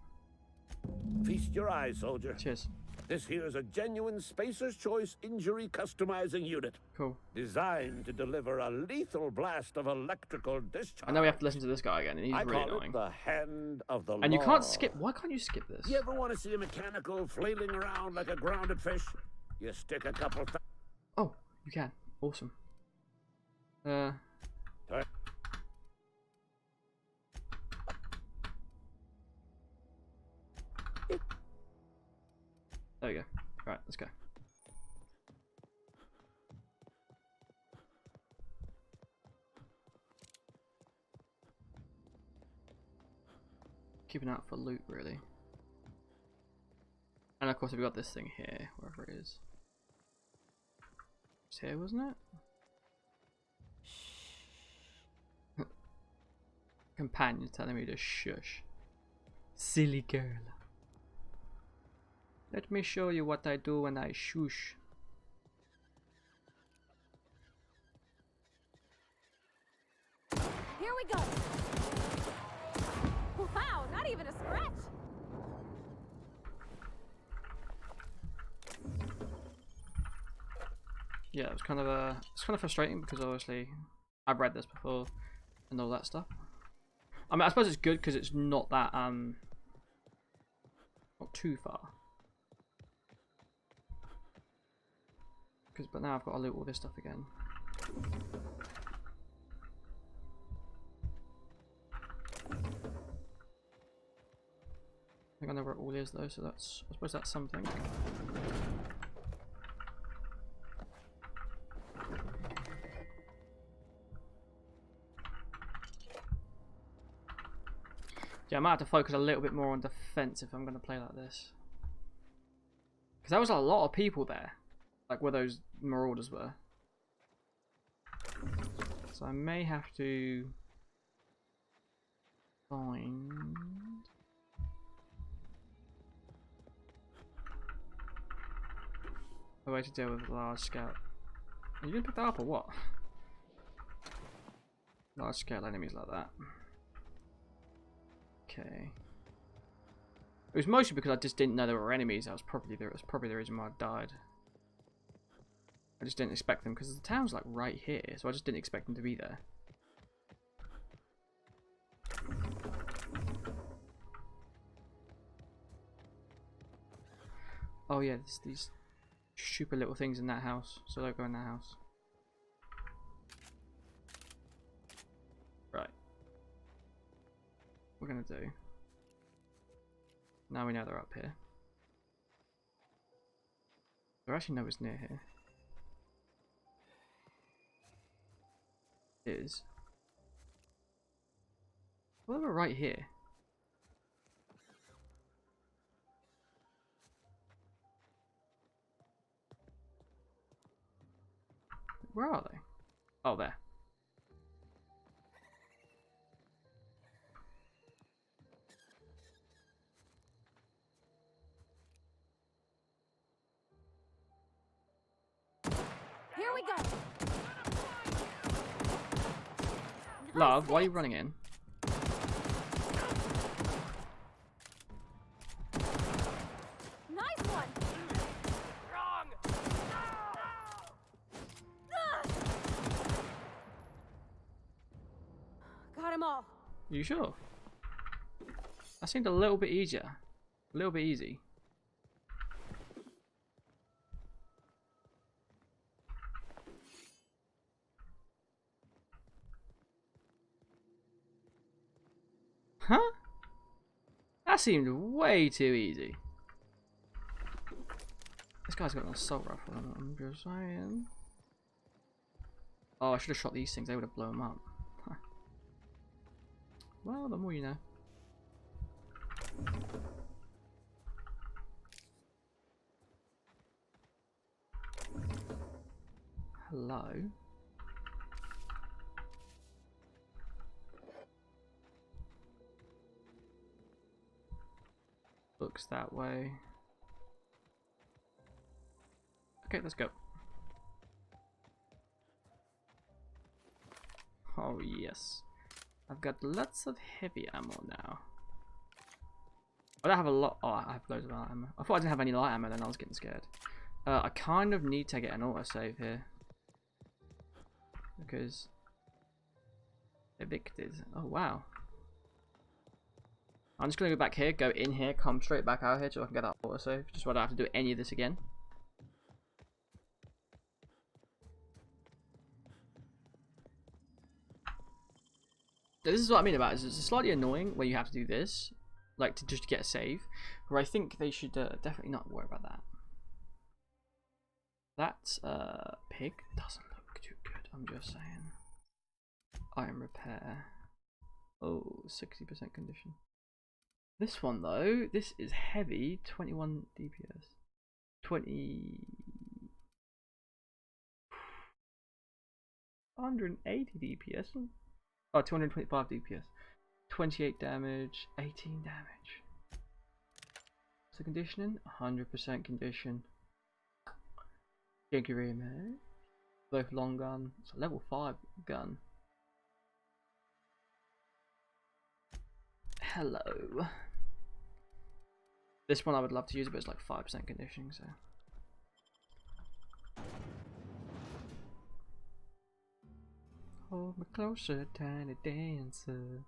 Feast your eyes, soldier. Cheers. This here is a genuine Spacer's Choice injury customizing unit. Cool. Designed to deliver a lethal blast of electrical discharge. I know we have to listen to this guy again, and he's really annoying. It the hand of the and law. You can't skip. Why can't you skip this? You ever want to see a mechanical flailing around like a grounded fish? You stick a couple. Oh, you can. Awesome. There we go. Right, let's go. Keeping out for loot, really. And of course, we've got this thing here, wherever it is. It's here, wasn't it? Companion telling me to shush. Silly girl. Let me show you what I do when I shush. Here we go. Wow, not even a scratch. Yeah, it's kind of frustrating because obviously I've read this before and all that stuff. I mean, I suppose it's good because it's not that not too far. But now I've got to loot all this stuff again. I think I know where it all is though, so that's, I suppose that's something. Yeah, I might have to focus a little bit more on defense if I'm going to play like this. Because there was a lot of people there. Like where those marauders were. So I may have to find a way to deal with a large scout. Are you gonna pick that up or what? Large scale enemies like that. Okay. It was mostly because I just didn't know there were enemies. That was probably the reason why I died. I just didn't expect them because the town's like right here, so I just didn't expect them to be there. Oh yeah, there's these stupid little things in that house, so don't go in that house. Right. What we're gonna do. Now we know they're up here. There actually no it's near here. Is well, we're right here. Where are they? Oh, there. Here we go. Love, why are you running in? Nice one. Wrong. You sure? That seemed a little bit easier. A little bit easy. Huh? That seemed way too easy. This guy's got an assault rifle on it, I'm just saying. Oh, I should have shot these things, they would have blown them up. Huh. Well, the more you know. Hello. Looks that way. Okay, let's go. Oh yes. I've got lots of heavy ammo now. I don't have a lot. Oh, I have loads of light ammo. I thought I didn't have any light ammo, then I was getting scared. I kind of need to get an autosave here. Because... evicted. Oh, wow. I'm just going to go back here, go in here, come straight back out here so I can get that autosave. Just so I don't have to do any of this again. This is what I mean about it. It's slightly annoying where you have to do this. Like, to just get a save. Where I think they should definitely not worry about that. That pig doesn't look too good, I'm just saying. Iron repair. Oh, 60% condition. This one though, this is heavy, 21 DPS. 180 DPS. Oh, 225 DPS. 28 damage, 18 damage. What's the conditioning? 100% condition. Thank you very much. Both long gun. It's a level 5 gun. Hello. This one I would love to use, but it's like 5% conditioning, so. Hold me closer, tiny dancer.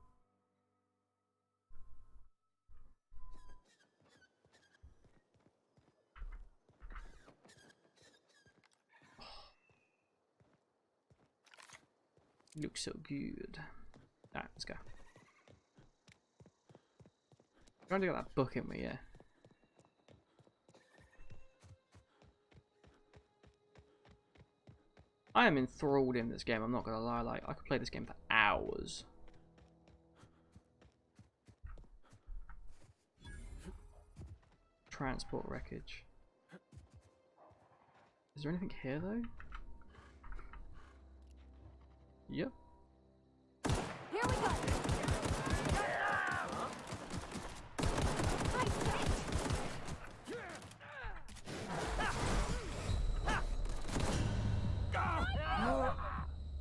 Looks so good. Alright, let's go. Trying to get that book in me, yeah. I am enthralled in this game, I'm not gonna lie, like I could play this game for hours. Transport wreckage. Is there anything here though? Yep. Here we go.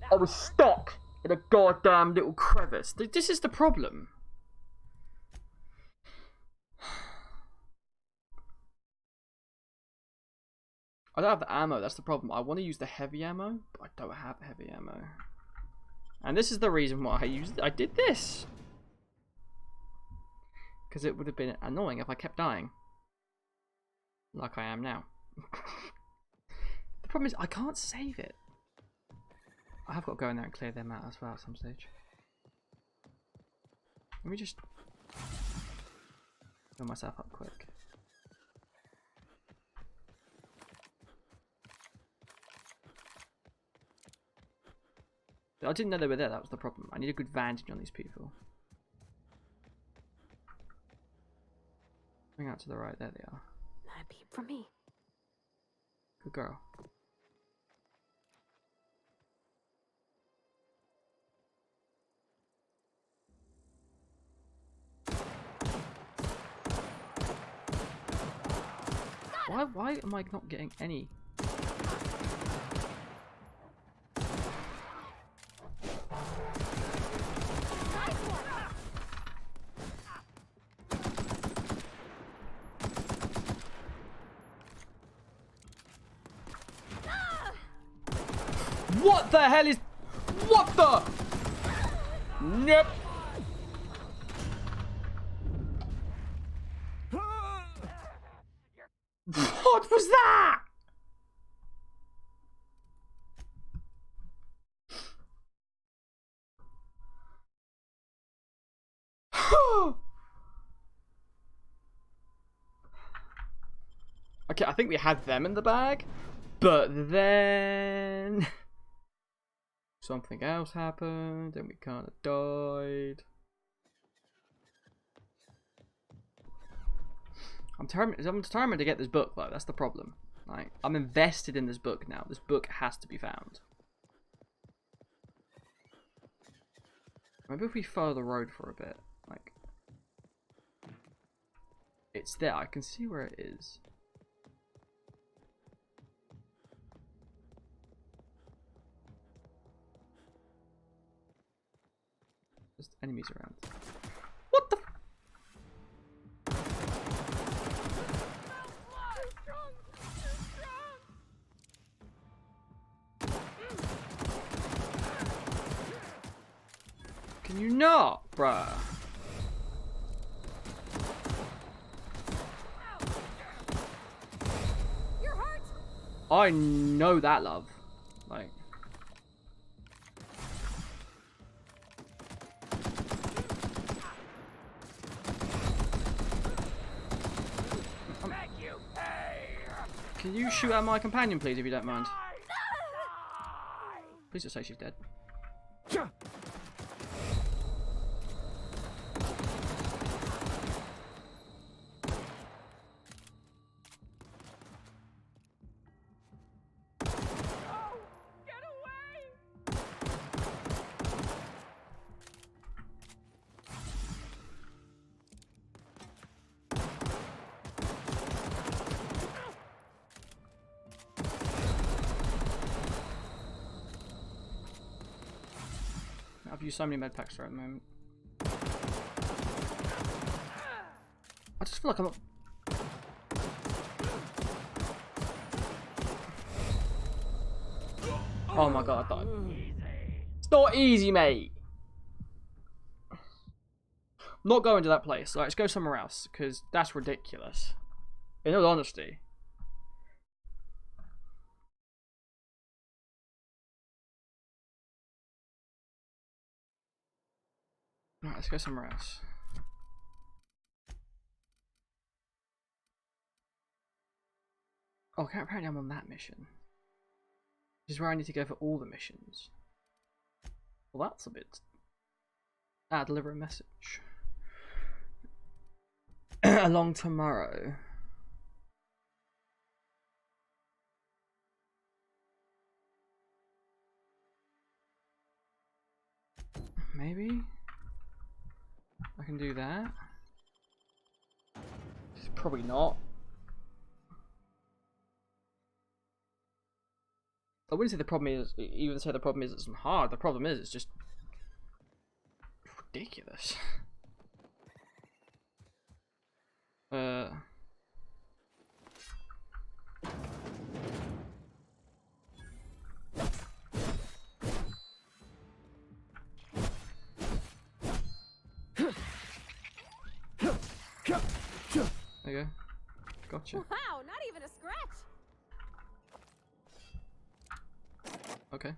I was stuck in a goddamn little crevice. This is the problem. I don't have the ammo, that's the problem. I want to use the heavy ammo, but I don't have heavy ammo. And this is the reason why I did this. Because it would have been annoying if I kept dying. Like I am now. The problem is I can't save it. I have got to go in there and clear them out as well at some stage. Let me just fill myself up quick. I didn't know they were there, that was the problem. I need a good vantage on these people. Coming out to the right, there they are. Not a peep from me. Good girl. Why am I not getting any? What the hell is... What the... Nope. What was that? Okay, I think we had them in the bag, but then something else happened and we kind of died. I'm determined to get this book though. That's the problem. Like, I'm invested in this book now. This book has to be found. Maybe if we follow the road for a bit, like, it's there. I can see where it is. Just enemies around. What the? Can you not, bruh? You're hurt. I know that, love. Like. Can you shoot at my companion, please, if you don't mind? Please just say she's dead. I've used so many med packs right at the moment. I just feel like I'm not... Oh my god, I died. It's not easy, mate! I'm not going to that place. Alright, let's go somewhere else, because that's ridiculous. In all honesty. Alright, let's go somewhere else. Okay, apparently I'm on that mission. Which is where I need to go for all the missions. Well, that's a bit... deliver a message. Along tomorrow. Maybe? I can do that. Probably not. I wouldn't say the problem is, even say the problem is it's hard. The problem is it's just ridiculous. There you go. Gotcha. Wow, not even a scratch. Okay.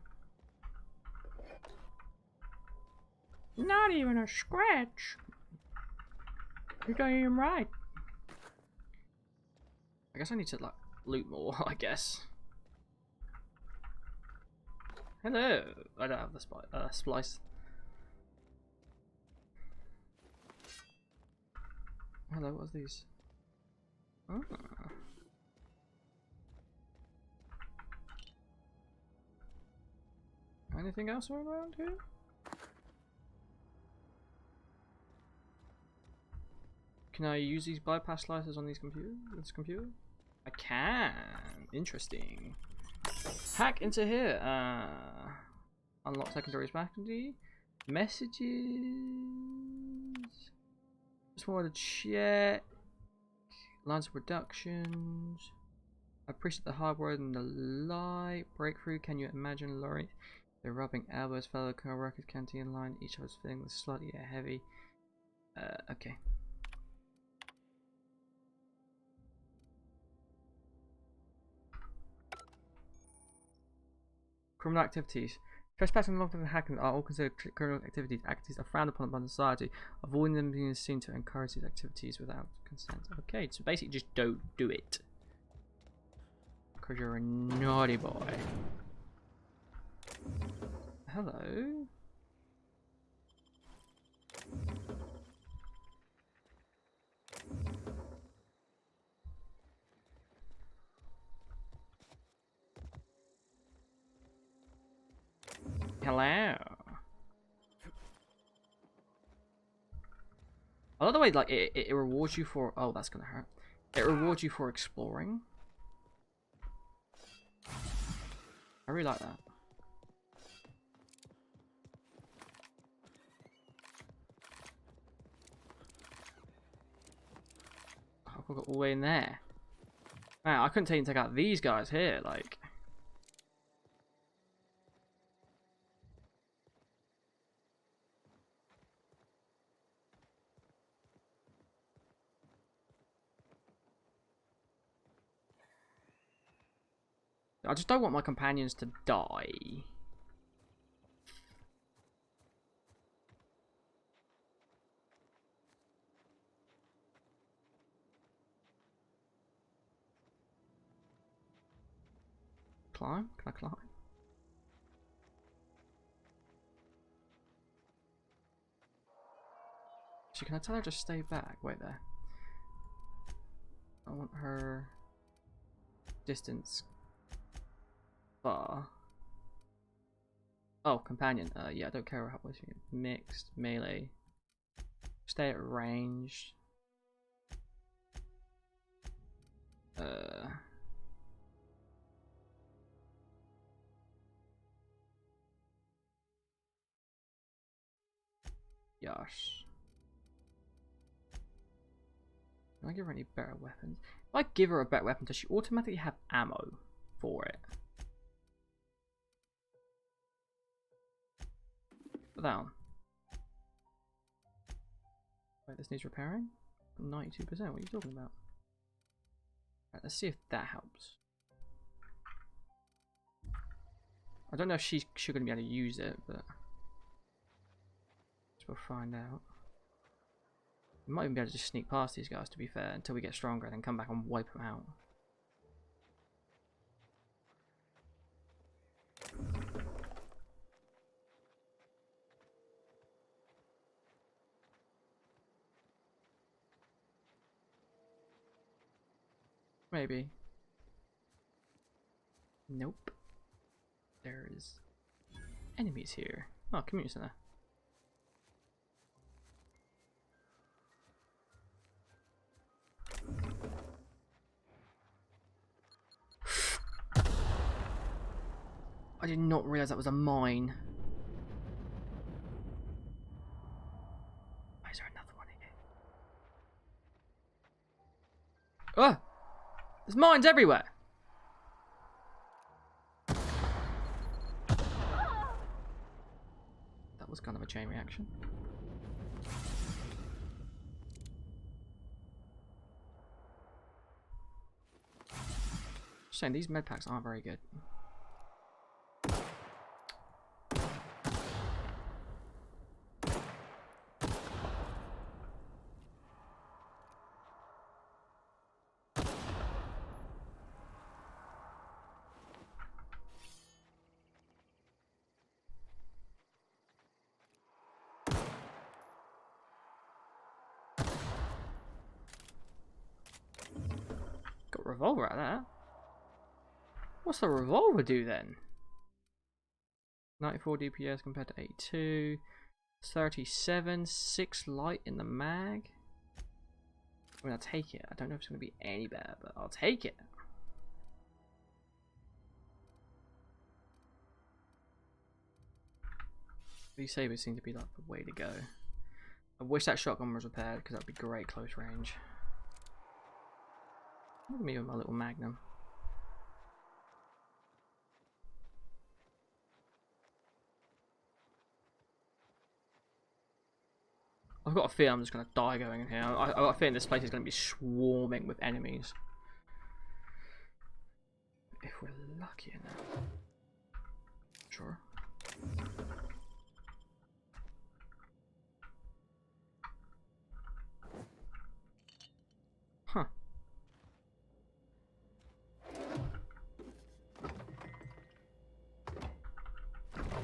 Not even a scratch. You're damn right. I guess I need to like loot more, I guess. Hello. I don't have the splice. Hello, what's these? Ah. Anything else around here? Can I use these bypass slicers on these this computer? I can. Interesting. Hack into here. Unlock secondary faculty. Messages. Just wanted to check. Lines of productions. I appreciate the hard work and the light. Breakthrough. Can you imagine Laurie? They're rubbing elbows, fellow co-workers, canteen line. Each of us feeling slightly heavy. Okay. Criminal activities. Trespassing, wrongful, and hacking are all considered criminal activities. Activities are frowned upon by society. Avoiding them being seen to encourage these activities without consent. Okay, so basically just don't do it. Because you're a naughty boy. Hello? Hello. I love the way like it rewards you for. Oh, that's gonna hurt. It rewards you for exploring. I really like that. Oh, I got all the way in there. Man, I couldn't take out these guys here. Like. I just don't want my companions to die. Climb? Can I climb? So can I tell her to stay back? Wait there. I want her distance far. Oh, companion. Yeah, I don't care how much you mixed, melee. Stay at range. Yosh. Can I give her any better weapons? If I give her a better weapon, does she automatically have ammo for it? Put that on. Wait, this needs repairing? 92%, what are you talking about? Right, let's see if that helps. I don't know if she's going to be able to use it, but we'll find out. We might even be able to just sneak past these guys, to be fair, until we get stronger and then come back and wipe them out. Maybe. Nope. There is enemies here. Oh, community center. I did not realize that was a mine. Why is there another one here? Ah! There's mines everywhere! That was kind of a chain reaction. Just saying, these med packs aren't very good. Got a revolver out of that. What's the revolver do then? 94 DPS compared to 82. 37. 6 light in the mag. I mean, I'll take it. I don't know if it's going to be any better, but I'll take it. These sabers seem to be like the way to go. I wish that shotgun was repaired because that would be great close range. Look at me with my little magnum. I've got a feeling I'm just going to die going in here. I've got a feeling this place is going to be swarming with enemies. If we're lucky enough. Sure. Huh.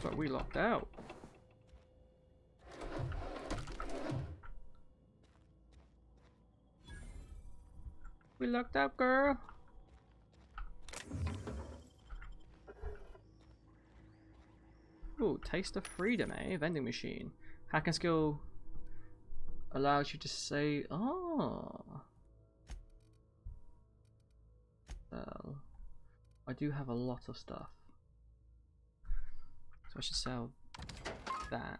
So we locked out. We locked out, girl. Ooh, taste of freedom, eh? Vending machine. Hack and skill allows you to say, oh. Well, I do have a lot of stuff. So I should sell that.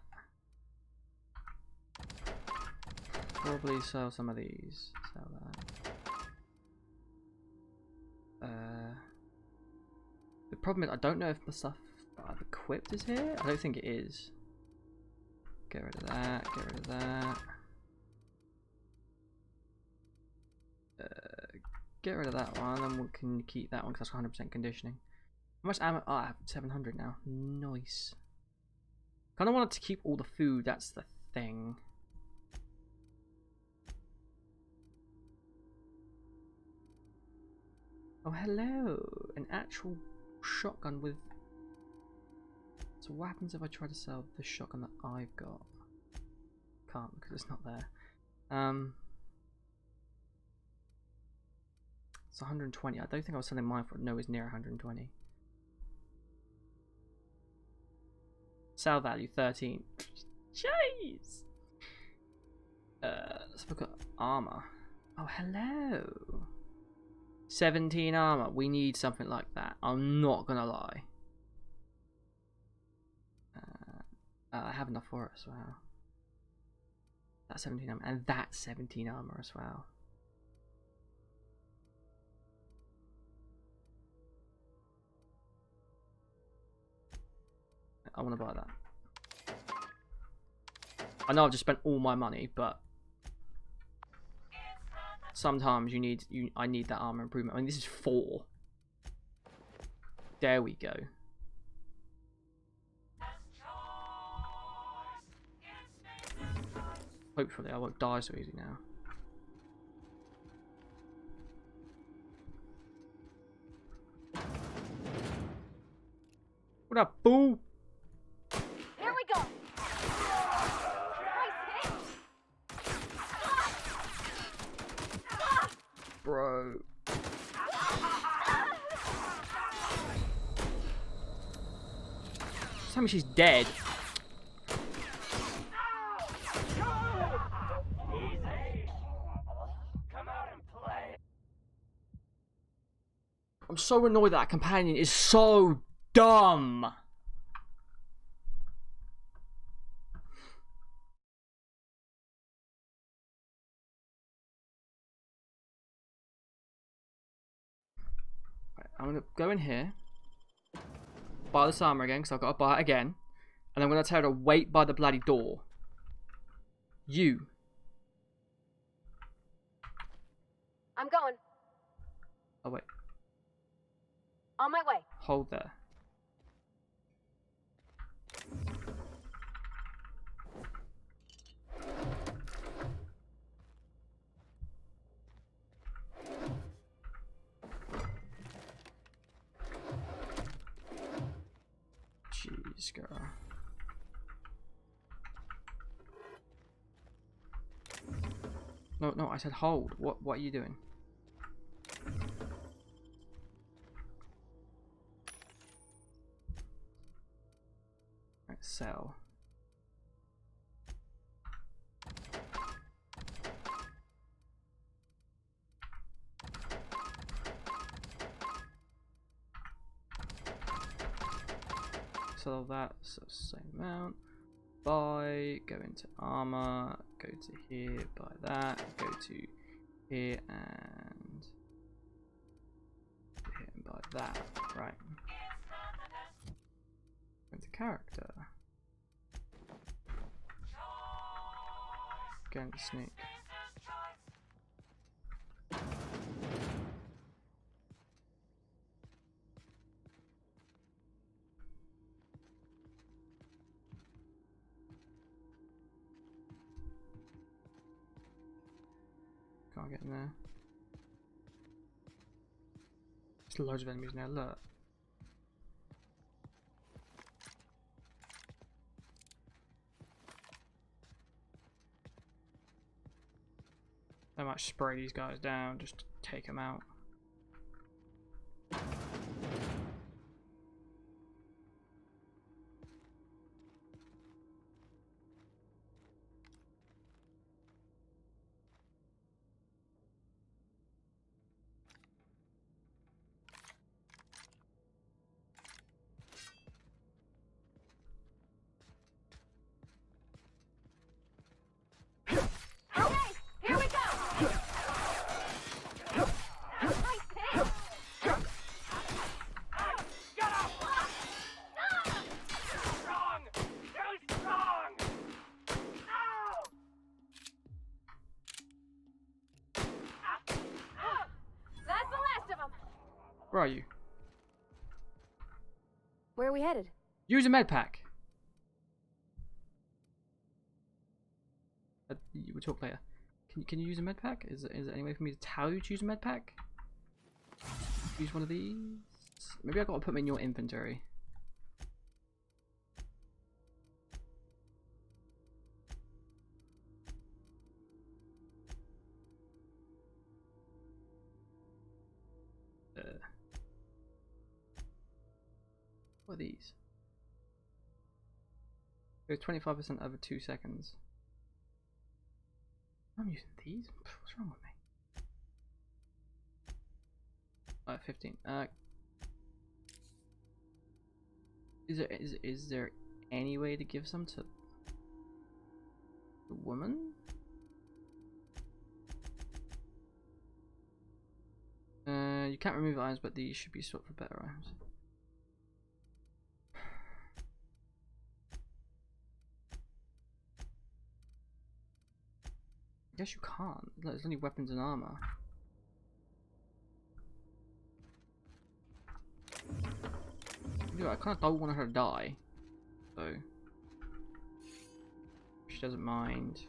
Probably sell some of these. Sell that. The problem is I don't know if the stuff that I've equipped is here. I don't think it is. Get rid of that. Get rid of that. Get rid of that one, and we can keep that one because that's 100% conditioning. How much ammo? Oh, I have 700 now. Nice. Kind of wanted to keep all the food. That's the thing. Oh, hello. An actual shotgun with... So what happens if I try to sell the shotgun that I've got? Can't because it's not there. It's 120. I don't think I was selling mine for nowhere near 120. Sell value 13. Jeez. Let's look at armor. Oh, hello. 17 armor. We need something like that. I'm not gonna lie. I have enough for it as well. That's 17 armor, and that's 17 armor as well. I want to buy that. I know I've just spent all my money, but sometimes I need that armor improvement. I mean, this is 4. There we go. Hopefully I won't die so easy now. What up, boo? Here we go. Bro. Tell me she's dead. I'm so annoyed that companion is so dumb. Right, I'm gonna go in here, buy this armor again because I've got to buy it again, and I'm gonna tell her to wait by the bloody door. You. I'm going. Oh wait. On my way. Hold there. Jeez, girl. No, I said hold. What are you doing? Right, sell. Sell that, so same amount. Buy, go into armor, go to here, buy that, go to here and here and buy that. Right. Go into character. Go into sneak. I'll get in there. There's loads of enemies now, look. I might spray these guys down just to take them out. Where are you? Where are we headed? Use a med pack. We'll talk later. Can you use a med pack? Is there any way for me to tell you to use a med pack? Use one of these. Maybe I gotta put them in your inventory. What are these? Go 25% over 2 seconds. I'm using these? What's wrong with me? 15. Is there any way to give some to the woman? You can't remove items, but these should be swapped for better items. I guess you can't. There's only weapons and armor. Yeah, I kind of don't want her to die, so she doesn't mind.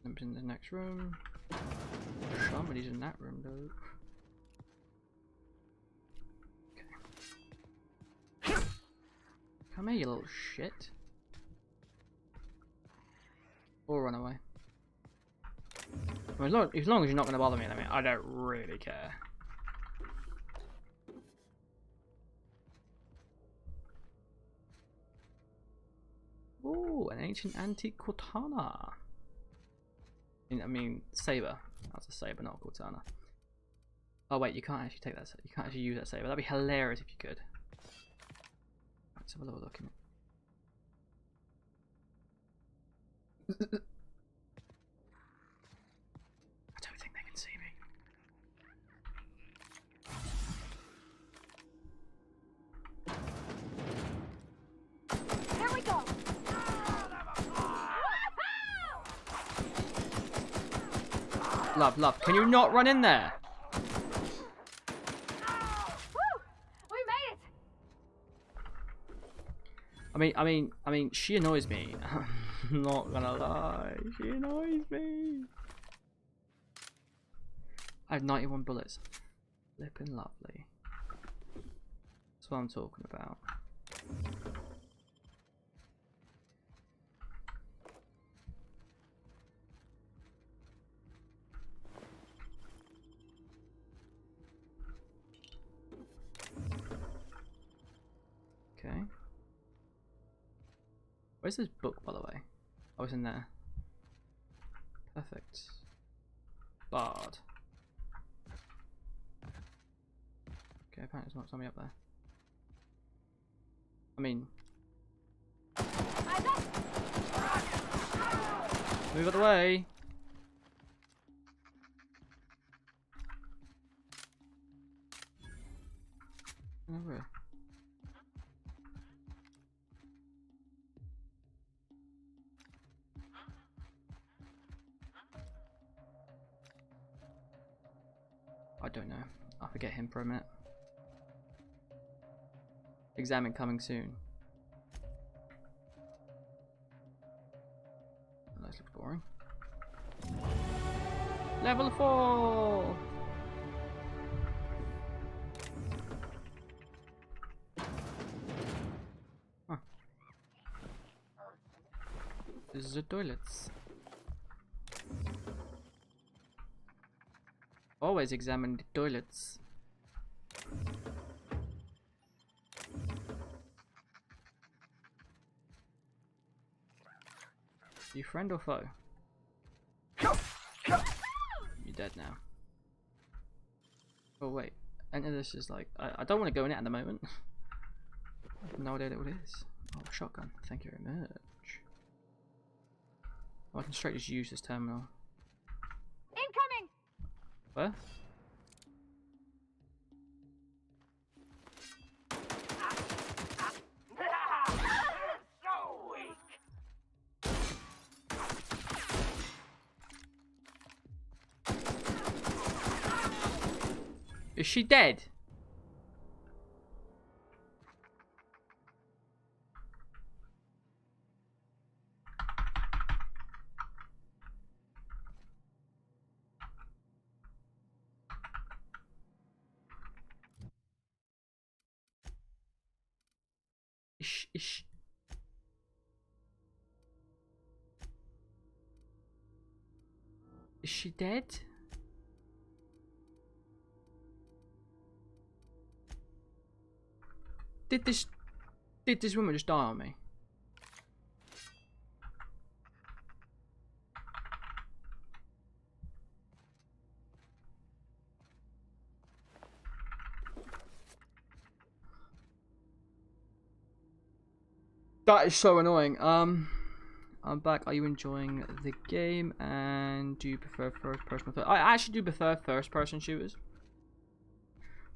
I'm in the next room. Somebody's in that room, though. Okay. Come here, you little shit. Or run away. Well, as long as you're not going to bother me, I mean, I don't really care. Ooh, an ancient antique katana. I mean, saber. That's a saber, not a katana. Oh wait, you can't actually take that. You can't actually use that saber. That'd be hilarious if you could. Let's have a little look in it. I don't think they can see me. There we go. Love, can you not run in there? We made it. I mean, she annoys me. I'm not gonna lie, she annoys me. I have 91 bullets. Flippin' lovely. That's what I'm talking about. Okay. Where's this book, by the way? Oh, it's in there. Perfect. Bard. Okay, apparently there's not somebody up there. I mean... Move out the way! Over. don't know. I'll forget him for a minute. Examine coming soon. That looks boring. Level 4! Huh. This is the toilets. Always examine the toilets. You friend or foe? You're dead now. Oh wait, enter this is like, I don't want to go in it at the moment. I have no idea what it is. Oh, shotgun, thank you very much. Oh, I can straight just use this terminal. Incoming! Where? Is she dead? Is she dead? Did this woman just die on me? That is so annoying. I'm back. Are you enjoying the game? And do you prefer first person? I actually do prefer first person shooters.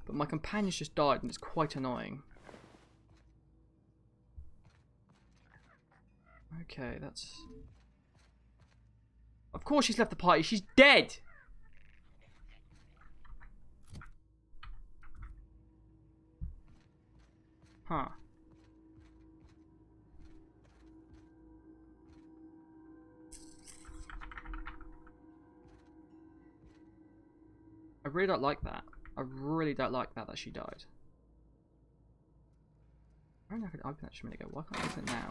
But my companion's just died and it's quite annoying. Okay, that's... Of course she's left the party. She's dead! Huh. I really don't like that. I really don't like that she died. I don't know if I could open that just a minute ago. Why can't I open it now?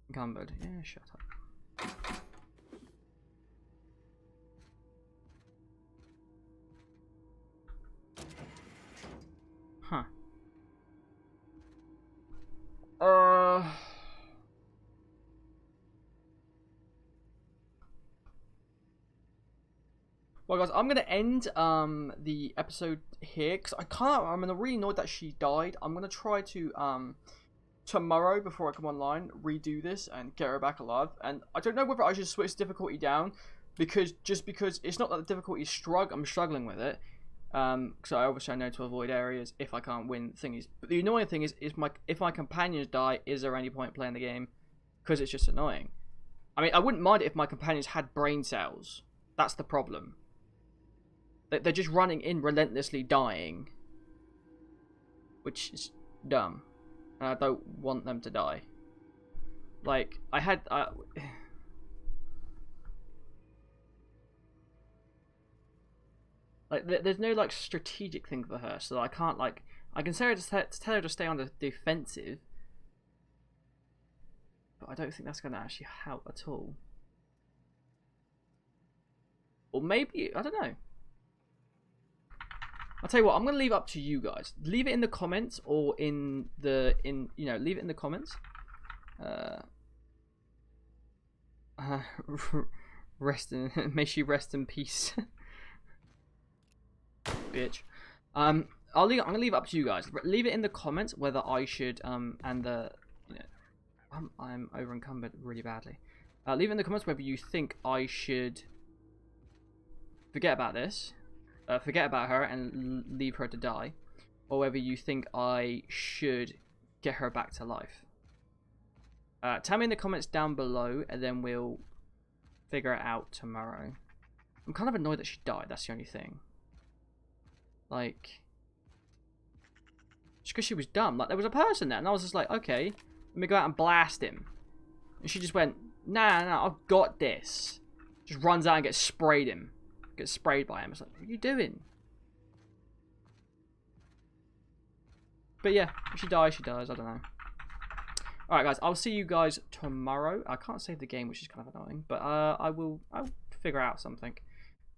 Encumbered. Yeah, shut up. Huh. Well, guys, I'm gonna end the episode here because I'm really annoyed that she died. I'm gonna try to tomorrow before I come online redo this and get her back alive. And I don't know whether I should switch difficulty down because it's not that the difficulty is I'm struggling with it. So I know to avoid areas if I can't win thingies. But the annoying thing is if my companions die, is there any point playing the game? Because it's just annoying. I mean, I wouldn't mind it if my companions had brain cells. That's the problem. They're just running in relentlessly dying, which is dumb, and I don't want them to die. Like I had. Like, there's no like strategic thing for her, so I can't like. I can tell her to stay on the defensive, but I don't think that's going to actually help at all. Or maybe I don't know. I'll tell you what. I'm going to leave it up to you guys. Leave it in the comments or leave it in the comments. May she rest in peace. Bitch. I'm gonna leave it up to you guys. Leave it in the comments whether I should I'm over encumbered really badly. Leave it in the comments whether you think I should forget about this, forget about her and leave her to die, or whether you think I should get her back to life. Tell me in the comments down below, and then we'll figure it out tomorrow. I'm kind of annoyed that she died. That's the only thing. Like, just because she was dumb. Like, there was a person there, and I was just like, okay, let me go out and blast him. And she just went, nah, I've got this. Just runs out and gets sprayed him. Gets sprayed by him. It's like, what are you doing? But yeah, if she dies, she dies. I don't know. Alright, guys, I'll see you guys tomorrow. I can't save the game, which is kind of annoying, but I'll figure out something.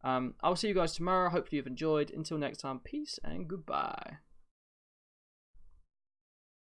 I'll see you guys tomorrow. Hopefully you've enjoyed. Until next time, peace and goodbye.